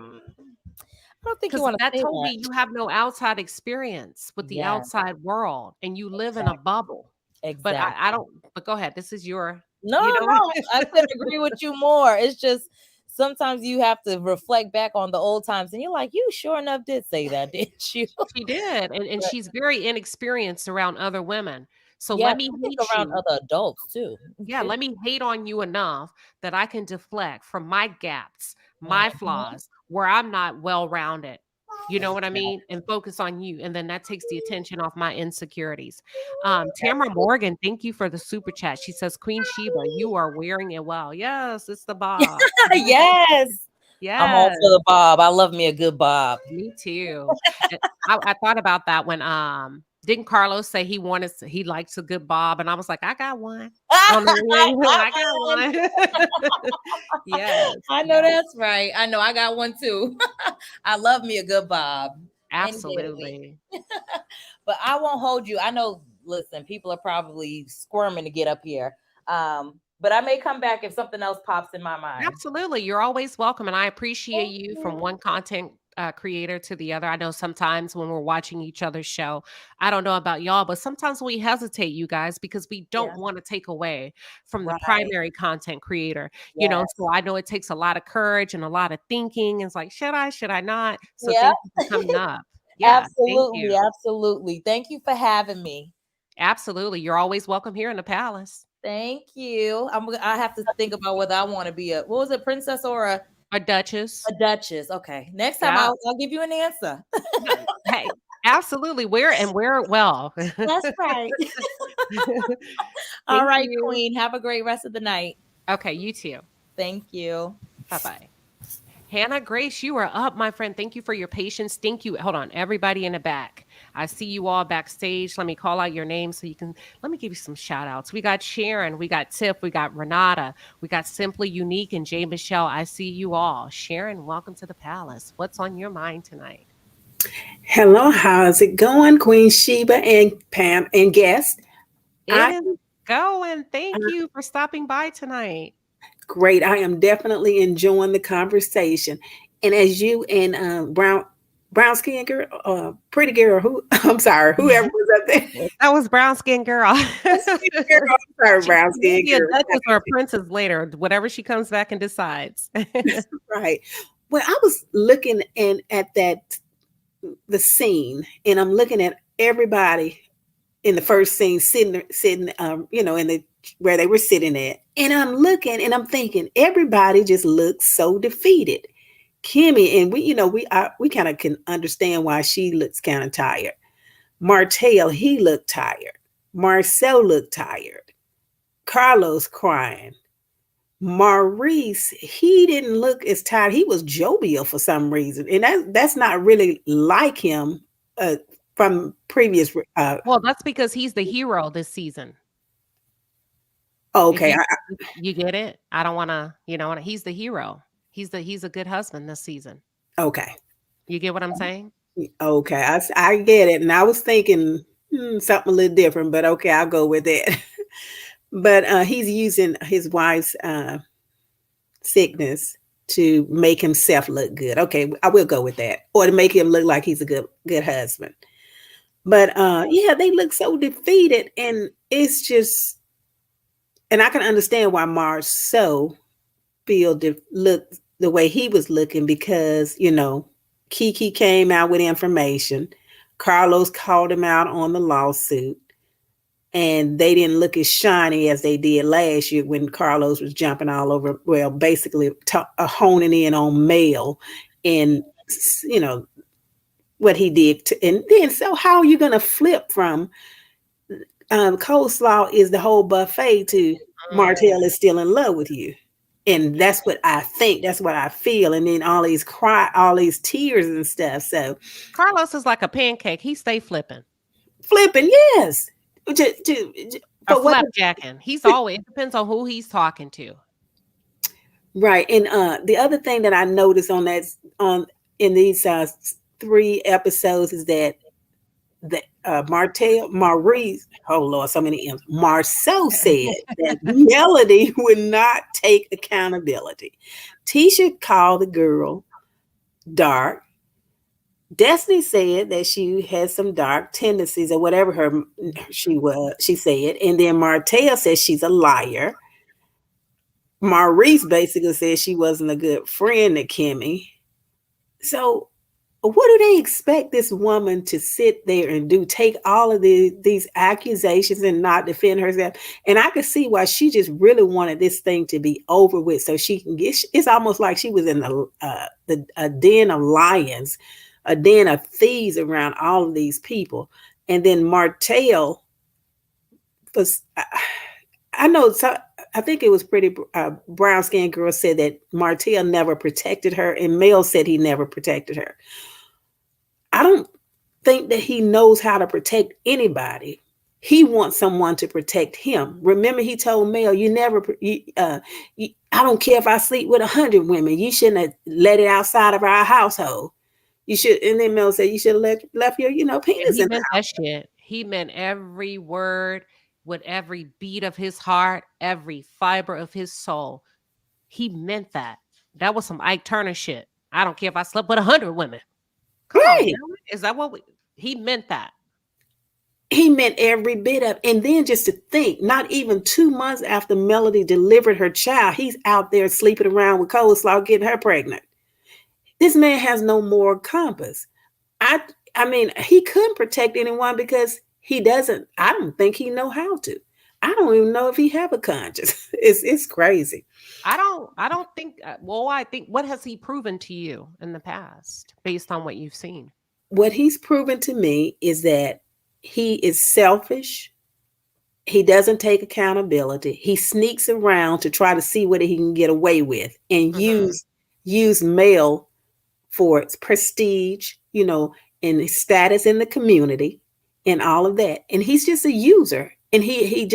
Speaker 9: don't think you
Speaker 1: Because
Speaker 9: want to
Speaker 1: that
Speaker 9: say
Speaker 1: told me
Speaker 9: that.
Speaker 1: you have no outside experience with the
Speaker 9: Yes.
Speaker 1: outside world and you live in a bubble.
Speaker 9: Exactly.
Speaker 1: But I don't, but go ahead. This is your,
Speaker 9: No,
Speaker 1: you know.
Speaker 9: no, I couldn't agree with you more. It's just sometimes you have to reflect back on the old times and you're like, you sure enough did say that, didn't you?
Speaker 1: She did. And she's very inexperienced around other women. So
Speaker 9: Yeah,
Speaker 1: let me
Speaker 9: I think
Speaker 1: hate
Speaker 9: around
Speaker 1: you.
Speaker 9: other adults too.
Speaker 1: Yeah, let me hate on you enough that I can deflect from my gaps, my flaws, where I'm not well rounded. You know what I mean? And focus on you. And then that takes the attention off my insecurities. Tamara Morgan, thank you for the super chat. She says, Queen Sheba, you are wearing it well. Yes, it's the bob.
Speaker 9: Yes. I'm all
Speaker 1: Yes.
Speaker 9: for the bob. I love me a good bob.
Speaker 1: Me too. And I thought about that when didn't Carlos say he likes a good bob? And I was like, I got one. I got one. Yes.
Speaker 9: I know that's right. I know I got one too. I love me a good bob.
Speaker 1: Absolutely.
Speaker 9: But I won't hold you. I know, listen, people are probably squirming to get up here. But I may come back if something else pops in my mind.
Speaker 1: Absolutely. You're always welcome. And I appreciate you from one content creator to the other. I know sometimes when we're watching each other's show, I don't know about y'all, but sometimes we hesitate, you guys, because we don't want to take away from the primary content creator. You know, so I know it takes a lot of courage and a lot of thinking. It's like, should I not? So thank you for coming up. Yeah,
Speaker 9: absolutely. Absolutely. Thank you for having me.
Speaker 1: Absolutely. You're always welcome here in the palace.
Speaker 9: Thank you. I have to think about whether I want to be what was it, princess or
Speaker 1: a duchess?
Speaker 9: A duchess. Okay. Next time I'll give you an answer.
Speaker 1: Hey, absolutely. Wear it well.
Speaker 9: That's right. All right, Queen. Have a great rest of the night.
Speaker 1: Okay, you too.
Speaker 9: Thank you.
Speaker 1: Bye-bye. Hannah Grace, you are up, my friend. Thank you for your patience. Thank you. Hold on. Everybody in the back. I see you all backstage. Let me call out your names so you can, let me give you some shout outs. We got Sharon, we got Tiff, we got Renata, we got Simply Unique and J. Michelle. I see you all. Sharon, welcome to the palace. What's on your mind tonight?
Speaker 10: Hello, how's it going, Queen Sheba and Pam and guest?
Speaker 1: It is going. Thank you for stopping by tonight.
Speaker 10: Great. I am definitely enjoying the conversation. And as you and brown skin girl, pretty girl, I'm sorry, whoever was up there.
Speaker 1: That was brown skin girl.
Speaker 10: I'm sorry, brown skin girl.
Speaker 1: Duchess or a princess later, whatever she comes back and decides.
Speaker 10: Right. Well, I was looking at the scene, and I'm looking at everybody in the first scene sitting, in where they were sitting at. And I'm looking and I'm thinking, everybody just looks so defeated. Kimmy, and we kind of can understand why she looks kind of tired. Martell, he looked tired. Marceau looked tired. Carlos crying. Maurice, he didn't look as tired. He was jovial for some reason. And that's not really like him from previous.
Speaker 1: Well, that's because he's the hero this season.
Speaker 10: Okay.
Speaker 1: You get it? I don't want to, he's the hero. He's a good husband this season.
Speaker 10: Okay.
Speaker 1: You get what I'm saying?
Speaker 10: Okay. I get it. And I was thinking something a little different, but okay, I'll go with it. But he's using his wife's sickness to make himself look good. Okay, I will go with that. Or to make him look like he's a good husband. But they look so defeated, and it's just, and I can understand why Marceau look the way he was looking, because Kiki came out with information. Carlos called him out on the lawsuit, and they didn't look as shiny as they did last year when Carlos was jumping all over. Well, basically honing in on Mel, and what he did. And then, so how are you going to flip from coleslaw is the whole buffet to Martell is still in love with you? And that's what I think. That's what I feel. And then all these tears and stuff. So
Speaker 1: Carlos is like a pancake. He stay flipping.
Speaker 10: Yes.
Speaker 1: Or
Speaker 10: but what
Speaker 1: flapjacking. He's always, it depends on who he's talking to.
Speaker 10: right. And the other thing that I noticed in these 3 episodes is that Martell, Maurice, oh Lord, so many M's. Marceau said that Melody would not take accountability. Tisha called the girl dark. Destiny said that she has some dark tendencies or whatever she said. And then Martell said she's a liar. Maurice basically said she wasn't a good friend to Kimmy. So what do they expect this woman to sit there and do? Take all of these accusations and not defend herself? And I could see why she just really wanted this thing to be over with so she can get. It's almost like she was in a den of lions, a den of thieves around all of these people. And then Martell was, I know, so I think it was pretty brown skinned girl said that Martell never protected her, and Mel said he never protected her. I don't think that he knows how to protect anybody. He wants someone to protect him. Remember, he told Mel, I don't care if I sleep with 100 women. You shouldn't have let it outside of our household. You should. And then Mel said, you should have left your, penis
Speaker 1: He
Speaker 10: in
Speaker 1: meant
Speaker 10: the
Speaker 1: that shit. He meant every word with every beat of his heart, every fiber of his soul. He meant that. That was some Ike Turner shit. I don't care if I slept with 100 women. Come on, man. Is that what he meant that?
Speaker 10: He meant every bit of. And then just to think, not even 2 months after Melody delivered her child, he's out there sleeping around with coleslaw, getting her pregnant. This man has no moral compass. I mean, he couldn't protect anyone because he doesn't. I don't think he know how to. I don't even know if he have a conscience. It's crazy.
Speaker 1: I don't think. Well, I think, what has he proven to you in the past based on what you've seen?
Speaker 10: What he's proven to me is that he is selfish. He doesn't take accountability. He sneaks around to try to see what he can get away with and use male for its prestige, and his status in the community and all of that. And he's just a user. And he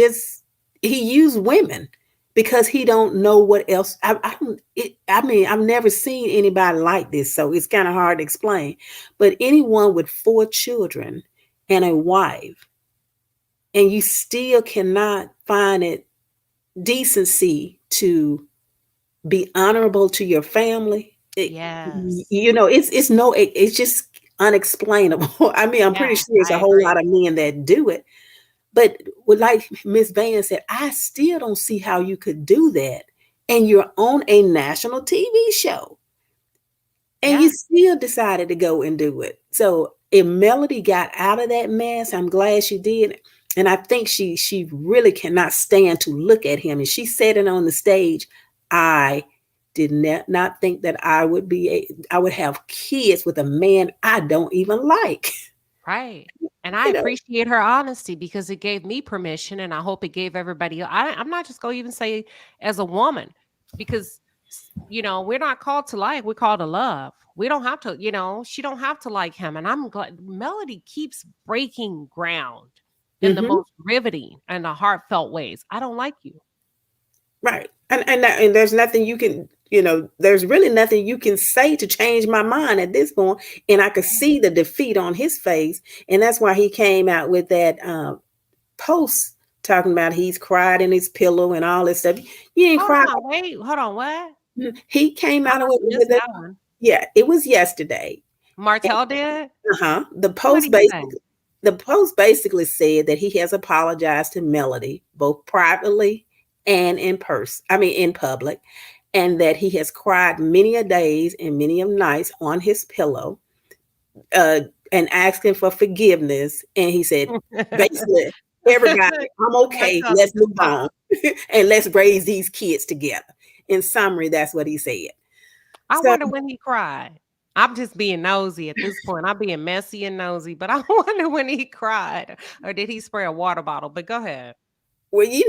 Speaker 10: used women because he don't know what else. I mean, I've never seen anybody like this, so it's kind of hard to explain. But anyone with 4 children and a wife, and you still cannot find it decency to be honorable to your family. It's just unexplainable. I mean, I'm pretty sure it's a whole lot of men that do it. But like Miss Van said, I still don't see how you could do that. And you're on a national TV show. And you still decided to go and do it. So if Melody got out of that mess, I'm glad she did. And I think she really cannot stand to look at him. And she said it on the stage, I did not think that I would have kids with a man I don't even like.
Speaker 1: Right. And I appreciate her honesty because it gave me permission, and I hope it gave everybody. I'm not just going to even say as a woman, because we're not called to like, we're called to love. We don't have to, she don't have to like him. And I'm glad Melody keeps breaking ground in the most riveting and the heartfelt ways. I don't like you.
Speaker 10: Right. And there's nothing you can, there's really nothing you can say to change my mind at this point. And I could see the defeat on his face. And that's why he came out with that post talking about he's cried in his pillow and all this stuff. You ain't cried.
Speaker 1: Wait, hold on. What?
Speaker 10: He came out with that one. Yeah, it was yesterday.
Speaker 1: Martell did?
Speaker 10: The post basically said that he has apologized to Melody, both privately and in public, and that he has cried many a days and many a nights on his pillow, and asking for forgiveness. And he said, basically, everybody, I'm okay. Let's move on and let's raise these kids together. In summary, that's what he said.
Speaker 1: I wonder when he cried. I'm just being nosy at this point. I'm being messy and nosy, but I wonder when he cried, or did he spray a water bottle? But go ahead.
Speaker 10: Well, he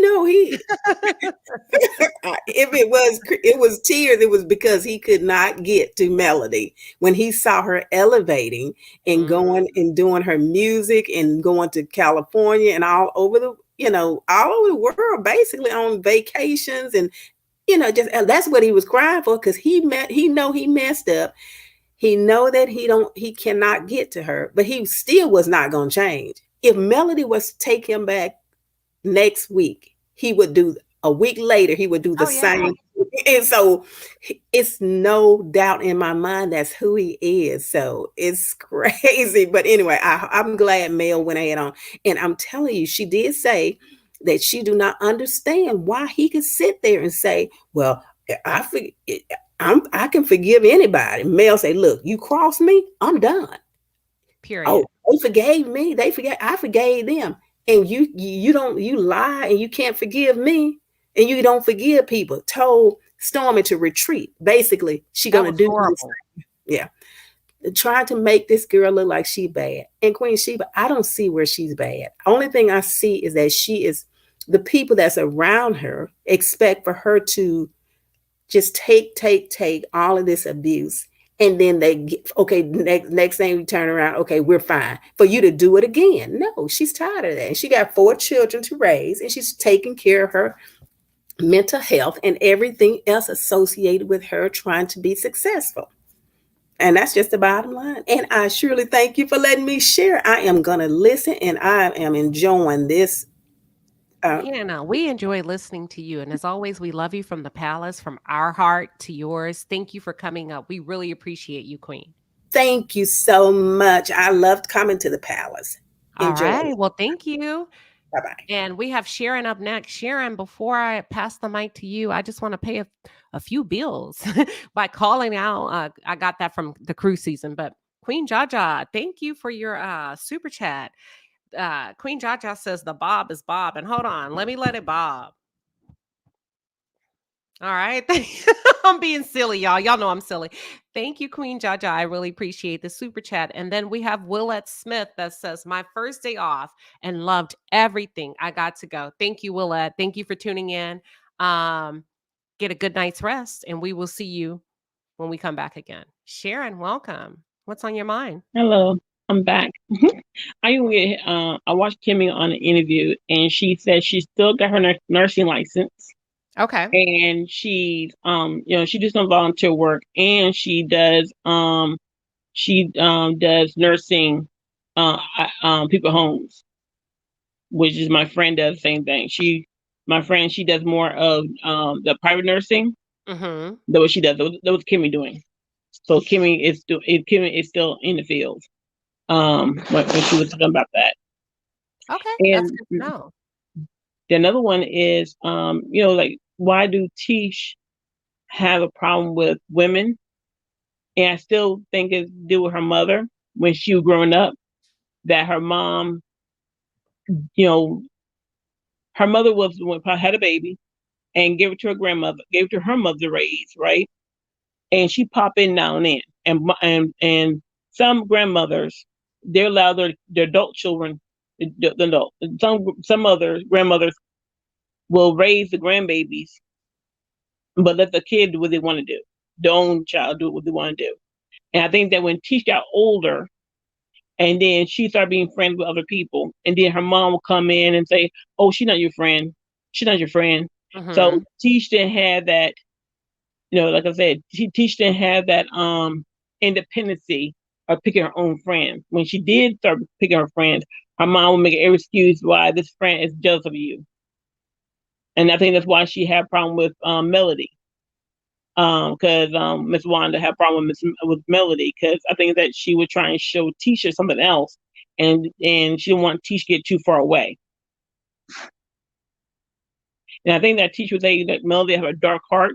Speaker 10: if it was tears, it was because he could not get to Melody when he saw her elevating and going and doing her music and going to California and all over the world, basically on vacations, and just that's what he was crying for, because he know he messed up. He know that he cannot get to her, but he still was not going to change. If Melody was to take him back next week, he would do a week later, he would do the same. And so it's no doubt in my mind that's who he is. So it's crazy. But anyway, I'm glad Mel went ahead on. And I'm telling you, she did say that she do not understand why he could sit there and say, well, I can forgive anybody. Mel say, look, you cross me, I'm done.
Speaker 1: Period.
Speaker 10: Oh, they forgave me. I forgave them. And you lie and you can't forgive me, and you don't forgive people. Told Stormy to retreat. Basically, she gonna do this. Yeah. Trying to make this girl look like she bad. And Queen Sheba, I don't see where she's bad. Only thing I see is that the people that's around her expect for her to just take all of this abuse. And then they get, okay, next thing we turn around, okay, we're fine. For you to do it again. No, she's tired of that. And she got 4 children to raise, and she's taking care of her mental health and everything else associated with her trying to be successful. And that's just the bottom line. And I surely thank you for letting me share. I am going to listen, and I am enjoying this.
Speaker 1: Hannah, we enjoy listening to you. And as always, we love you from the palace, from our heart to yours. Thank you for coming up. We really appreciate you, Queen.
Speaker 10: Thank you so much. I loved coming to the palace.
Speaker 1: All right. Well, thank you.
Speaker 10: Bye-bye.
Speaker 1: And we have Sharon up next. Sharon, before I pass the mic to you, I just want to pay a few bills by calling out. I got that from the cruise season, but Queen Jaja, thank you for your super chat. Queen Jaja says the bob is bob. And hold on, let it bob. All right. I'm being silly, y'all. Y'all know I'm silly. Thank you, Queen Jaja. I really appreciate the super chat. And then we have Willette Smith that says, my first day off and loved everything. I got to go. Thank you, Willette. Thank you for tuning in. Get a good night's rest, and we will see you when we come back again. Sharon, welcome. What's on your mind?
Speaker 3: Hello, I'm back. I watched Kimmy on an interview, and she said she still got her nursing license.
Speaker 1: Okay.
Speaker 3: And she's she does some volunteer work, and she does nursing people homes, which is my friend does the same thing. She does more of the private nursing.
Speaker 1: Mm-hmm.
Speaker 3: That's what she does. That was Kimmy doing. So Kimmy is still in the field. When she was talking about that.
Speaker 1: Okay, that's good to know.
Speaker 3: Another one is like, why do Tish have a problem with women? And I still think it's to do with her mother when she was growing up, that her mom, her mother was the one who had a baby and gave it to her mother to raise, right? And she pop in now and then. And some grandmothers, they allow their adult children, some other grandmothers will raise the grandbabies, but let the kid do what they want to do. Their own child do what they want to do. And I think that when Tisha got older, and then she started being friends with other people, and then her mom will come in and say, "Oh, she's not your friend. She's not your friend."
Speaker 1: Mm-hmm.
Speaker 3: So Tisha didn't have that, like I said, Tisha didn't have that independency of picking her own friends. When she did start picking her friends, her mom would make every excuse why this friend is jealous of you. And I think that's why she had a problem with Melody. Because Miss Wanda had a problem with Melody, because I think that she would try and show Tisha something else, and she didn't want Tisha to get too far away. And I think that Tisha was saying that Melody have a dark heart.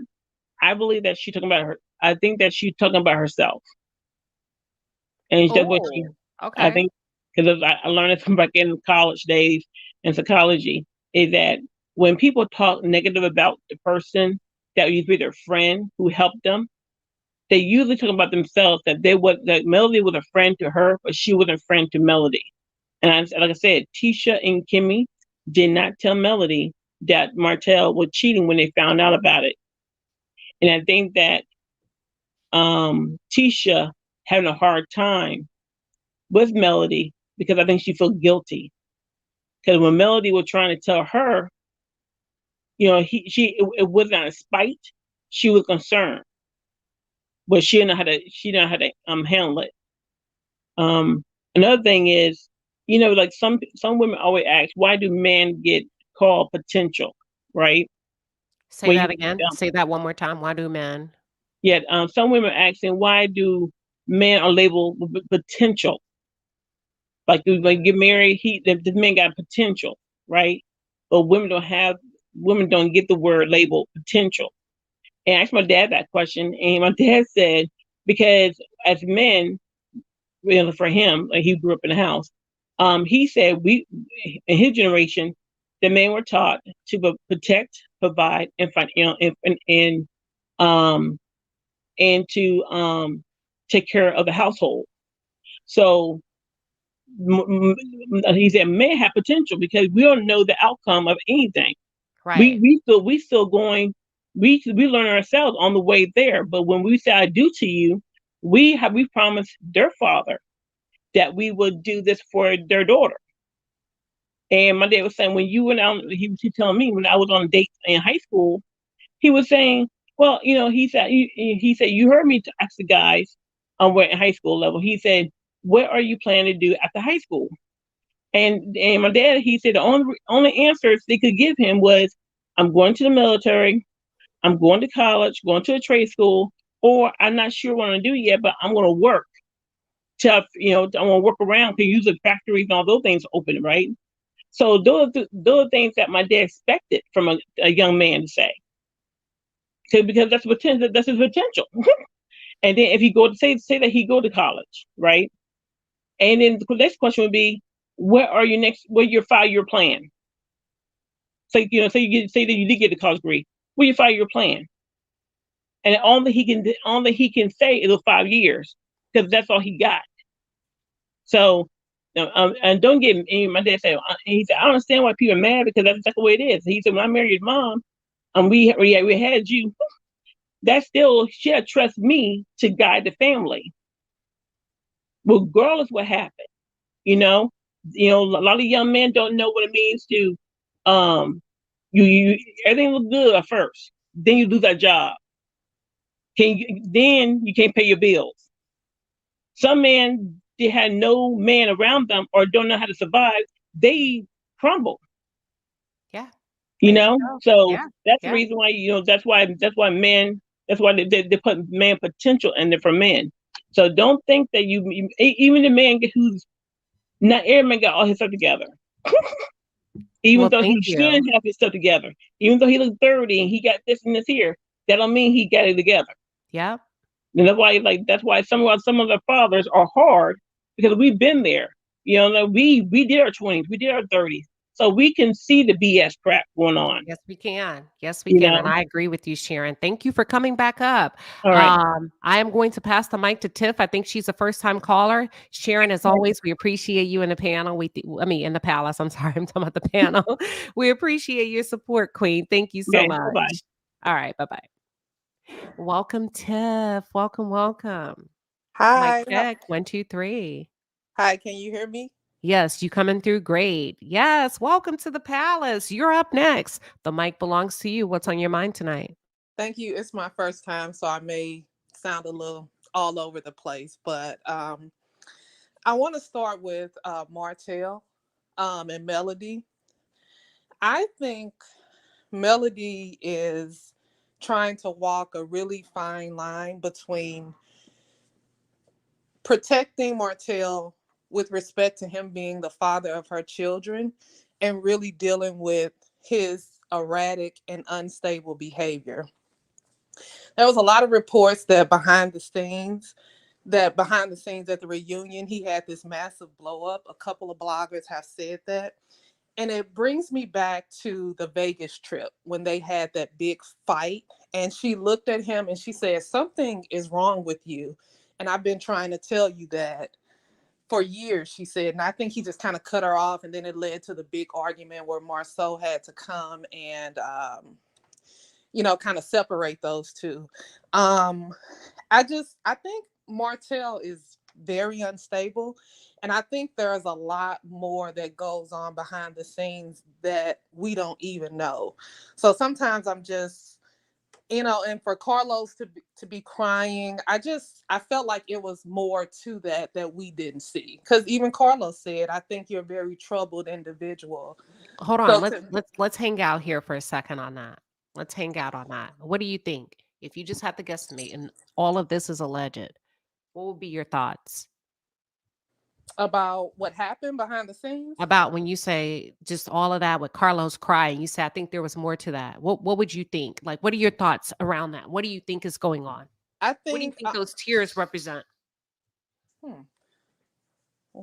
Speaker 3: I believe that she's talking about her. I think that she's talking about herself. And that's what she.
Speaker 1: Okay.
Speaker 3: I think, because I learned it from back in college days in psychology, is that when people talk negative about the person that used to be their friend who helped them, they usually talk about themselves, that Melody was a friend to her, but she wasn't a friend to Melody. And like I said, Tisha and Kimmy did not tell Melody that Martell was cheating when they found out about it. And I think that Tisha having a hard time with Melody because I think she felt guilty. Because when Melody was trying to tell her, it wasn't out of spite. She was concerned, but she didn't know how to handle it. Another thing is, like some women always ask, why do men get called potential, right?
Speaker 1: Say that again. Say that one more time. Why do men?
Speaker 3: Yeah, some women are asking, why do men are labeled with potential? Like when you get married, the man got potential, right? But women don't get the word labeled potential. And I asked my dad that question, and my dad said, because as men, really for him, like he grew up in the house, he said in his generation, the men were taught to protect, provide, and find, and to take care of the household. So he said men have potential because we don't know the outcome of anything.
Speaker 1: Right.
Speaker 3: We still going. We learn ourselves on the way there. But when we say I do to you, we promised their father that we would do this for their daughter. And my dad was saying when you went out, he was telling me when I was on dates in high school, he was saying, well, he said you heard me ask the guys we're at high school level. He said, what are you planning to do after high school? And my dad, he said the only answers they could give him was, I'm going to the military, I'm going to college, going to a trade school, or I'm not sure what I'm going to do yet, but I'm going to work. I'm going to work around because usually factories and all those things open, right? So those are things that my dad expected from a young man to say. Because that's potential. That's his potential. And then if he go to say that he go to college, right? And then the next question would be, what are your 5-year plan? So say that you did get a college degree. What's your 5-year plan? And all that he can say is 5 years because that's all he got. So, and don't get me. My dad said, he said, I don't understand why people are mad because that's the way it is. He said, when I married your mom, and we had you. That still she had to trust me to guide the family, regardless what happened. A lot of young men don't know what it means to, you everything looks good at first, then you lose that job. Then you can't pay your bills. Some men they had no man around them or don't know how to survive. They crumble.
Speaker 1: Yeah.
Speaker 3: So
Speaker 1: Yeah.
Speaker 3: that's the reason why that's why men. That's why they put man potential in there for men. So don't think that even the man who's not every man got all his stuff together. Even though he should have his stuff together. Even though he looked 30 and he got this and this here, that don't mean he got it together.
Speaker 1: Yeah.
Speaker 3: And that's why some of the fathers are hard because we've been there. We did our 20s, we did our 30s. So we can see the BS crap going on.
Speaker 1: Yes, we can. Yes, we can. And I agree with you, Sharon. Thank you for coming back up.
Speaker 3: All right.
Speaker 1: I am going to pass the mic to Tiff. I think she's a first-time caller. Sharon, as always, we appreciate you in the panel. In the palace. I'm sorry, I'm talking about the panel. We appreciate your support, Queen. Thank you so much.
Speaker 3: Bye-bye.
Speaker 1: All right, bye-bye. Welcome, Tiff. Welcome.
Speaker 11: Hi.
Speaker 1: Mic check. 1, 2, 3.
Speaker 11: Hi, can you hear me?
Speaker 1: Yes, you coming through great. Yes, welcome to the palace. You're up next. The mic belongs to you. What's on your mind tonight?
Speaker 11: Thank you. It's my first time, so I may sound a little all over the place, but I want to start with Martell and Melody. I think Melody is trying to walk a really fine line between protecting Martell with respect to him being the father of her children and really dealing with his erratic and unstable behavior. There was a lot of reports that behind the scenes at the reunion, he had this massive blow up. A couple of bloggers have said that. And it brings me back to the Vegas trip when they had that big fight. And she looked at him and she said, something is wrong with you. And I've been trying to tell you that for years, she said. And I think he just kind of cut her off. And then it led to the big argument where Marceau had to come and, kind of separate those two. I think Martell is very unstable. And I think there's a lot more that goes on behind the scenes that we don't even know. So sometimes I'm just, and for Carlos to be crying, I felt like it was more to that we didn't see. Because even Carlos said, I think you're a very troubled individual.
Speaker 1: Hold on.
Speaker 11: So
Speaker 1: Let's hang out here for a second on that. Let's hang out on that. What do you think? If you just have to guesstimate and all of this is alleged, what would be your thoughts
Speaker 11: about what happened behind the scenes?
Speaker 1: about when you say just all of that with Carlos crying? You said I think there was more to that. What would you think? Like, what are your thoughts around that? What do you think is going on?
Speaker 11: I
Speaker 1: What do you
Speaker 11: think
Speaker 1: think those tears represent?
Speaker 11: Well,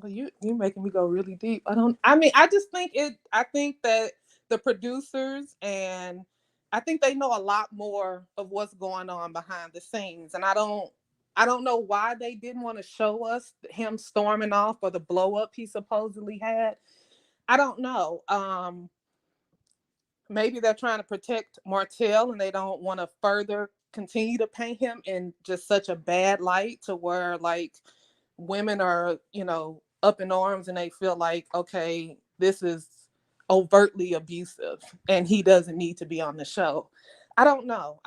Speaker 11: you making me go really deep. I just think I think that the producers, and I think they know a lot more of what's going on behind the scenes. And I don't know why they didn't want to show us him storming off or the blow up he supposedly had. I don't know. Maybe they're trying to protect Martell and they don't want to further continue to paint him in just such a bad light to where like women are, up in arms and they feel like, okay, this is overtly abusive and he doesn't need to be on the show. I don't know.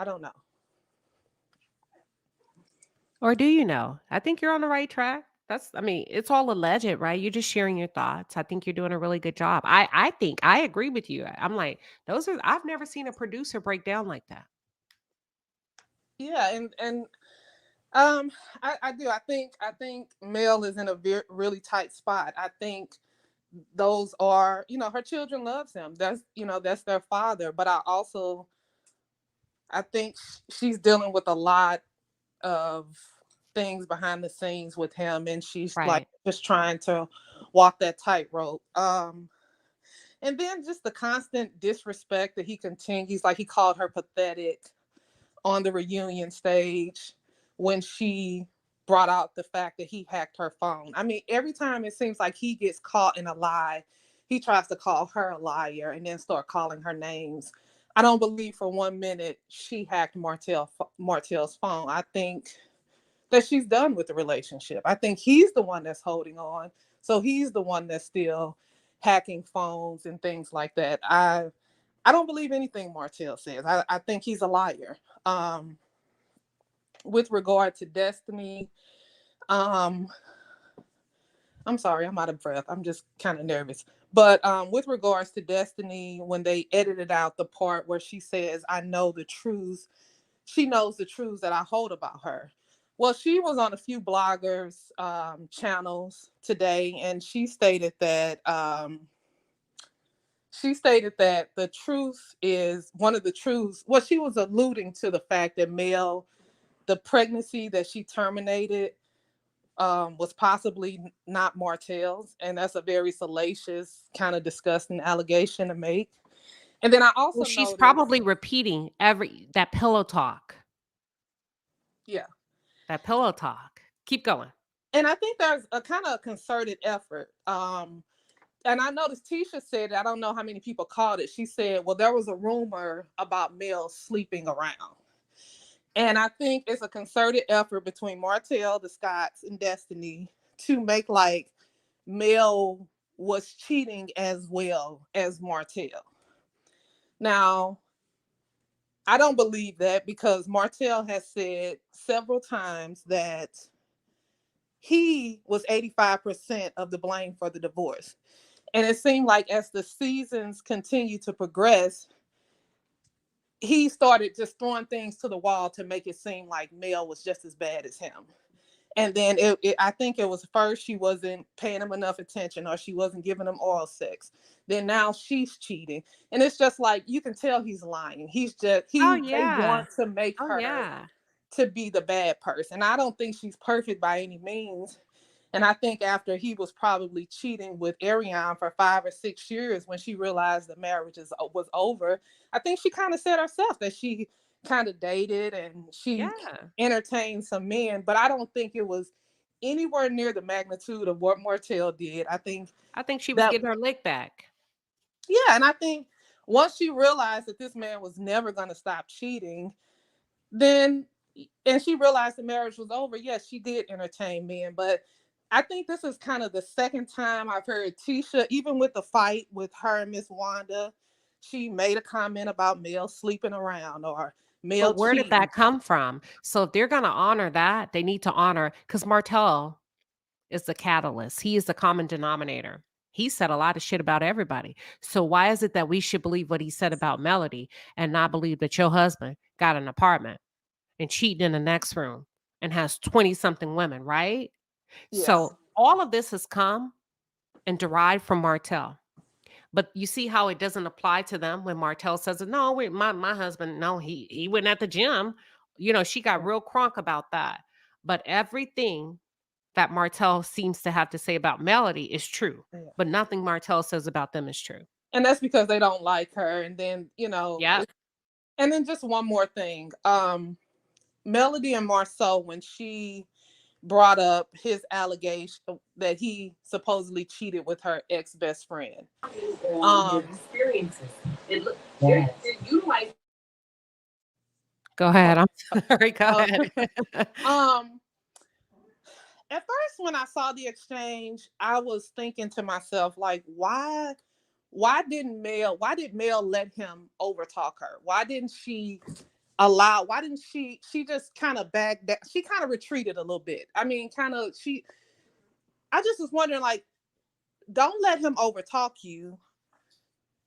Speaker 1: Or do you know? I think you're on the right track. It's all alleged, right? You're just sharing your thoughts. I think you're doing a really good job. I think I agree with you. I'm like, I've never seen a producer break down like that.
Speaker 11: Yeah, and I do. I think Mel is in a really tight spot. I think those are, her children loves him. That's their father. But I think she's dealing with a lot of things behind the scenes with him, and she's like
Speaker 1: Right.
Speaker 11: just trying to walk that tightrope. And then just the constant disrespect that he continues, like he called her pathetic on the reunion stage when she brought out the fact that he hacked her phone. I mean, every time it seems like he gets caught in a lie, he tries to call her a liar and then start calling her names. I don't believe for 1 minute she hacked Martell's phone. I think that she's done with the relationship. I think he's the one that's holding on. So he's the one that's still hacking phones and things like that. I don't believe anything Martell says. I think he's a liar. With regard to Destiny, I'm sorry, I'm out of breath. I'm just kind of nervous. But with regards to Destiny, when they edited out the part where she says, I know the truth, she knows the truths that I hold about her. Well, she was on a few bloggers' channels today, and she stated that the truth is one of the truths. Well, she was alluding to the fact that the pregnancy that she terminated was possibly not Martell's, and that's a very salacious, kind of disgusting allegation to make. And then I also
Speaker 1: Well, she's
Speaker 11: noticed,
Speaker 1: probably repeating that pillow talk.
Speaker 11: yeah,
Speaker 1: That pillow talk. Keep going.
Speaker 11: and I think there's a kind of concerted effort. And I noticed Tisha said, I don't know how many people called it. She said, well, there was a rumor about Mel sleeping around. And I think it's a concerted effort between Martell, the Scotts, and Destiny to make like Mel was cheating as well as Martell. Now, I don't believe that because Martell has said several times that he was 85% of the blame for the divorce. And it seemed like as the seasons continue to progress, he started just throwing things to the wall to make it seem like Mel was just as bad as him. And then I think it was first she wasn't paying him enough attention or she wasn't giving him oral sex. Then now she's cheating. And it's just like, you can tell he's lying. They want to make her to be the bad person. I don't think she's perfect by any means. And I think after he was probably cheating with Ariane for 5 or 6 years, when she realized the marriage was over, I think she kind of said herself that she kind of dated and she entertained some men, but I don't think it was anywhere near the magnitude of what Martell did. I think
Speaker 1: she was
Speaker 11: that,
Speaker 1: getting her lick back.
Speaker 11: yeah, and I think once she realized that this man was never going to stop cheating, then, and she realized the marriage was over, yes, she did entertain men. But I think this is kind of the second time I've heard Tisha, even with the fight with her and Miss Wanda, she made a comment about male sleeping around or male
Speaker 1: But where did
Speaker 11: cheating.
Speaker 1: that come from? So if they're going to honor that, they need to honor, because Martell is the catalyst. He is the common denominator. He said a lot of shit about everybody. So why is it that we should believe what he said about Melody and not believe that your husband got an apartment and cheating in the next room and has 20 something women, right?
Speaker 11: Yeah.
Speaker 1: So all of this has come and derived from Martell. But you see how it doesn't apply to them when Martell says, no, wait, my husband, no, he went at the gym. You know, she got real crunk about that. But everything that Martell seems to have to say about Melody is true.
Speaker 11: Yeah.
Speaker 1: But nothing Martell says about them is true.
Speaker 11: And that's because they don't like her. And then, you know,
Speaker 1: yeah.
Speaker 11: And then just one more thing. Melody and Marceau, when she brought up his allegation that he supposedly cheated with her ex-best friend.
Speaker 12: Experiences. Yes. You like.
Speaker 1: Go ahead. I'm sorry. Go ahead.
Speaker 11: At first, when I saw the exchange, I was thinking to myself, like, why did Mel let him overtalk her? Why didn't she just kind of back down? She kind of retreated a little bit. I mean, I just was wondering, like, don't let him overtalk you.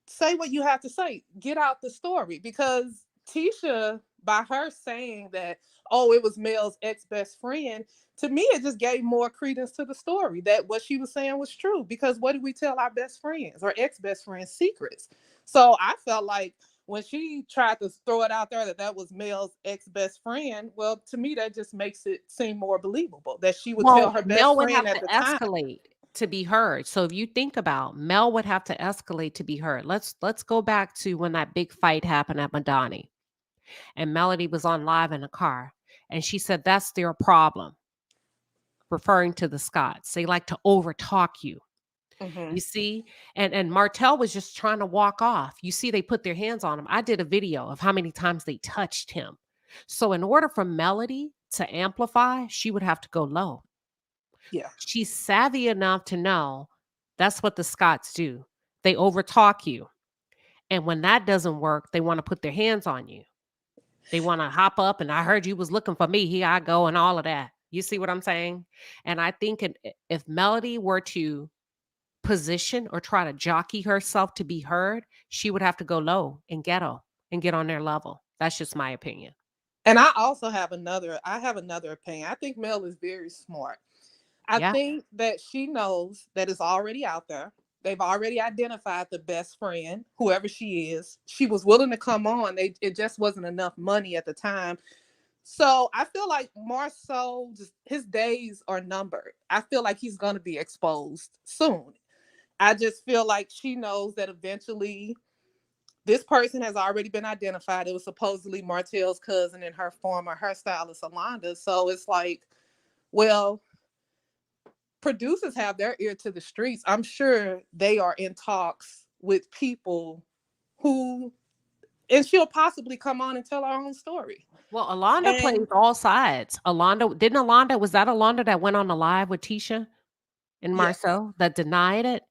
Speaker 11: Say what you have to say. Get out the story. Because Tisha, by her saying that, oh, it was Mel's ex-best friend, to me, it just gave more credence to the story that what she was saying was true. Because what do we tell our best friends or ex-best friends? Secrets. So I felt like when she tried to throw it out there that was Mel's ex-best friend, well, to me, that just makes it seem more believable that she would tell her best
Speaker 1: Mel would
Speaker 11: friend
Speaker 1: have
Speaker 11: at
Speaker 1: to
Speaker 11: the time.
Speaker 1: escalate to be heard. So if you think about Mel would have to escalate to be heard. Let's go back to when that big fight happened at Madani and Melody was on live in a car and she said that's their problem, referring to the Scots. They like to overtalk you.
Speaker 11: Mm-hmm.
Speaker 1: You see, and Martell was just trying to walk off. You see, they put their hands on him. I did a video of how many times they touched him. So in order for Melody to amplify, she would have to go low.
Speaker 11: Yeah.
Speaker 1: She's savvy enough to know that's what the Scots do. They overtalk you. And when that doesn't work, they want to put their hands on you. They want to hop up and I heard you was looking for me. Here I go and all of that. You see what I'm saying? And I think if Melody were to position or try to jockey herself to be heard, she would have to go low and ghetto and get on their level. That's just my opinion.
Speaker 11: And I also have another opinion. I think Mel is very smart. I think that she knows that it's already out there. They've already identified the best friend, whoever she is. She was willing to come on. It just wasn't enough money at the time. So I feel like Marceau, his days are numbered. I feel like he's going to be exposed soon. I just feel like she knows that eventually this person has already been identified. It was supposedly Martell's cousin and her former hairstylist, Alonda. So it's like, well, producers have their ear to the streets. I'm sure they are in talks with people who, and she'll possibly come on and tell her own story.
Speaker 1: Well, Alonda plays all sides. Was that Alonda that went on the live with Tisha and Marceau that denied it?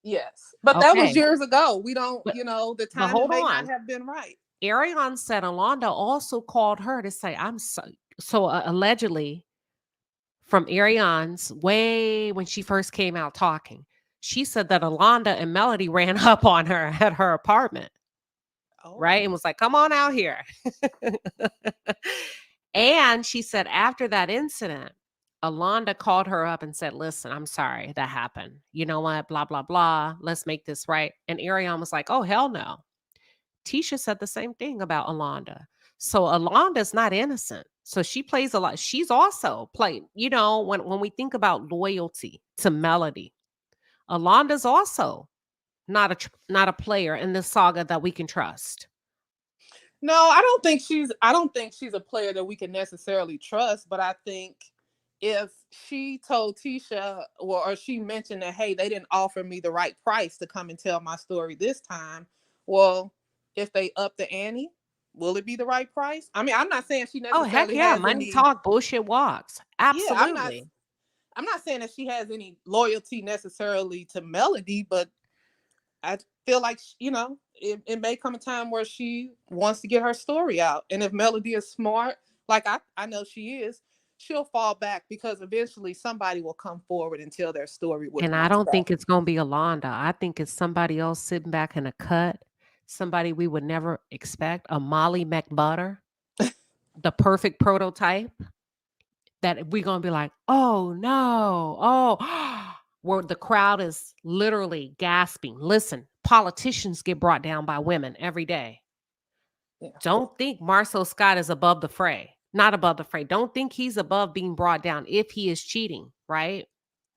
Speaker 11: Yes. But that was years ago. We don't, the timing may not have been right.
Speaker 1: Ariane said Alonda also called her to say, I'm so allegedly from Ariane's way when she first came out talking. She said that Alonda and Melody ran up on her at her apartment. Oh. Right? And was like, come on out here. And she said after that incident, Alonda called her up and said, listen, I'm sorry that happened. You know what? Blah, blah, blah. Let's make this right. And Ariane was like, oh, hell no. Tisha said the same thing about Alonda. So Alonda's not innocent. So she plays a lot. She's also played, when we think about loyalty to Melody, Alonda's also not a player in this saga that we can trust.
Speaker 11: No, I don't think she's a player that we can necessarily trust, but I think if she told Tisha, or she mentioned that, hey, they didn't offer me the right price to come and tell my story this time. Well, if they up the ante, will it be the right price? I mean, I'm not saying she
Speaker 1: Oh, heck
Speaker 11: necessarily
Speaker 1: yeah.
Speaker 11: has
Speaker 1: Money
Speaker 11: any.
Speaker 1: talk, bullshit walks.
Speaker 11: Yeah,
Speaker 1: Absolutely.
Speaker 11: I'm not saying that she has any loyalty necessarily to Melody, but I feel like, it may come a time where she wants to get her story out. And if Melody is smart, like I know she is, she'll fall back, because eventually somebody will come forward and tell their story with
Speaker 1: And I don't
Speaker 11: Marcel.
Speaker 1: think it's going to be Alonda. I think it's somebody else sitting back in a cut, somebody we would never expect, a Molly McButter, the perfect prototype that we're going to be like, oh no, oh, where the crowd is literally gasping. Listen, politicians get brought down by women every day.
Speaker 11: Yeah.
Speaker 1: Don't think Marceau Scott is above the fray. Not above the fray. Don't think he's above being brought down if he is cheating, right?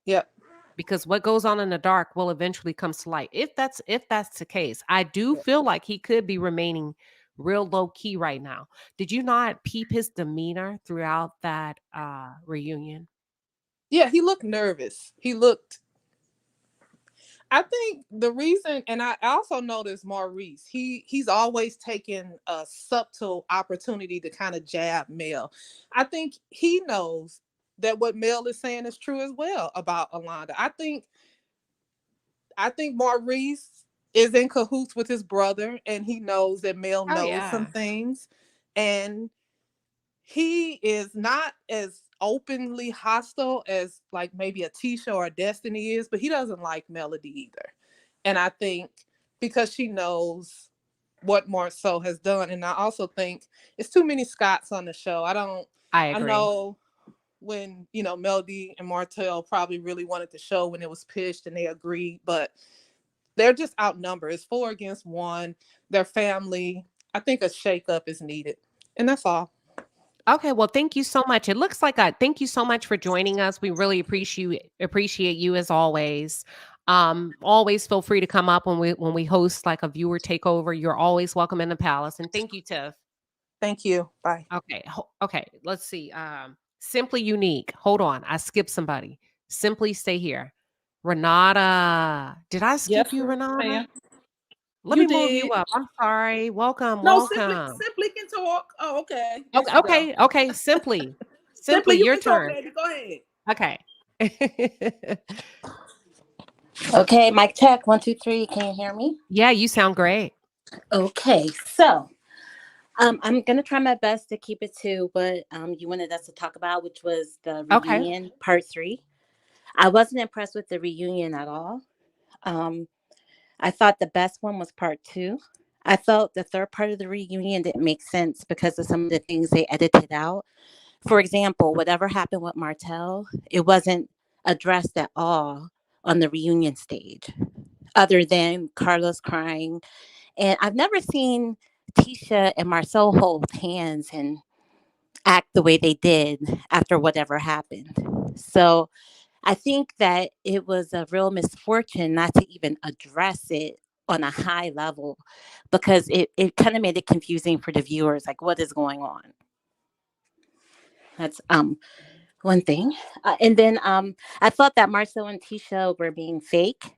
Speaker 11: Yep.
Speaker 1: Because what goes on in the dark will eventually come to light. If that's the case, I do
Speaker 11: Yep.
Speaker 1: feel like he could be remaining real low key right now. Did you not peep his demeanor throughout that reunion?
Speaker 11: Yeah, he looked nervous. I think the reason, and I also noticed Maurice, he's always taken a subtle opportunity to kind of jab Mel. I think he knows that what Mel is saying is true as well about Alonda. I think Maurice is in cahoots with his brother, and he knows that Mel
Speaker 1: Oh
Speaker 11: knows some
Speaker 1: yeah.
Speaker 11: things, and he is not as openly hostile as like maybe a Tisha or a Destiny is, but he doesn't like Melody either. And I think because she knows what Marceau has done, and I also think it's too many Scotts on the show.
Speaker 1: I
Speaker 11: I
Speaker 1: agree.
Speaker 11: know when, Melody and Martell probably really wanted the show when it was pitched and they agreed, but they're just outnumbered. It's 4 against 1. Their family. I think a shakeup is needed. And that's all.
Speaker 1: Okay, well, thank you so much. It looks like thank you so much for joining us. We really appreciate you as always. Always feel free to come up when we host like a viewer takeover. You're always welcome in the palace. And thank you, Tiff.
Speaker 11: Thank you. Bye.
Speaker 1: Okay, okay. Let's see. Simply unique. Hold on, I skipped somebody. Simply stay here. Renata, did I skip
Speaker 13: Yes,
Speaker 1: you, Renata?
Speaker 13: ma'am.
Speaker 1: Let
Speaker 13: You
Speaker 1: me move you
Speaker 13: did.
Speaker 1: up. I'm sorry. Welcome,
Speaker 13: No, simply
Speaker 1: welcome.
Speaker 13: simply can talk. Oh, okay. There
Speaker 1: Okay,
Speaker 13: she go.
Speaker 1: okay. Simply,
Speaker 13: Simply, you
Speaker 1: your
Speaker 13: can talk,
Speaker 1: turn.
Speaker 13: baby. Go ahead.
Speaker 1: Okay.
Speaker 14: Okay, mic check. 1, 2, 3. Can you hear me?
Speaker 1: Yeah, you sound great.
Speaker 14: Okay, so I'm gonna try my best to keep it to what you wanted us to talk about, which was the
Speaker 1: Okay.
Speaker 14: reunion part 3. I wasn't impressed with the reunion at all. I thought the best one was part 2. I felt the third part of the reunion didn't make sense because of some of the things they edited out. For example, whatever happened with Martell, it wasn't addressed at all on the reunion stage, other than Carlos crying. And I've never seen Tisha and Marceau hold hands and act the way they did after whatever happened. So I think that it was a real misfortune not to even address it on a high level, because it kind of made it confusing for the viewers, like what is going on. That's one thing. And then I thought that Marceau and Tisha were being fake.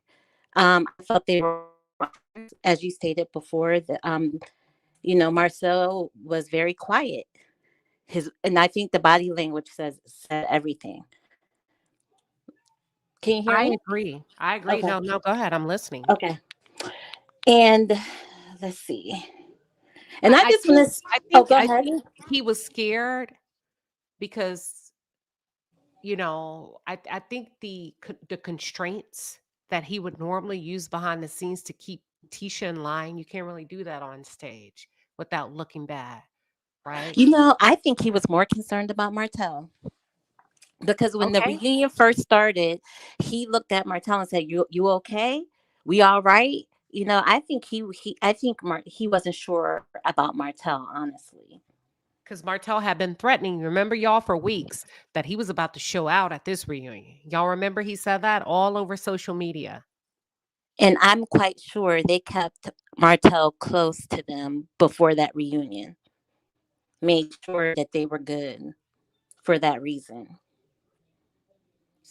Speaker 14: I thought they were, as you stated before, that Marceau was very quiet. And I think the body language said everything. Can you hear
Speaker 1: I
Speaker 14: me?
Speaker 1: agree.
Speaker 14: Okay.
Speaker 1: No, go ahead. I'm listening.
Speaker 14: Okay. And let's see. And I
Speaker 1: I
Speaker 14: just
Speaker 1: think
Speaker 14: want to. Oh, go
Speaker 1: I
Speaker 14: ahead.
Speaker 1: think he was scared because I think the constraints that he would normally use behind the scenes to keep Tisha in line, you can't really do that on stage without looking bad, right?
Speaker 14: I think he was more concerned about Martell, because when the
Speaker 1: Okay.
Speaker 14: reunion first started, he looked at Martell and said, "You okay? We all right?" I think he wasn't sure about Martell, honestly.
Speaker 1: Because Martell had been threatening, remember y'all, for weeks that he was about to show out at this reunion. Y'all remember he said that all over social media.
Speaker 14: And I'm quite sure they kept Martell close to them before that reunion, made sure that they were good for that reason.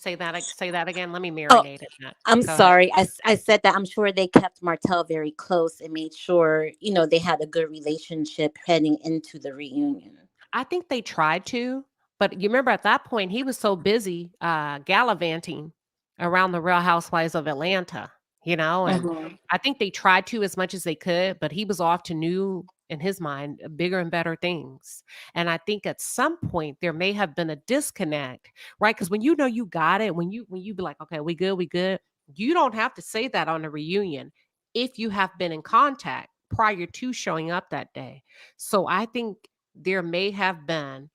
Speaker 1: Say that again. Let me
Speaker 14: Oh,
Speaker 1: marinate in that.
Speaker 14: I'm
Speaker 1: Go ahead.
Speaker 14: sorry. I said that I'm sure they kept Martell very close and made sure, they had a good relationship heading into the reunion.
Speaker 1: I think they tried to, but you remember at that point he was so busy gallivanting around the Real Housewives of Atlanta, and
Speaker 14: Hmm.
Speaker 1: I think they tried to as much as they could, but he was off to new in his mind bigger and better things. And I think at some point there may have been a disconnect, right? Because when you know you got it, when you be like, okay, we good, you don't have to say that on a reunion if you have been in contact prior to showing up that day. So I think there may have been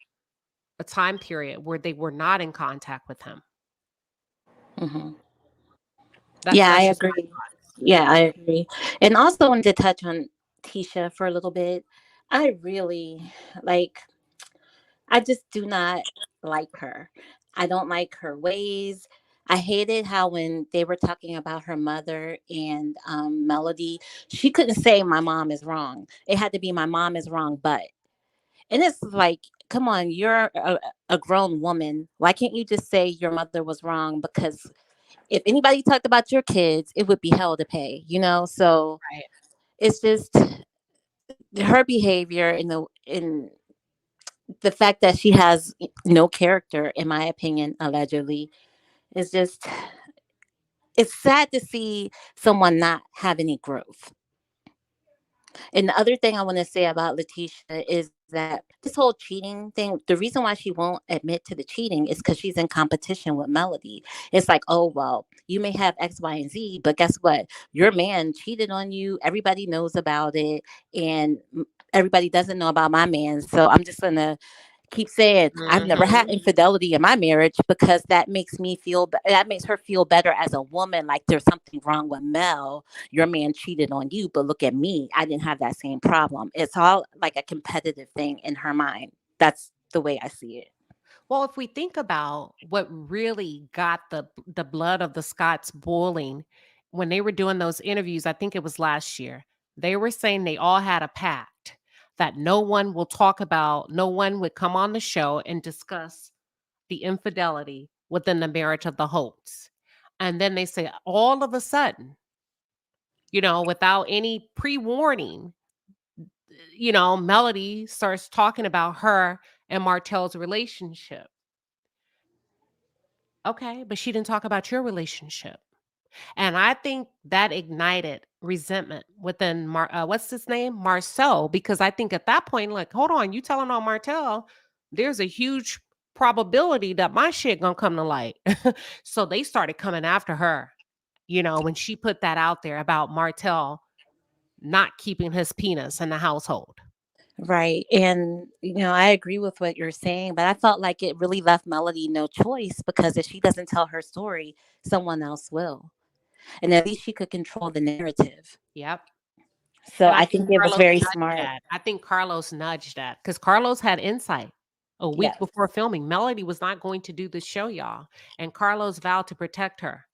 Speaker 1: a time period where they were not in contact with him.
Speaker 14: Hmm.
Speaker 1: That's
Speaker 14: Yeah, I
Speaker 1: that's just my
Speaker 14: agree. Yeah, I agree. And also wanted to touch on Tisha for a little bit. I really like, I just do not like her. I don't like her ways. I hated how when they were talking about her mother and Melody, she couldn't say my mom is wrong. It had to be my mom is wrong, but. And it's like, come on, you're a grown woman. Why can't you just say your mother was wrong? Because if anybody talked about your kids, it would be hell to pay, So
Speaker 1: right.
Speaker 14: it's just her behavior in the fact that she has no character, in my opinion, allegedly, is just, it's sad to see someone not have any growth. And the other thing I want to say about Letitia is that this whole cheating thing, the reason why she won't admit to the cheating is because she's in competition with Melody. It's like, oh, well, you may have X, Y, and Z, but guess what? Your man cheated on you. Everybody knows about it. And everybody doesn't know about my man. So I'm just going to keep saying I've never had
Speaker 1: Mhm.
Speaker 14: infidelity in my marriage because that makes me feel that makes her feel better as a woman, like there's something wrong with Mel. Your man cheated on you, but look at me, I didn't have that same problem. It's all like a competitive thing in her mind. That's the way I see it.
Speaker 1: Well, if we think about what really got the blood of the Scots boiling when they were doing those interviews, I think it was last year. They were saying they all had a pact that no one would come on the show and discuss the infidelity within the marriage of the Holts. And then they say all of a sudden, without any pre-warning, Melody starts talking about her and Martell's relationship. Okay, but she didn't talk about your relationship. And I think that ignited resentment within what's his name? Marceau, because I think at that point, like, hold on, you telling on Martell, there's a huge probability that my shit gonna come to light. So they started coming after her, when she put that out there about Martell not keeping his penis in the household.
Speaker 14: Right. And, I agree with what you're saying, but I felt like it really left Melody no choice because if she doesn't tell her story, someone else will. And at least she could control the narrative.
Speaker 1: Yep.
Speaker 14: So
Speaker 1: And I
Speaker 14: I
Speaker 1: think
Speaker 14: think it was
Speaker 1: Carlos
Speaker 14: very
Speaker 1: nudged
Speaker 14: smart.
Speaker 1: that. I think Carlos nudged that because Carlos had insight a week
Speaker 14: Yes.
Speaker 1: before filming. Melody was not going to do the show, y'all. And Carlos vowed to protect her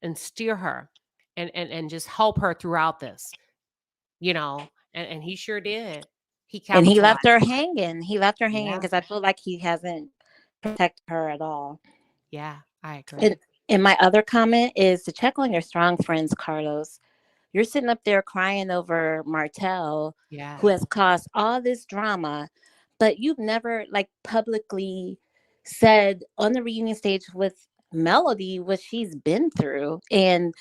Speaker 1: and steer her and just help her throughout this, and he sure did. He
Speaker 14: And he
Speaker 1: capitalized.
Speaker 14: left her hanging. He left her hanging
Speaker 1: Yeah.
Speaker 14: because I feel like he hasn't protected her at all.
Speaker 1: Yeah, I agree.
Speaker 14: And my other comment is to check on your strong friends, Carlos. You're sitting up there crying over Martell,
Speaker 1: Yeah.
Speaker 14: who has caused all this drama, but you've never like publicly said on the reunion stage with Melody what she's been through and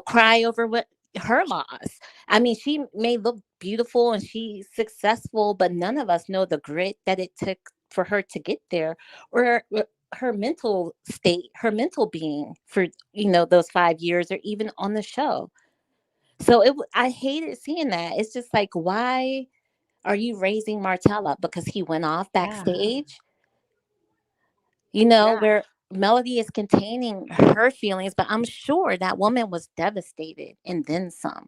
Speaker 14: cry over what her loss. I mean, she may look beautiful and she's successful, but none of us know the grit that it took for her to get there or her mental state, her mental being for those 5 years or even on the show. So I hated seeing that. It's just like, why are you raising Martell up because he went off
Speaker 1: Yeah.
Speaker 14: backstage?
Speaker 1: Yeah.
Speaker 14: Where Melody is containing her feelings, but I'm sure that woman was devastated and then some.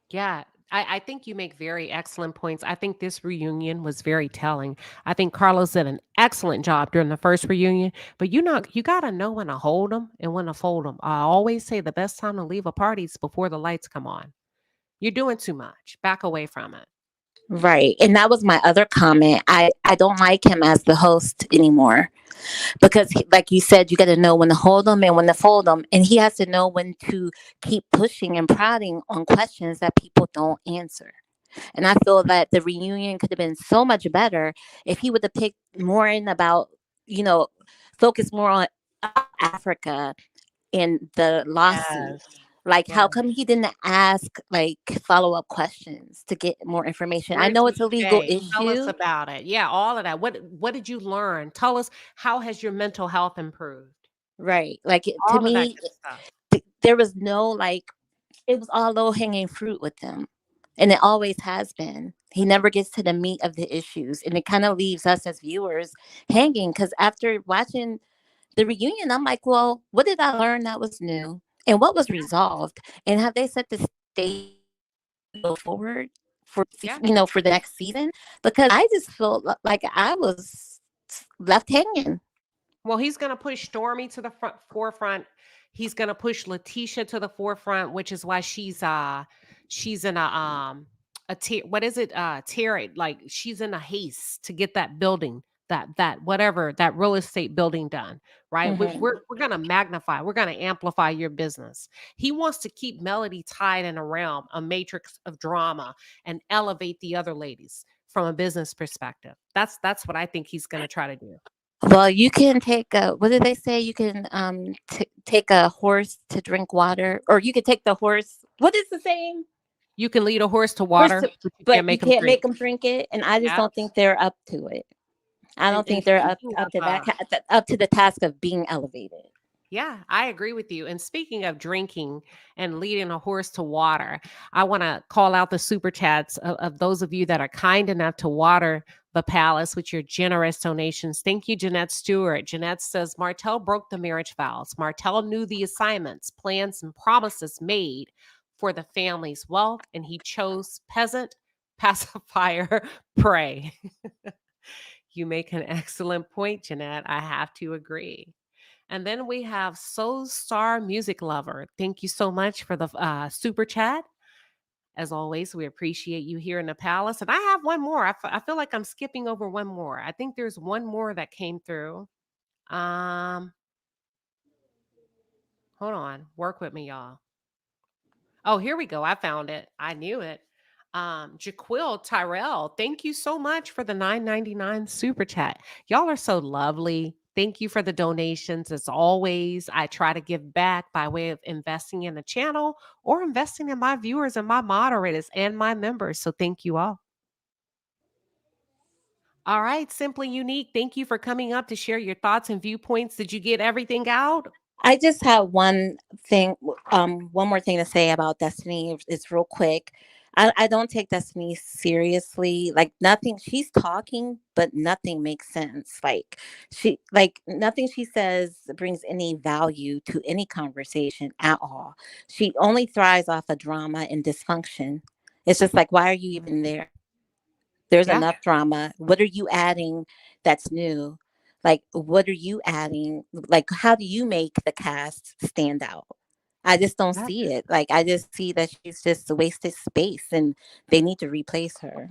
Speaker 1: Yeah. I think you make very excellent points. I think this reunion was very telling. I think Carlos did an excellent job during the first reunion, but you got to know when to hold them and when to fold them. I always say the best time to leave a party is before the lights come on. You're doing too much. Back away from it.
Speaker 14: Right. And that was my other comment. I don't like him as the host anymore. because like you said, you got to know when to hold them and when to fold them, and he has to know when to keep pushing and prodding on questions that people don't answer. And I feel that the reunion could have been so much better if he would have picked more in about, you know, focus more on Africa in the lawsuit.
Speaker 1: Yes.
Speaker 14: Like,
Speaker 1: Yeah.
Speaker 14: how come he didn't ask like follow up questions to get more information?
Speaker 1: Where
Speaker 14: I
Speaker 1: did
Speaker 14: know
Speaker 1: you
Speaker 14: it's a legal
Speaker 1: stay? Tell us
Speaker 14: issue,
Speaker 1: about it. Yeah, all of that. What did you learn? Tell us, how has your mental health improved?
Speaker 14: right? Like to
Speaker 1: All of that
Speaker 14: me,
Speaker 1: good stuff.
Speaker 14: there was no like, it was all low hanging fruit with them, and it always has been. He never gets to the meat of the issues, and it kind of leaves us as viewers hanging. Because after watching the reunion, I'm like, well, what did I learn that was new, and what was resolved, and have they set the stage go forward for
Speaker 1: Yeah.
Speaker 14: for the next season? Because I just felt like I was left hanging.
Speaker 1: Well, he's gonna push Stormy to the forefront. He's gonna push Letitia to the forefront, which is why she's in a tear. What is it? Tear, like she's in a haste to get that building, that whatever, that real estate building done. Right?
Speaker 14: Hmm.
Speaker 1: We're gonna magnify. We're gonna amplify your business. He wants to keep Melody tied in a realm, a matrix of drama, and elevate the other ladies from a business perspective. That's what I think he's gonna try to do.
Speaker 14: Well, you can take a, what did they say? You can take a horse to drink water, or you could take the horse. What is the saying?
Speaker 1: You can lead a horse to
Speaker 14: Horse
Speaker 1: water,
Speaker 14: to,
Speaker 1: but you can't
Speaker 14: but you
Speaker 1: make them
Speaker 14: can't
Speaker 1: drink.
Speaker 14: make them drink it. And I just
Speaker 1: Yeah.
Speaker 14: don't think they're up to it. I don't
Speaker 1: And
Speaker 14: think they're
Speaker 1: speaking
Speaker 14: up to
Speaker 1: of
Speaker 14: that up to the task of being elevated.
Speaker 1: yeah, I agree with you. And speaking of drinking and leading a horse to water, I want to call out the super chats of those of you that are kind enough to water the palace with your generous donations. Thank you, Jeanette Stewart. Jeanette says Martell broke the marriage vows. Martell knew the assignments, plans, and promises made for the family's wealth, and he chose peasant, pacifier, prey. You make an excellent point, Jeanette. I have to agree. And then we have Soul Star Music Lover. Thank you so much for the super chat. As always, we appreciate you here in the palace. And I have one more. I feel like I'm skipping over one more. I think there's one more that came through. Um, Hold on. Work with me, y'all. Oh, here we go. I found it. I knew it. Jaquil Tyrell, thank you so much for the 9.99 super chat. Y'all are so lovely. Thank you for the donations. As always, I try to give back by way of investing in the channel or investing in my viewers and my moderators and my members. So thank you all. All right, Simply Unique. Thank you for coming up to share your thoughts and viewpoints. Did you get everything out?
Speaker 14: I just have one thing, one more thing to say about Destiny. It's real quick. I don't take Destiny seriously. Like nothing, she's talking, but nothing makes sense. Like nothing she says brings any value to any conversation at all. She only thrives off of drama and dysfunction. It's just like, why are you even there? There's
Speaker 1: Yeah.
Speaker 14: enough drama. What are you adding that's new? Like, what are you adding? Like, how do you make the cast stand out? I just don't
Speaker 1: Yeah.
Speaker 14: see it. Like, I just see that she's just a wasted space and they need to replace her.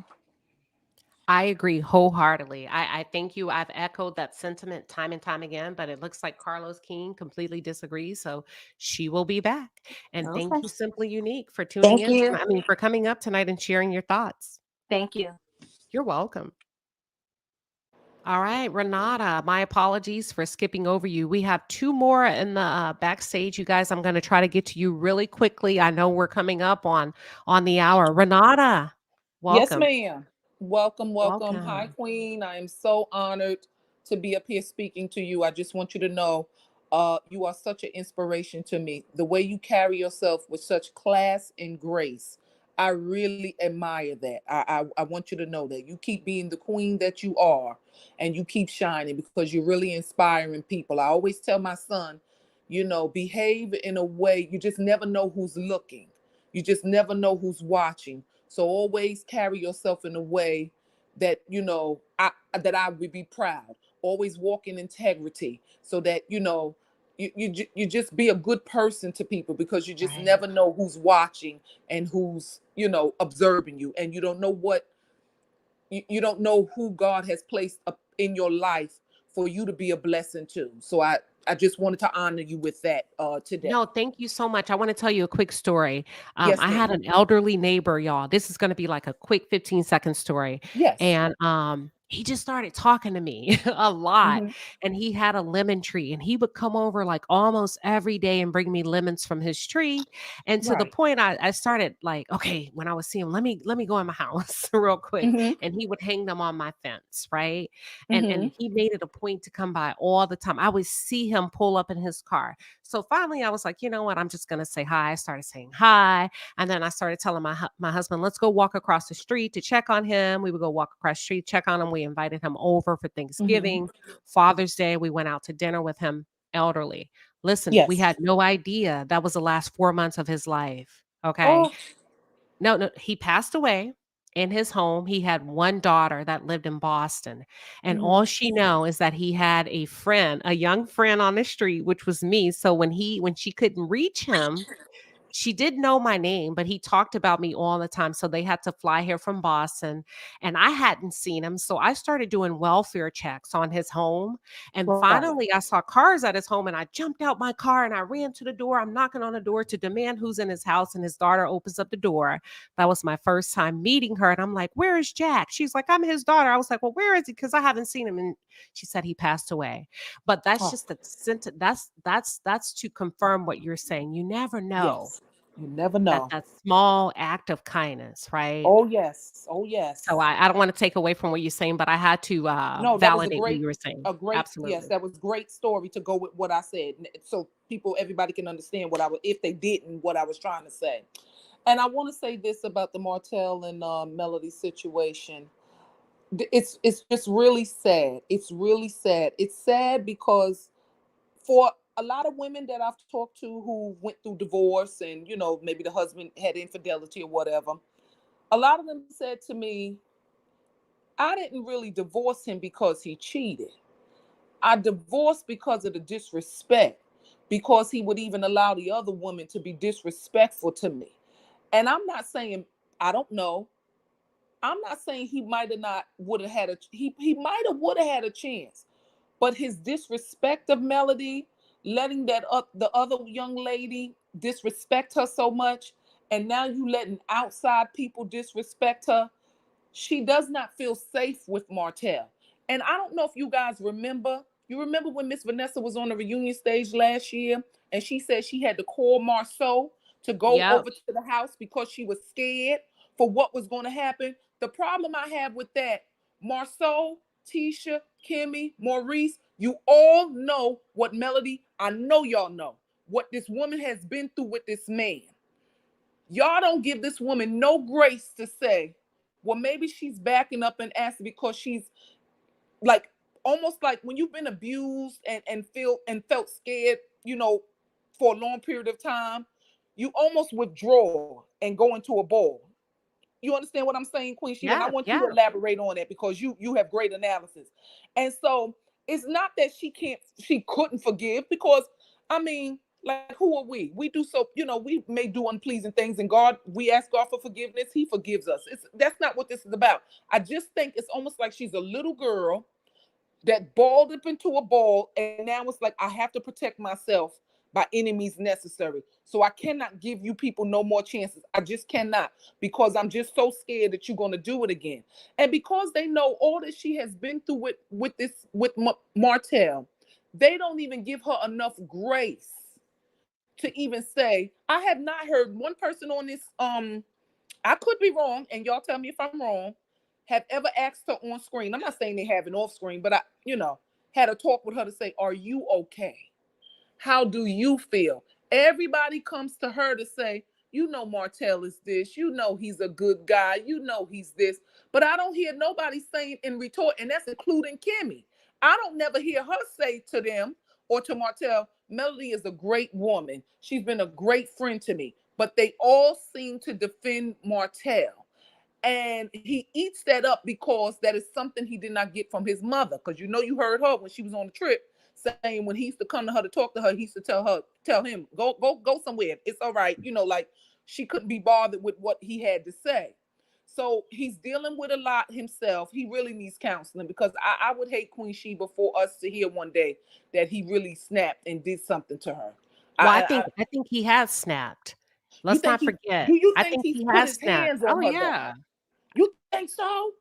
Speaker 1: I agree wholeheartedly. I thank you. I've echoed that sentiment time and time again, but it looks like Carlos King completely disagrees. So she will be back. And
Speaker 14: Okay.
Speaker 1: thank you, Simply Unique, for tuning
Speaker 14: Thank
Speaker 1: in.
Speaker 14: you.
Speaker 1: I mean, for coming up tonight and sharing your thoughts.
Speaker 14: Thank you.
Speaker 1: You're welcome. All right, Renata, my apologies for skipping over you. We have two more in the backstage, you guys. I'm going to try to get to you really quickly. I know we're coming up on the hour. Renata,
Speaker 13: Yes,
Speaker 1: welcome.
Speaker 13: ma'am. Welcome, welcome. Hi,
Speaker 1: Welcome.
Speaker 13: Queen. I am so honored to be up here speaking to you. I just want you to know you are such an inspiration to me. The way you carry yourself with such class and grace. I really admire that. I want you to know that you keep being the queen that you are and you keep shining because you're really inspiring people. I always tell my son, behave in a way you just never know who's looking. You just never know who's watching. So always carry yourself in a way that I would be proud. Always walk in integrity, so that you just be a good person to people because you just
Speaker 1: Right.
Speaker 13: never know who's watching and who's observing you, and you don't know who God has placed up in your life for you to be a blessing too. So I just wanted to honor you with that today.
Speaker 1: No, thank you so much. I want to tell you a quick story.
Speaker 13: Yes,
Speaker 1: I
Speaker 13: ma'am.
Speaker 1: had an elderly neighbor, y'all. This is going to be like a quick 15-second story.
Speaker 13: Yes.
Speaker 1: And he just started talking to me a lot.
Speaker 13: Mhm.
Speaker 1: And he had a lemon tree and he would come over like almost every day and bring me lemons from his tree. And to the
Speaker 13: Right.
Speaker 1: point I started like, okay, when I would see him, let me go in my house real quick.
Speaker 13: Mhm.
Speaker 1: And he would hang them on my fence, right? And
Speaker 13: Mhm.
Speaker 1: he made it a point to come by all the time. I would see him pull up in his car. So finally, I was like, you know what? I'm just gonna say hi. I started saying hi, and then I started telling my husband, let's go walk across the street to check on him. We would go walk across the street, check on him. We invited him over for
Speaker 13: Mhm.
Speaker 1: Thanksgiving, Father's Day. We went out to dinner with him. Elderly. Listen, we
Speaker 13: Yes.
Speaker 1: had no idea that was the last 4 months of his life. Okay.
Speaker 13: Oh.
Speaker 1: No, no, he passed away in his home. He had one daughter that lived in Boston, and
Speaker 13: Mhm.
Speaker 1: all she know is that he had a friend, a young friend on the street, which was me. So when she couldn't reach him, she did know my name, but he talked about me all the time. So they had to fly here from Boston and I hadn't seen him. So I started doing welfare checks on his home. And
Speaker 13: Right.
Speaker 1: finally, I saw cars at his home and I jumped out my car and I ran to the door. I'm knocking on the door to demand who's in his house. And his daughter opens up the door. That was my first time meeting her. And I'm like, where is Jack? She's like, I'm his daughter. I was like, well, where is he? Because I haven't seen him. And she said he passed away. But that's
Speaker 13: Oh.
Speaker 1: just the sentence. That's to confirm what you're saying. You never know
Speaker 13: Yes. You never
Speaker 1: that
Speaker 13: know.
Speaker 1: that small act of kindness, right?
Speaker 13: Oh yes. Oh
Speaker 1: So
Speaker 13: yes.
Speaker 1: I don't want to take away from what you're saying, but I had to
Speaker 13: No, that was
Speaker 1: validate what you were saying.
Speaker 13: yes,
Speaker 1: Absolutely.
Speaker 13: that was great story to go with what I said. So people, everybody can understand what I was, if they didn't, what I was trying to say. And I want to say this about the Martell and Melody situation. It's just really sad. It's really sad. It's sad because for a lot of women that I've talked to who went through divorce and maybe the husband had infidelity or whatever, a lot of them said to me, I didn't really divorce him because he cheated. I divorced because of the disrespect, because he would even allow the other woman to be disrespectful to me. And I'm not saying, I don't know. I'm not saying he might have not would have had he might have would have had a chance, but his disrespect of Melody, letting the other young lady disrespect her so much, and now you letting outside people disrespect her, she does not feel safe with Martell. And I don't know if you guys remember. You remember when Miss Vanessa was on the reunion stage last year and she said she had to call Marceau to go
Speaker 1: Yep.
Speaker 13: over to the house because she was scared for what was going to happen. The problem I have with that, Marceau, Tisha, Kimmy, Maurice, you all know what Melody, I know y'all know what this woman has been through with this man. Y'all don't give this woman no grace to say, well, maybe she's backing up and asking because she's like almost like when you've been abused and felt scared, for a long period of time, you almost withdraw and go into a ball. You understand what I'm saying, Queen Sheila? And I
Speaker 1: Yeah,
Speaker 13: want you to
Speaker 1: yeah.
Speaker 13: elaborate on that because you have great analysis. And so it's not that she couldn't forgive, because I mean, like, who are we? We do so, we may do unpleasing things, and God, we ask God for forgiveness, He forgives us. That's not what this is about. I just think it's almost like she's a little girl that balled up into a ball, and now it's like, I have to protect myself by any means necessary. So I cannot give you people no more chances. I just cannot, because I'm just so scared that you're going to do it again. And because they know all that she has been through with Martell, they don't even give her enough grace to even say, I have not heard one person on this, I could be wrong, and y'all tell me if I'm wrong, have ever asked her on screen. I'm not saying they have it off screen, but had a talk with her to say, are you okay? How do you feel? Everybody comes to her to say, Martell is this, he's a good guy, he's this. But I don't hear nobody saying in retort, and that's including Kimmy. I don't never hear her say to them or to Martell, Melody is a great woman. She's been a great friend to me. But they all seem to defend Martell. And he eats that up because that is something he did not get from his mother. Because you heard her when she was on the trip saying, when he used to come to her to talk to her, he used to tell him, go somewhere. It's all right. Like she couldn't be bothered with what he had to say. So he's dealing with a lot himself. He really needs counseling, because I would hate Queen Sheba for us to hear one day that he really snapped and did something to her.
Speaker 1: Well,
Speaker 13: I
Speaker 1: I think he has snapped.
Speaker 13: you
Speaker 1: Let's
Speaker 13: think
Speaker 1: not
Speaker 13: he
Speaker 1: forget.
Speaker 13: do you
Speaker 1: I
Speaker 13: think
Speaker 1: think
Speaker 13: he's
Speaker 1: he
Speaker 13: put
Speaker 1: has
Speaker 13: his
Speaker 1: snapped.
Speaker 13: hands
Speaker 1: Oh
Speaker 13: on her though?
Speaker 1: yeah.
Speaker 13: You think so?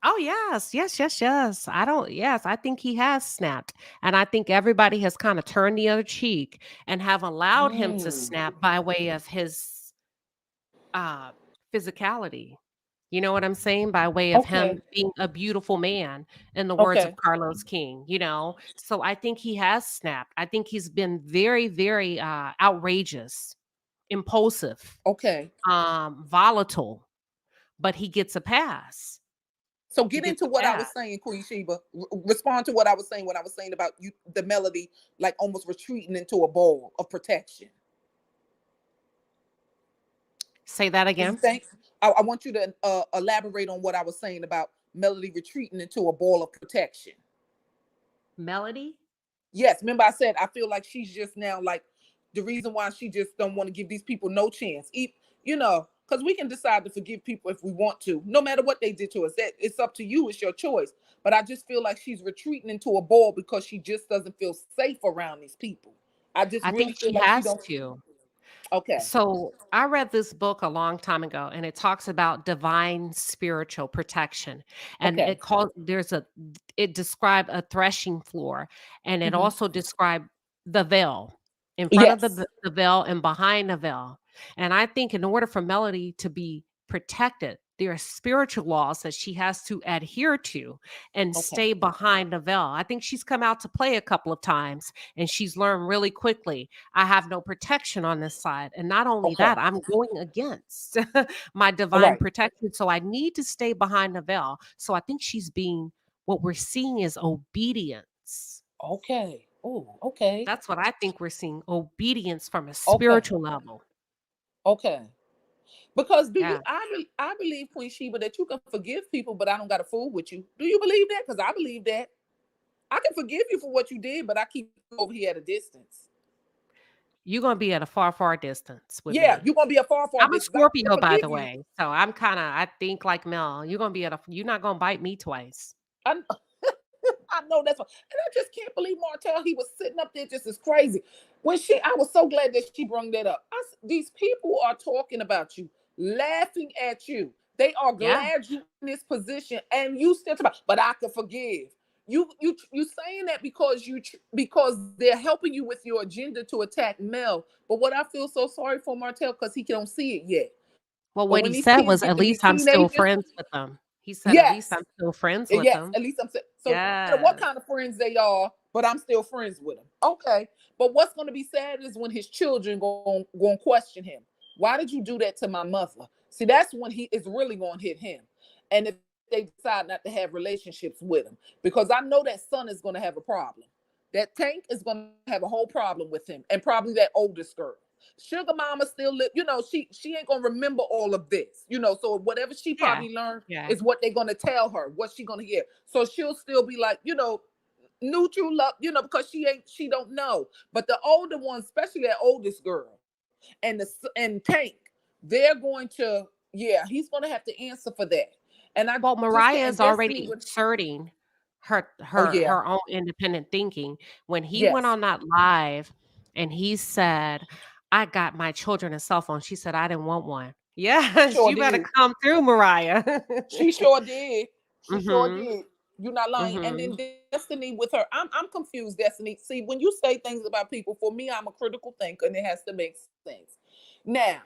Speaker 1: Oh yes, yes, yes, yes. I don't. Yes, I think he has snapped, and I think everybody has kind of turned the other cheek and have allowed him to
Speaker 13: Mm,
Speaker 1: snap by way of his uh physicality. You know what I'm saying? By way of
Speaker 13: okay.
Speaker 1: him being a beautiful man, in the words of
Speaker 13: Okay.
Speaker 1: Carlos King, you know? So I think he has snapped. I think he's been very, very outrageous, impulsive,
Speaker 13: Okay.
Speaker 1: volatile, but he gets a pass.
Speaker 13: So
Speaker 1: He
Speaker 13: get
Speaker 1: gets
Speaker 13: into
Speaker 1: a
Speaker 13: what I
Speaker 1: pass.
Speaker 13: was saying, Queen Sheba. Respond to what I was saying when I was saying about you, the melody, like almost retreating into a bowl of protection.
Speaker 1: Say that
Speaker 13: Do you
Speaker 1: again.
Speaker 13: think? I want you to elaborate on what I was saying about Melody retreating into a ball of protection.
Speaker 1: Melody?
Speaker 13: Yes, remember I said I feel like she's just now like the reason why she just don't want to give these people no chance. You know, because we can decide to forgive people if we want to, no matter what they did to us. That it's up to you. It's your choice. But I just feel like she's retreating into a ball because she just doesn't feel safe around these people. I just
Speaker 1: I
Speaker 13: really
Speaker 1: think
Speaker 13: feel
Speaker 1: she
Speaker 13: like she
Speaker 1: has
Speaker 13: don't.
Speaker 1: to.
Speaker 13: Okay.
Speaker 1: So I read this book a long time ago, and it talks about divine spiritual protection. And
Speaker 13: Okay.
Speaker 1: it described a threshing floor, and it
Speaker 13: Hmm.
Speaker 1: also described the veil in front of
Speaker 13: Yes.
Speaker 1: the veil and behind the veil. And I think in order for Melody to be protected, there are spiritual laws that she has to adhere to and
Speaker 13: Okay.
Speaker 1: stay behind the veil. I think she's come out to play a couple of times, and she's learned really quickly, I have no protection on this side. And not only
Speaker 13: Okay.
Speaker 1: that, I'm going against my
Speaker 13: All
Speaker 1: divine
Speaker 13: right.
Speaker 1: protection. So I need to stay behind the veil. So I think what we're seeing is obedience.
Speaker 13: Okay. Oh, okay.
Speaker 1: That's what I think we're seeing, obedience from a
Speaker 13: Okay.
Speaker 1: spiritual level.
Speaker 13: Okay. Because do
Speaker 1: Yeah.
Speaker 13: you? I believe, Queen Sheba, that you can forgive people, but I don't got to fool with you. Do you believe that? Because I believe that I can forgive you for what you did, but I keep you over here at a distance.
Speaker 1: You're going to be at a far, far distance with
Speaker 13: Yeah,
Speaker 1: me.
Speaker 13: you're gonna be a far, far
Speaker 1: I'm a
Speaker 13: distance. I can
Speaker 1: Scorpio, by
Speaker 13: forgive
Speaker 1: the
Speaker 13: you.
Speaker 1: way. So I think like Mel. You're not going to bite me twice.
Speaker 13: I, I know that's what, and I just can't believe Martell. He was sitting up there just as crazy. I was so glad that she brought that up. These people are talking about you, laughing at you. They are
Speaker 1: Yeah.
Speaker 13: glad you're in this position, and you still talk about. But I can forgive you saying that because they're helping you with your agenda to attack Mel. But what I feel so sorry for Martell because he don't see it yet.
Speaker 1: Well,
Speaker 13: But
Speaker 1: what
Speaker 13: when
Speaker 1: he
Speaker 13: these
Speaker 1: said
Speaker 13: kids
Speaker 1: was,
Speaker 13: get
Speaker 1: at
Speaker 13: to be
Speaker 1: least I'm still
Speaker 13: teenagers,
Speaker 1: friends with them. He said, at least
Speaker 13: yes.
Speaker 1: I'm still friends with
Speaker 13: Yes,
Speaker 1: them.
Speaker 13: at least I'm saying. So no matter what
Speaker 1: Yes.
Speaker 13: kind of friends they are, but I'm still friends with them. Okay, but what's going to be sad is when his children going to question him. Why did you do that to my mother? See, that's when he is really going to hit him. And if they decide not to have relationships with him, because I know that son is going to have a problem. That Tank is going to have a whole problem with him, and probably that oldest girl. Sugar Mama still live, she ain't gonna remember all of this, so whatever she
Speaker 1: Yeah.
Speaker 13: probably learned
Speaker 1: Yeah.
Speaker 13: is what they're gonna tell her, what she gonna hear. So she'll still be like, neutral love, because she don't know. But the older ones, especially that oldest girl and Tank, they're going to, yeah, he's gonna have to answer for that. And I
Speaker 1: Well,
Speaker 13: just
Speaker 1: Mariah
Speaker 13: can't,
Speaker 1: is
Speaker 13: and Destiny
Speaker 1: already
Speaker 13: would,
Speaker 1: asserting her
Speaker 13: oh
Speaker 1: her
Speaker 13: yeah,
Speaker 1: her own independent thinking. When he went
Speaker 13: yes,
Speaker 1: on that live and he said, I got my children a cell phone, she said, I didn't want one. Yes,
Speaker 13: sure
Speaker 1: you better
Speaker 13: did.
Speaker 1: come through, Mariah.
Speaker 13: She sure did. She sure
Speaker 1: Mm-hmm.
Speaker 13: did. You're not lying. And
Speaker 1: Mm-hmm.
Speaker 13: then Destiny with her, I'm confused, Destiny. See, when you say things about people, for me, I'm a critical thinker and it has to make sense. Now,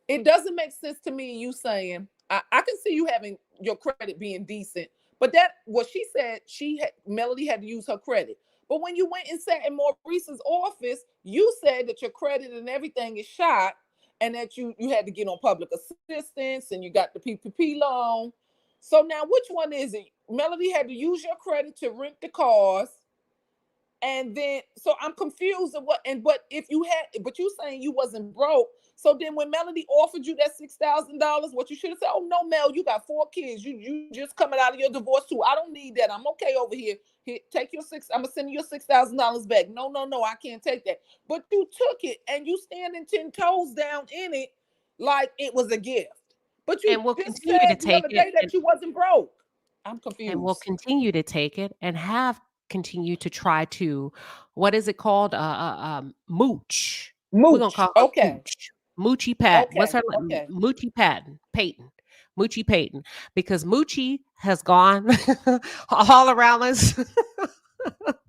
Speaker 13: it doesn't make sense to me you saying, I can see you having your credit being decent, but that what she said, Melody had to use her credit. But when you went and sat in Maurice's office, you said that your credit and everything is shot and that you had to get on public assistance and you got the PPP loan. So now which one is it? Melody had to use your credit to rent the cars. And then so I'm confused of but if you had, but you saying you wasn't broke. So then when Melody offered you that $6,000, what you should have said, oh no, Mel, you got 4 kids. You just coming out of your divorce too. I don't need that. I'm okay over here. Here, take your I'm gonna send you your $6,000 back. No, I can't take that. But you took it and you standing 10 toes down in it like it was a gift. But you
Speaker 1: And we'll
Speaker 13: just
Speaker 1: continue to
Speaker 13: said the
Speaker 1: take
Speaker 13: other
Speaker 1: it,
Speaker 13: day that you wasn't broke. I'm
Speaker 1: and we'll
Speaker 13: confused.
Speaker 1: continue to take it, and have continued to try to, what is it called? Mooch. We're gonna
Speaker 13: Mooch.
Speaker 1: call her
Speaker 13: Okay.
Speaker 1: Mooch. Moochie Pat. What's
Speaker 13: Okay.
Speaker 1: her
Speaker 13: Okay.
Speaker 1: Moochie Patton? Peyton. Moochie Peyton. Because Moochie has gone all around us.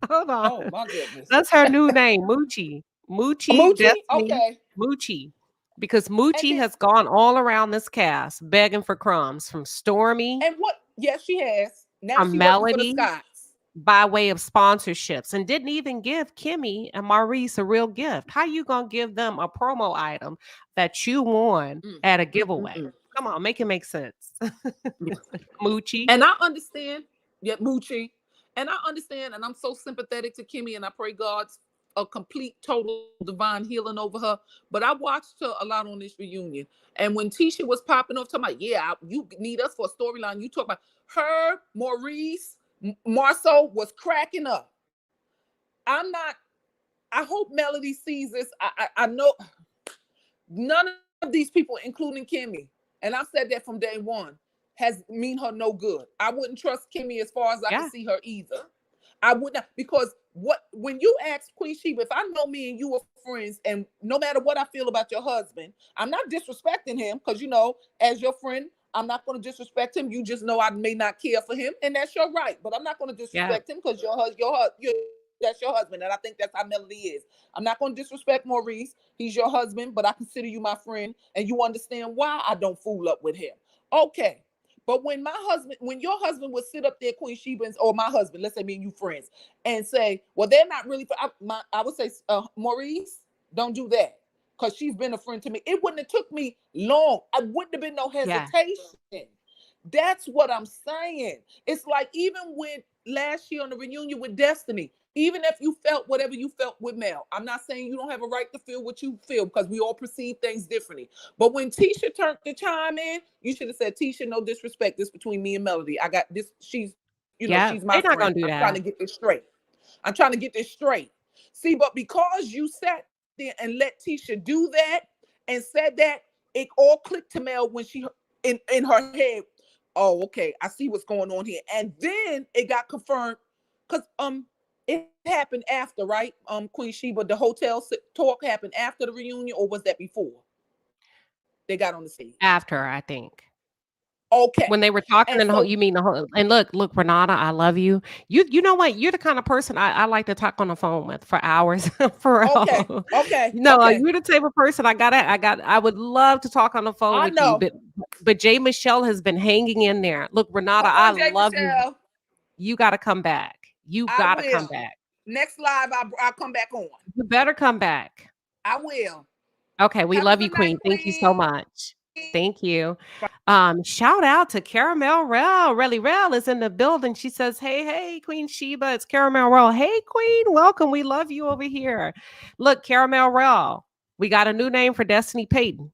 Speaker 1: Hold on.
Speaker 13: Oh my goodness.
Speaker 1: That's her new name, Moochie. Moochie
Speaker 13: Moochie?
Speaker 1: Destiny
Speaker 13: Okay.
Speaker 1: Moochie. Because
Speaker 13: And
Speaker 1: Moochie
Speaker 13: then
Speaker 1: has gone all around this cast begging for crumbs from Stormy,
Speaker 13: and what? Yes, she has. Now
Speaker 1: from
Speaker 13: she working for the
Speaker 1: Melody,
Speaker 13: Scots.
Speaker 1: by way of sponsorships, and didn't even give Kimmy and Maurice a real gift. How you gonna give them a promo item that you won
Speaker 13: Mm,
Speaker 1: at a
Speaker 13: mm, mm,
Speaker 1: giveaway?
Speaker 13: mm.
Speaker 1: Come on, make it make sense. Moochie.
Speaker 13: And I understand, yeah, Moochie. And I understand, and I'm so sympathetic to Kimmy, and I pray God's a complete, total, divine healing over her. But I watched her a lot on this reunion. And when Tisha was popping off, talking about, yeah, you need us for a storyline, you talk about her, Maurice, Marceau was cracking up. I'm not, I hope Melody sees this. I know none of these people, including Kimmy, and I've said that from day one, has mean her no good. I wouldn't trust Kimmy as far as I can
Speaker 1: Yeah.
Speaker 13: see her either. I would not, because when you ask Queen Sheba, if I know me and you are friends, and no matter what I feel about your husband, I'm not disrespecting him, because as your friend, I'm not going to disrespect him. You just know I may not care for him, and that's your right. But I'm not going to
Speaker 1: Yeah.
Speaker 13: disrespect him because that's your husband, and I think that's how Melody is. I'm not going to disrespect Maurice. He's your husband, but I consider you my friend, and you understand why I don't fool up with him. Okay. But when your husband would sit up there, Queen Sheba, or my husband, let's say me and you friends, and say, well, they're not really, I would say, Maurice, don't do that, because she's been a friend to me. It wouldn't have took me long. I wouldn't have been no
Speaker 1: Yeah.
Speaker 13: hesitation. That's what I'm saying. It's like even with last year on the reunion with Destiny, even if you felt whatever you felt with Mel, I'm not saying you don't have a right to feel what you feel, because we all perceive things differently. But when Tisha turned the chime in, you should have said, Tisha, no disrespect. This between me and Melody. I got this. She's
Speaker 1: Yeah.
Speaker 13: my
Speaker 1: They're not
Speaker 13: friend.
Speaker 1: gonna do
Speaker 13: I'm trying to
Speaker 1: that.
Speaker 13: get this straight. I'm trying to get this straight. See, but because you sat there and let Tisha do that and said that, it all clicked to Mel when she in her head. Oh, okay, I see what's going on here. And then it got confirmed, because it happened after, right? Queen Sheba, the hotel talk happened after the reunion, or was that before they got on the stage?
Speaker 1: After, I think.
Speaker 13: Okay.
Speaker 1: When they were talking
Speaker 13: And
Speaker 1: in the whole,
Speaker 13: so,
Speaker 1: you mean the whole, and look, Renata, I love you. You know what? You're the kind of person I like to talk on the phone with for hours. For
Speaker 13: okay,
Speaker 1: real.
Speaker 13: okay,
Speaker 1: No,
Speaker 13: okay.
Speaker 1: you're the type of person I would love to talk on the phone
Speaker 13: I
Speaker 1: with you,
Speaker 13: know.
Speaker 1: but Jay Michelle has been hanging in there. Look, Renata,
Speaker 13: Come
Speaker 1: I
Speaker 13: on, Jay
Speaker 1: love you.
Speaker 13: Michelle.
Speaker 1: You got to come back. You
Speaker 13: I
Speaker 1: got to come
Speaker 13: will.
Speaker 1: back.
Speaker 13: Next live, I'll come back on.
Speaker 1: You better come back.
Speaker 13: I will.
Speaker 1: Okay, we
Speaker 13: Have a
Speaker 1: love you,
Speaker 13: good night,
Speaker 1: Queen. Thank you so
Speaker 13: Queen.
Speaker 1: much. Thank you. Shout out to Caramel Rel. Relly Rel is in the building. She says, hey, Queen Sheba, it's Caramel Rel. Hey, Queen, welcome. We love you over here. Look, Caramel Rel, we got a new name for Destiny Payton.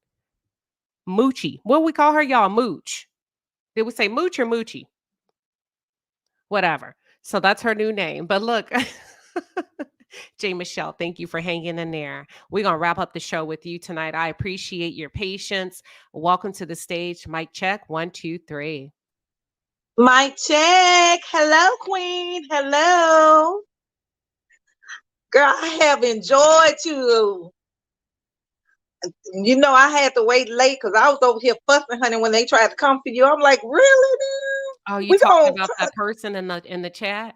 Speaker 1: Moochie. What we call her, y'all? Mooch. Did we say Mooch or Moochie? Whatever. So that's her new name. But look, Jay Michelle, thank you for hanging in there. We're going to wrap up the show with you tonight. I appreciate your patience. Welcome to the stage. Mic check. 1, 2, 3.
Speaker 15: Mic check. Hello, Queen. Hello. Girl, I have enjoyed you. I had to wait late because I was over here fussing, honey, when they tried to come for you. I'm like, really, dude?
Speaker 1: Oh, you
Speaker 15: We
Speaker 1: talking
Speaker 15: gonna
Speaker 1: about that person in the chat?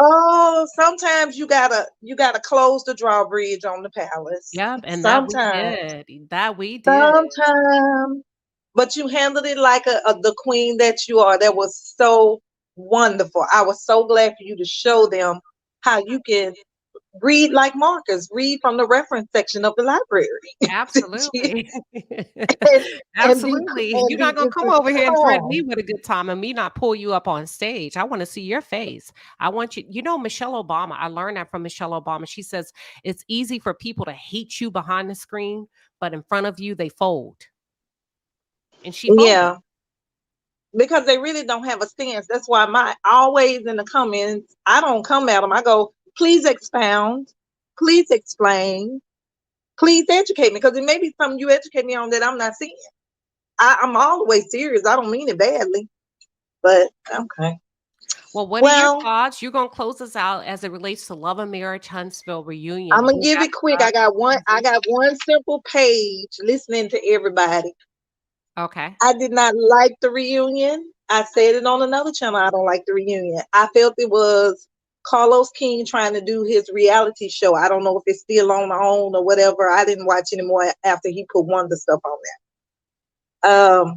Speaker 15: Oh, sometimes you gotta close the drawbridge on the palace.
Speaker 1: Yep, and that we
Speaker 15: Sometimes.
Speaker 1: did. That we did.
Speaker 15: Sometimes. But you handled it like the queen that you are. That was so wonderful. I was so glad for you to show them how you can read like Marcus, read from the reference section of the library.
Speaker 1: Absolutely.
Speaker 15: and
Speaker 1: Absolutely.
Speaker 15: and
Speaker 1: You're
Speaker 15: be
Speaker 1: not going to
Speaker 15: just
Speaker 1: come
Speaker 15: as
Speaker 1: over here and threaten me
Speaker 15: calm.
Speaker 1: with a good time and me not pull you up on stage. I want to see your face. I want you, Michelle Obama, I learned that from Michelle Obama. She says it's easy for people to hate you behind the screen, but in front of you, they fold. And she folded.
Speaker 15: Yeah. Because they really don't have a stance. That's why always in the comments, I don't come at them. I go, please expound, please explain, please educate me, because it may be something you educate me on that I'm not seeing. I'm always serious. I don't mean it badly, but okay.
Speaker 1: Well, what are your
Speaker 15: Well,
Speaker 1: thoughts? You're gonna close us out as it relates to Love and Marriage Huntsville
Speaker 15: I'm
Speaker 1: reunion.
Speaker 15: gonna
Speaker 1: Was
Speaker 15: give
Speaker 1: that
Speaker 15: it quick. I got one. I got one simple page. Listening to everybody,
Speaker 1: okay?
Speaker 15: I did not like the reunion. I said it on another channel. I don't like the reunion. I felt it was Carlos King trying to do his reality show. I don't know if it's still on or whatever. I didn't watch anymore after he put one of the stuff on there.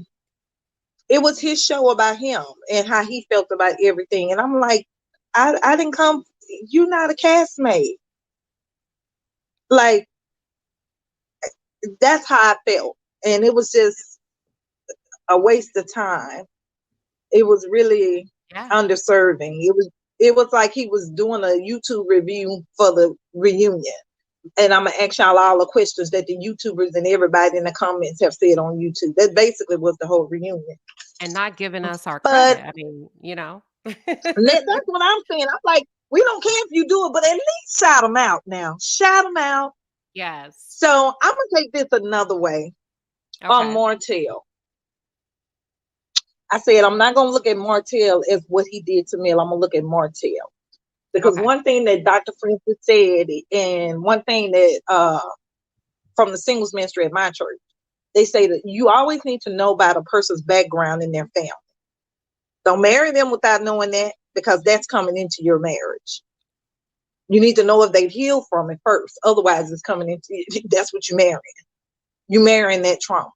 Speaker 15: It was his show about him and how he felt about everything. And I'm like, I didn't come. You're not a castmate. Like, that's how I felt. And it was just a waste of time. It was really
Speaker 1: Yeah.
Speaker 15: underserving. It was like he was doing a YouTube review for the reunion. And I'm gonna ask y'all all the questions that the YouTubers and everybody in the comments have said on YouTube. That basically was the whole reunion.
Speaker 1: And not giving us our
Speaker 15: But
Speaker 1: credit. I mean,
Speaker 15: that's what I'm saying. I'm like, we don't care if you do it, but at least shout them out now. Shout them out.
Speaker 1: Yes.
Speaker 15: So I'm gonna take this another way on
Speaker 1: Okay.
Speaker 15: Martell. I said I'm not gonna look at Martell as what he did to Mill. I'm gonna look at Martell. Because
Speaker 1: Okay.
Speaker 15: one thing that Dr. Francis said, and one thing that from the singles ministry at my church, they say that you always need to know about a person's background in their family. Don't marry them without knowing that, because that's coming into your marriage. You need to know if they've healed from it first. Otherwise, it's coming into that's what you're marrying. You're marrying that trauma.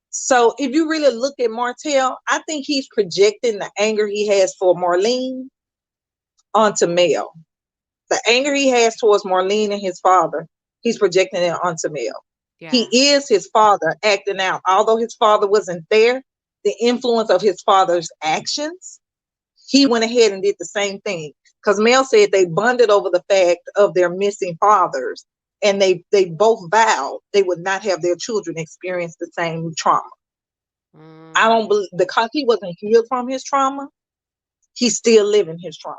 Speaker 15: So if you really look at Martell, I think he's projecting the anger he has for Marlene onto Mel. The anger he has towards Marlene and his father, he's projecting it onto Mel.
Speaker 1: Yeah.
Speaker 15: He is his father acting out. Although his father wasn't there, the influence of his father's actions, he went ahead and did the same thing. Because Mel said they bonded over the fact of their missing fathers, and they both vowed they would not have their children experience the same trauma. I don't believe, because he wasn't healed from his trauma, he's still living his trauma.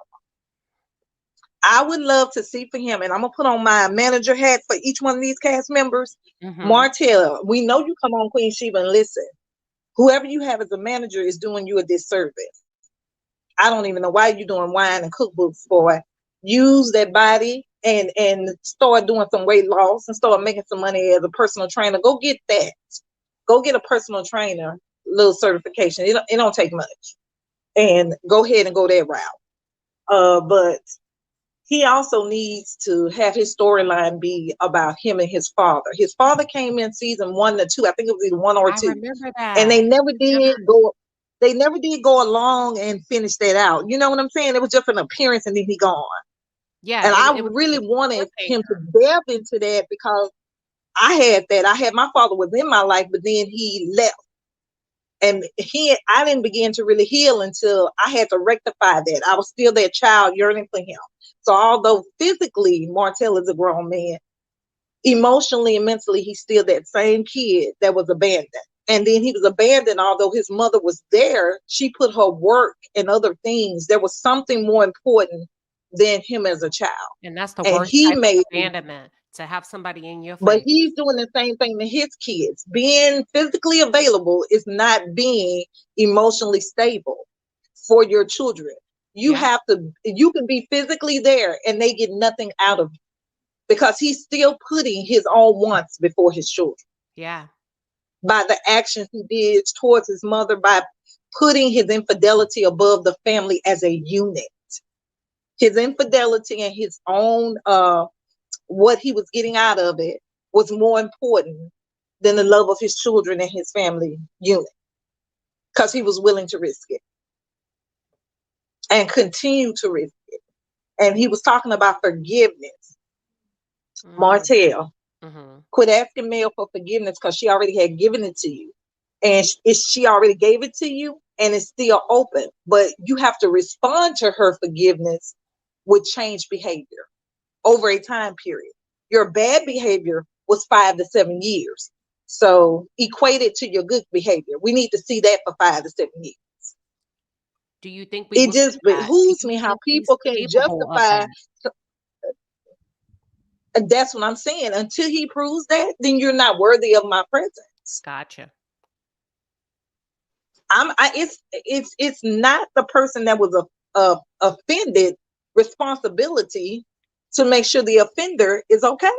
Speaker 15: I would love to see for him, and I'm gonna put on my manager hat for each one of these cast members. Martell, we know you come on Queen Sheba and listen. Whoever you have as a manager is doing you a disservice. I don't even know why you're doing wine and cookbooks, boy. Use that body and start doing some weight loss and start making some money as a personal trainer. Go get that. Go get a personal trainer, little certification. It don't take much. And go ahead and go that route. But he also needs to have his storyline be about him and his father. His father came in season 1 to 2. I think it was either 1 or 2.
Speaker 1: I remember that.
Speaker 15: And they never did go. They never did go along and finish that out. You know what I'm saying? It was just an appearance and then he gone.
Speaker 1: Yeah.
Speaker 15: And I
Speaker 1: It was
Speaker 15: really
Speaker 1: a
Speaker 15: wanted him to
Speaker 1: cliffhanger.
Speaker 15: delve into that, because I had that. I had my father was in my life, but then he left. And I didn't begin to really heal until I had to rectify that. I was still that child yearning for him. So although physically Martell is a grown man, emotionally and mentally, he's still that same kid that was abandoned. And then he was abandoned, although his mother was there. She put her work and other things. There was something more important than him as a child.
Speaker 1: And that's the
Speaker 15: And
Speaker 1: worst
Speaker 15: he
Speaker 1: type
Speaker 15: made
Speaker 1: of abandonment, to have somebody in your
Speaker 15: But
Speaker 1: face.
Speaker 15: he's doing the same thing to his kids. Being physically available is not being emotionally stable for your children. You can be physically there and they get nothing out of you, because he's still putting his own wants before his children.
Speaker 1: Yeah.
Speaker 15: By the actions he did towards his mother, by putting his infidelity above the family as a unit. His infidelity and his own what he was getting out of it was more important than the love of his children and his family unit, because he was willing to risk it and continue to risk it. And he was talking about forgiveness. Martell, quit asking Mel for forgiveness, because she already had given it to you. And she already gave it to you, and it's still open. But you have to respond to her forgiveness with changed behavior over a time period. Your bad behavior was 5 to 7 years. So equate it to your good behavior. We need to see that for 5 to 7 years.
Speaker 1: Do you think we
Speaker 15: It
Speaker 1: will
Speaker 15: just
Speaker 1: see that? Do
Speaker 15: behooves
Speaker 1: you
Speaker 15: me how
Speaker 1: think he's
Speaker 15: people can
Speaker 1: capable of
Speaker 15: justify.
Speaker 1: that?
Speaker 15: And that's what I'm saying. Until he proves that, then you're not worthy of my presence.
Speaker 1: Gotcha.
Speaker 15: It's not the person that was offended responsibility to make sure the offender is okay.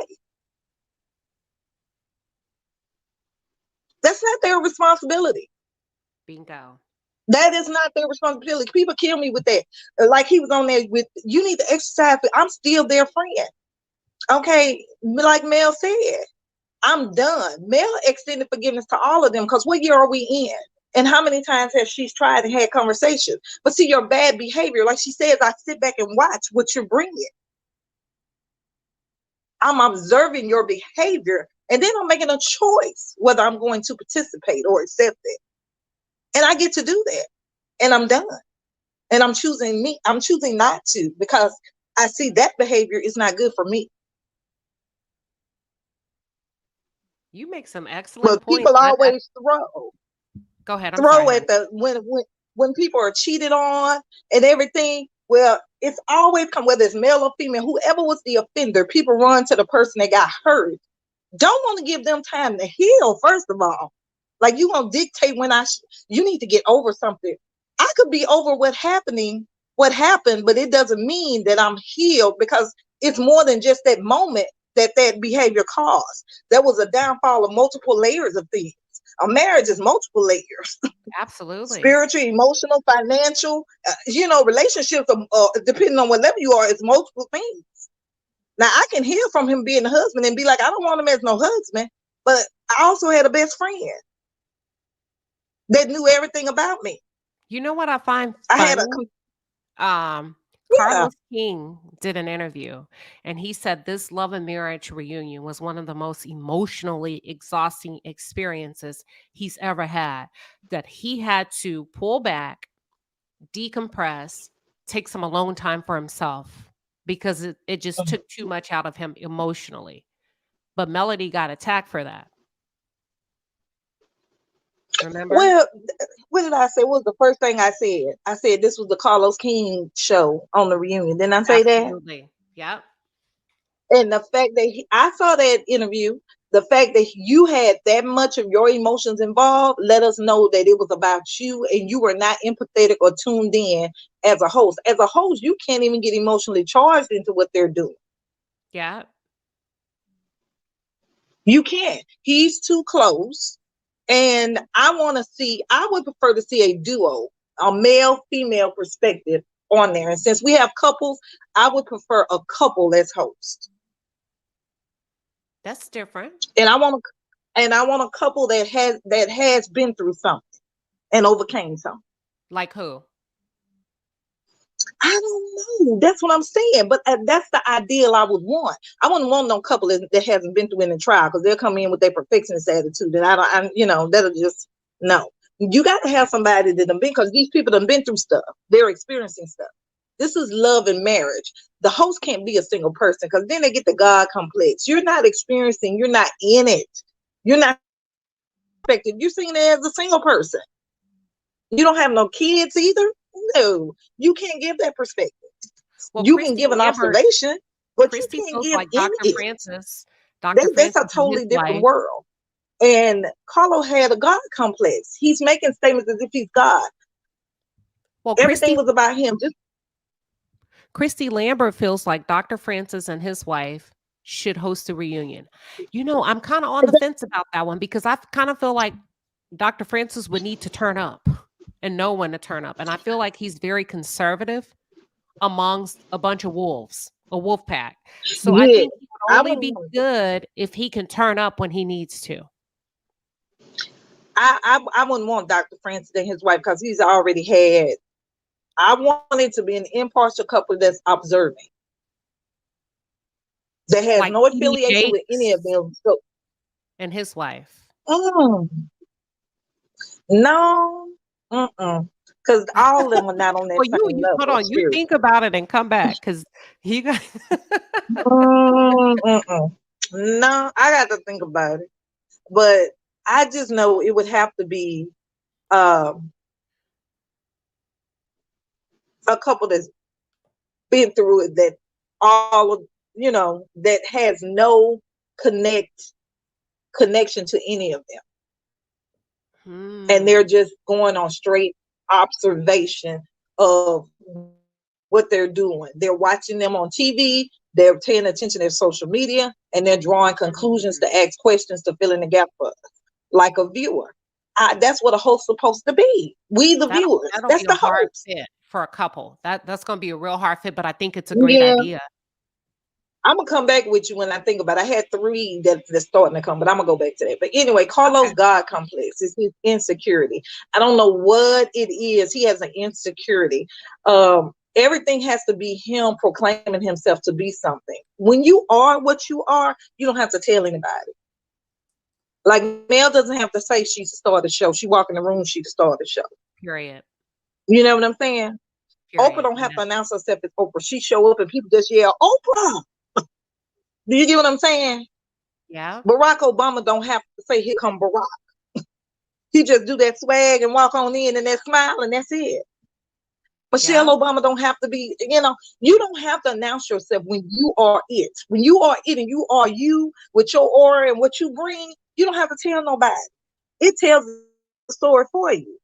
Speaker 15: That's not their responsibility.
Speaker 1: Bingo.
Speaker 15: That is not their responsibility. People kill me with that. Like he was on there with, you need to exercise, but I'm still their friend. Okay, like Mel said, I'm done. Mel extended forgiveness to all of them because what year are we in? And how many times has she tried and had conversations? But see, your bad behavior, like she says, I sit back and watch what you're bringing. I'm observing your behavior, and then I'm making a choice whether I'm going to participate or accept it. And I get to do that. And I'm done. And I'm choosing me. I'm choosing not to because I see that behavior is not good for me.
Speaker 1: You make some excellent
Speaker 15: But
Speaker 1: points.
Speaker 15: people always throw
Speaker 1: Go ahead. I'm sorry,
Speaker 15: at
Speaker 1: honey.
Speaker 15: the when people are cheated on and everything. Well, it's always come, whether it's male or female, whoever was the offender, people run to the person that got hurt. Don't want to give them time to heal, first of all. Like, you gonna dictate when you need to get over something. I could be over what happened, but it doesn't mean that I'm healed, because it's more than just that moment that behavior caused. There was a downfall of multiple layers of things. A marriage is multiple layers.
Speaker 1: Absolutely.
Speaker 15: Spiritual, emotional, financial, relationships, depending on what level you are, it's multiple things. Now, I can hear from him being a husband and be like, I don't want him as no husband, but I also had a best friend that knew everything about me.
Speaker 1: You know what I find
Speaker 15: I had
Speaker 1: funny?
Speaker 15: yeah.
Speaker 1: Carlos King did an interview, and he said this love and marriage reunion was one of the most emotionally exhausting experiences he's ever had, that he had to pull back, decompress, take some alone time for himself because it just took too much out of him emotionally. But Melody got attacked for that. Remember?
Speaker 15: Well, what did I say? What was the first thing I said? I said this was the Carlos King show on the reunion. Didn't I say that?
Speaker 1: Absolutely. Yep.
Speaker 15: And the fact that I saw that interview, the fact that you had that much of your emotions involved, let us know that it was about you and you were not empathetic or tuned in as a host. As a host, you can't even get emotionally charged into what they're doing.
Speaker 1: Yeah.
Speaker 15: You can't. He's too close. And I would prefer to see a duo, a male female perspective on there. And since we have couples, I would prefer a couple as host.
Speaker 1: That's different.
Speaker 15: And I want a couple that has been through something and overcame something.
Speaker 1: Like who?
Speaker 15: I don't know. That's what I'm saying. But that's the ideal I would want. I wouldn't want no couple that hasn't been through any trial, because they'll come in with their perfectionist attitude, and that'll just no. You got to have somebody that done been, because these people done been through stuff. They're experiencing stuff. This is love and marriage. The host can't be a single person, because then they get the God complex. You're not experiencing. You're not in it. You're not expected. You're seeing it as a single person. You don't have no kids either. No, you can't give that perspective.
Speaker 1: Well,
Speaker 15: You can give an observation, but you can't
Speaker 1: feels
Speaker 15: give
Speaker 1: like
Speaker 15: any.
Speaker 1: Dr. Francis. Dr.
Speaker 15: That's
Speaker 1: Francis
Speaker 15: a
Speaker 1: and
Speaker 15: totally
Speaker 1: his
Speaker 15: different
Speaker 1: wife.
Speaker 15: world. And Carlo had a God complex. He's making statements as if he's God.
Speaker 1: Well,
Speaker 15: Everything was about him. Just
Speaker 1: Christy Lambert feels like Dr. Francis and his wife should host a reunion. I'm kind of on the fence about that one, because I kind of feel like Dr. Francis would need to turn up and know when to turn up. And I feel like he's very conservative amongst a bunch of wolves, a wolf pack. So I think he would only be good if he can turn up when he needs to.
Speaker 15: I wouldn't want Dr. Francis and his wife, because he's already had. I want it to be an impartial couple that's observing, that has
Speaker 1: like
Speaker 15: no affiliation with any of them. So,
Speaker 1: and his wife.
Speaker 15: No, because all of them are not on that same
Speaker 1: you
Speaker 15: level.
Speaker 1: hold on. You think about it and come back, because he got.
Speaker 15: No, I got to think about it. But I just know it would have to be a couple that's been through it, that that has no connection to any of them. And they're
Speaker 1: Mm.
Speaker 15: just going on straight observation of what they're doing. They're watching them on TV, they're paying attention to their social media, and they're drawing conclusions to ask questions to fill in the gap for us, like a viewer. That's what a host supposed to be. We the viewers.
Speaker 1: That'll
Speaker 15: That's
Speaker 1: be a
Speaker 15: the
Speaker 1: hard
Speaker 15: host.
Speaker 1: fit for a couple. That's gonna be a real hard fit, but I think it's a great
Speaker 15: Yeah.
Speaker 1: idea.
Speaker 15: I'm gonna come back with you when I think about it. I had three that's starting to come, but I'm gonna go back to that. But anyway, Carlos'
Speaker 1: Okay.
Speaker 15: God complex is his insecurity. I don't know what it is. He has an insecurity. Everything has to be him proclaiming himself to be something. When you are what you are, you don't have to tell anybody. Like Mel doesn't have to say she's the star of the show. She walk in the room, she's the star of the show.
Speaker 1: Period.
Speaker 15: You know what I'm saying? Oprah
Speaker 1: Period.
Speaker 15: don't have to announce herself as Oprah. She show up and people just yell, Oprah. Do you get what I'm saying?
Speaker 1: Yeah.
Speaker 15: Barack Obama don't have to say, here come Barack. He just do that swag and walk on in and that smile and that's it. Michelle
Speaker 1: Yeah.
Speaker 15: Obama don't have to be, you don't have to announce yourself when you are it. When you are it and you are you with your aura and what you bring, you don't have to tell nobody. It tells the story for you.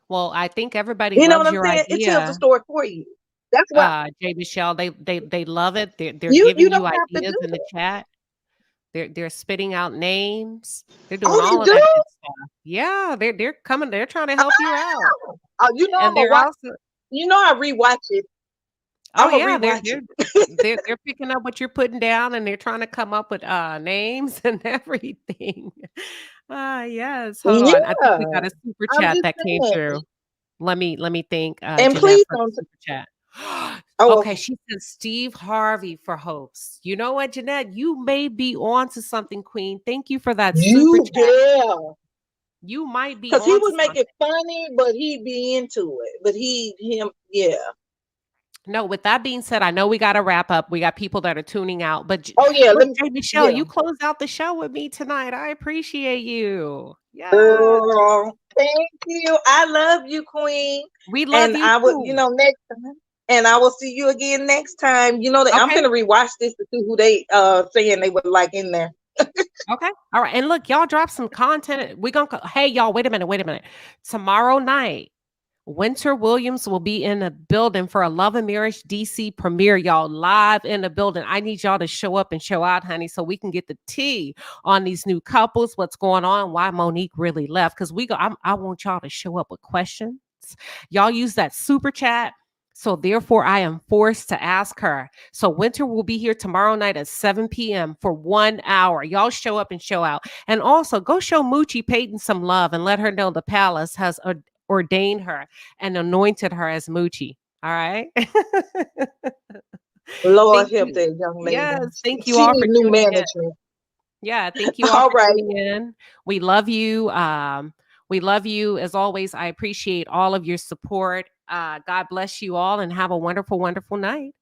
Speaker 1: Well, I think everybody
Speaker 15: You know what
Speaker 1: loves
Speaker 15: I'm
Speaker 1: your
Speaker 15: saying? It tells the
Speaker 1: idea.
Speaker 15: story for you. That's why
Speaker 1: Jay Michelle, they love it. They're
Speaker 15: you
Speaker 1: giving
Speaker 15: don't
Speaker 1: you
Speaker 15: have to
Speaker 1: ideas
Speaker 15: do
Speaker 1: in the
Speaker 15: it.
Speaker 1: chat. They're spitting out names. They're doing
Speaker 15: Oh, you
Speaker 1: all of
Speaker 15: do?
Speaker 1: that good stuff. Yeah, they're coming. They're trying to help you out,
Speaker 15: Oh,
Speaker 1: and
Speaker 15: I'm a
Speaker 1: they're
Speaker 15: watch.
Speaker 1: also.
Speaker 15: I rewatch it.
Speaker 1: Oh
Speaker 15: I'm a
Speaker 1: yeah,
Speaker 15: rewatch it.
Speaker 1: they're picking up what you're putting down, and they're trying to come up with names and everything. Yes. Hold on. I think
Speaker 15: Yeah,
Speaker 1: we got a super
Speaker 15: I'm
Speaker 1: chat
Speaker 15: just
Speaker 1: that came
Speaker 15: saying.
Speaker 1: through. Let me thank
Speaker 15: And
Speaker 1: Jeanette
Speaker 15: please
Speaker 1: for the
Speaker 15: don't.
Speaker 1: super chat.
Speaker 15: Oh,
Speaker 1: Okay, she said Steve Harvey for host. You know what, Jeanette? You may be on to something, Queen. Thank you for that super chat.
Speaker 15: yeah.
Speaker 1: You might be
Speaker 15: Because he
Speaker 1: on to
Speaker 15: would make
Speaker 1: something.
Speaker 15: it funny, but he'd be into it. But yeah.
Speaker 1: No, with that being said, I know we got to wrap up. We got people that are tuning out. But
Speaker 15: Oh yeah.
Speaker 1: look, Jay Michelle,
Speaker 15: Yeah.
Speaker 1: you closed out the show with me tonight. I appreciate you. Yeah.
Speaker 15: Girl, thank you. I love you, Queen.
Speaker 1: We love
Speaker 15: And
Speaker 1: you
Speaker 15: I would,
Speaker 1: too.
Speaker 15: next time. And I will see you again next time. That I'm
Speaker 1: Okay.
Speaker 15: gonna rewatch this to see who they saying they would like in there.
Speaker 1: Okay. All right. And look, y'all drop some content. We're going to, hey, y'all, wait a minute. Tomorrow night, Winter Williams will be in the building for a Love and Marriage DC premiere, y'all, live in the building. I need y'all to show up and show out, honey, so we can get the tea on these new couples, what's going on, why Monique really left. Because I want y'all to show up with questions. Y'all use that super chat. So therefore, I am forced to ask her. So Winter will be here tomorrow night at 7 p.m. for 1 hour. Y'all show up and show out. And also go show Moochie Payton some love and let her know the palace has ordained her and anointed her as Moochie. All right.
Speaker 15: Lord
Speaker 1: Thank
Speaker 15: help
Speaker 1: you.
Speaker 15: that young lady.
Speaker 1: Yes. Thank you
Speaker 15: She
Speaker 1: all
Speaker 15: need
Speaker 1: for
Speaker 15: new
Speaker 1: tuning in.
Speaker 15: management.
Speaker 1: Yeah. Thank you all
Speaker 15: All
Speaker 1: for
Speaker 15: right.
Speaker 1: tuning in. We love you. We love you as always. I appreciate all of your support. God bless you all and have a wonderful, wonderful night.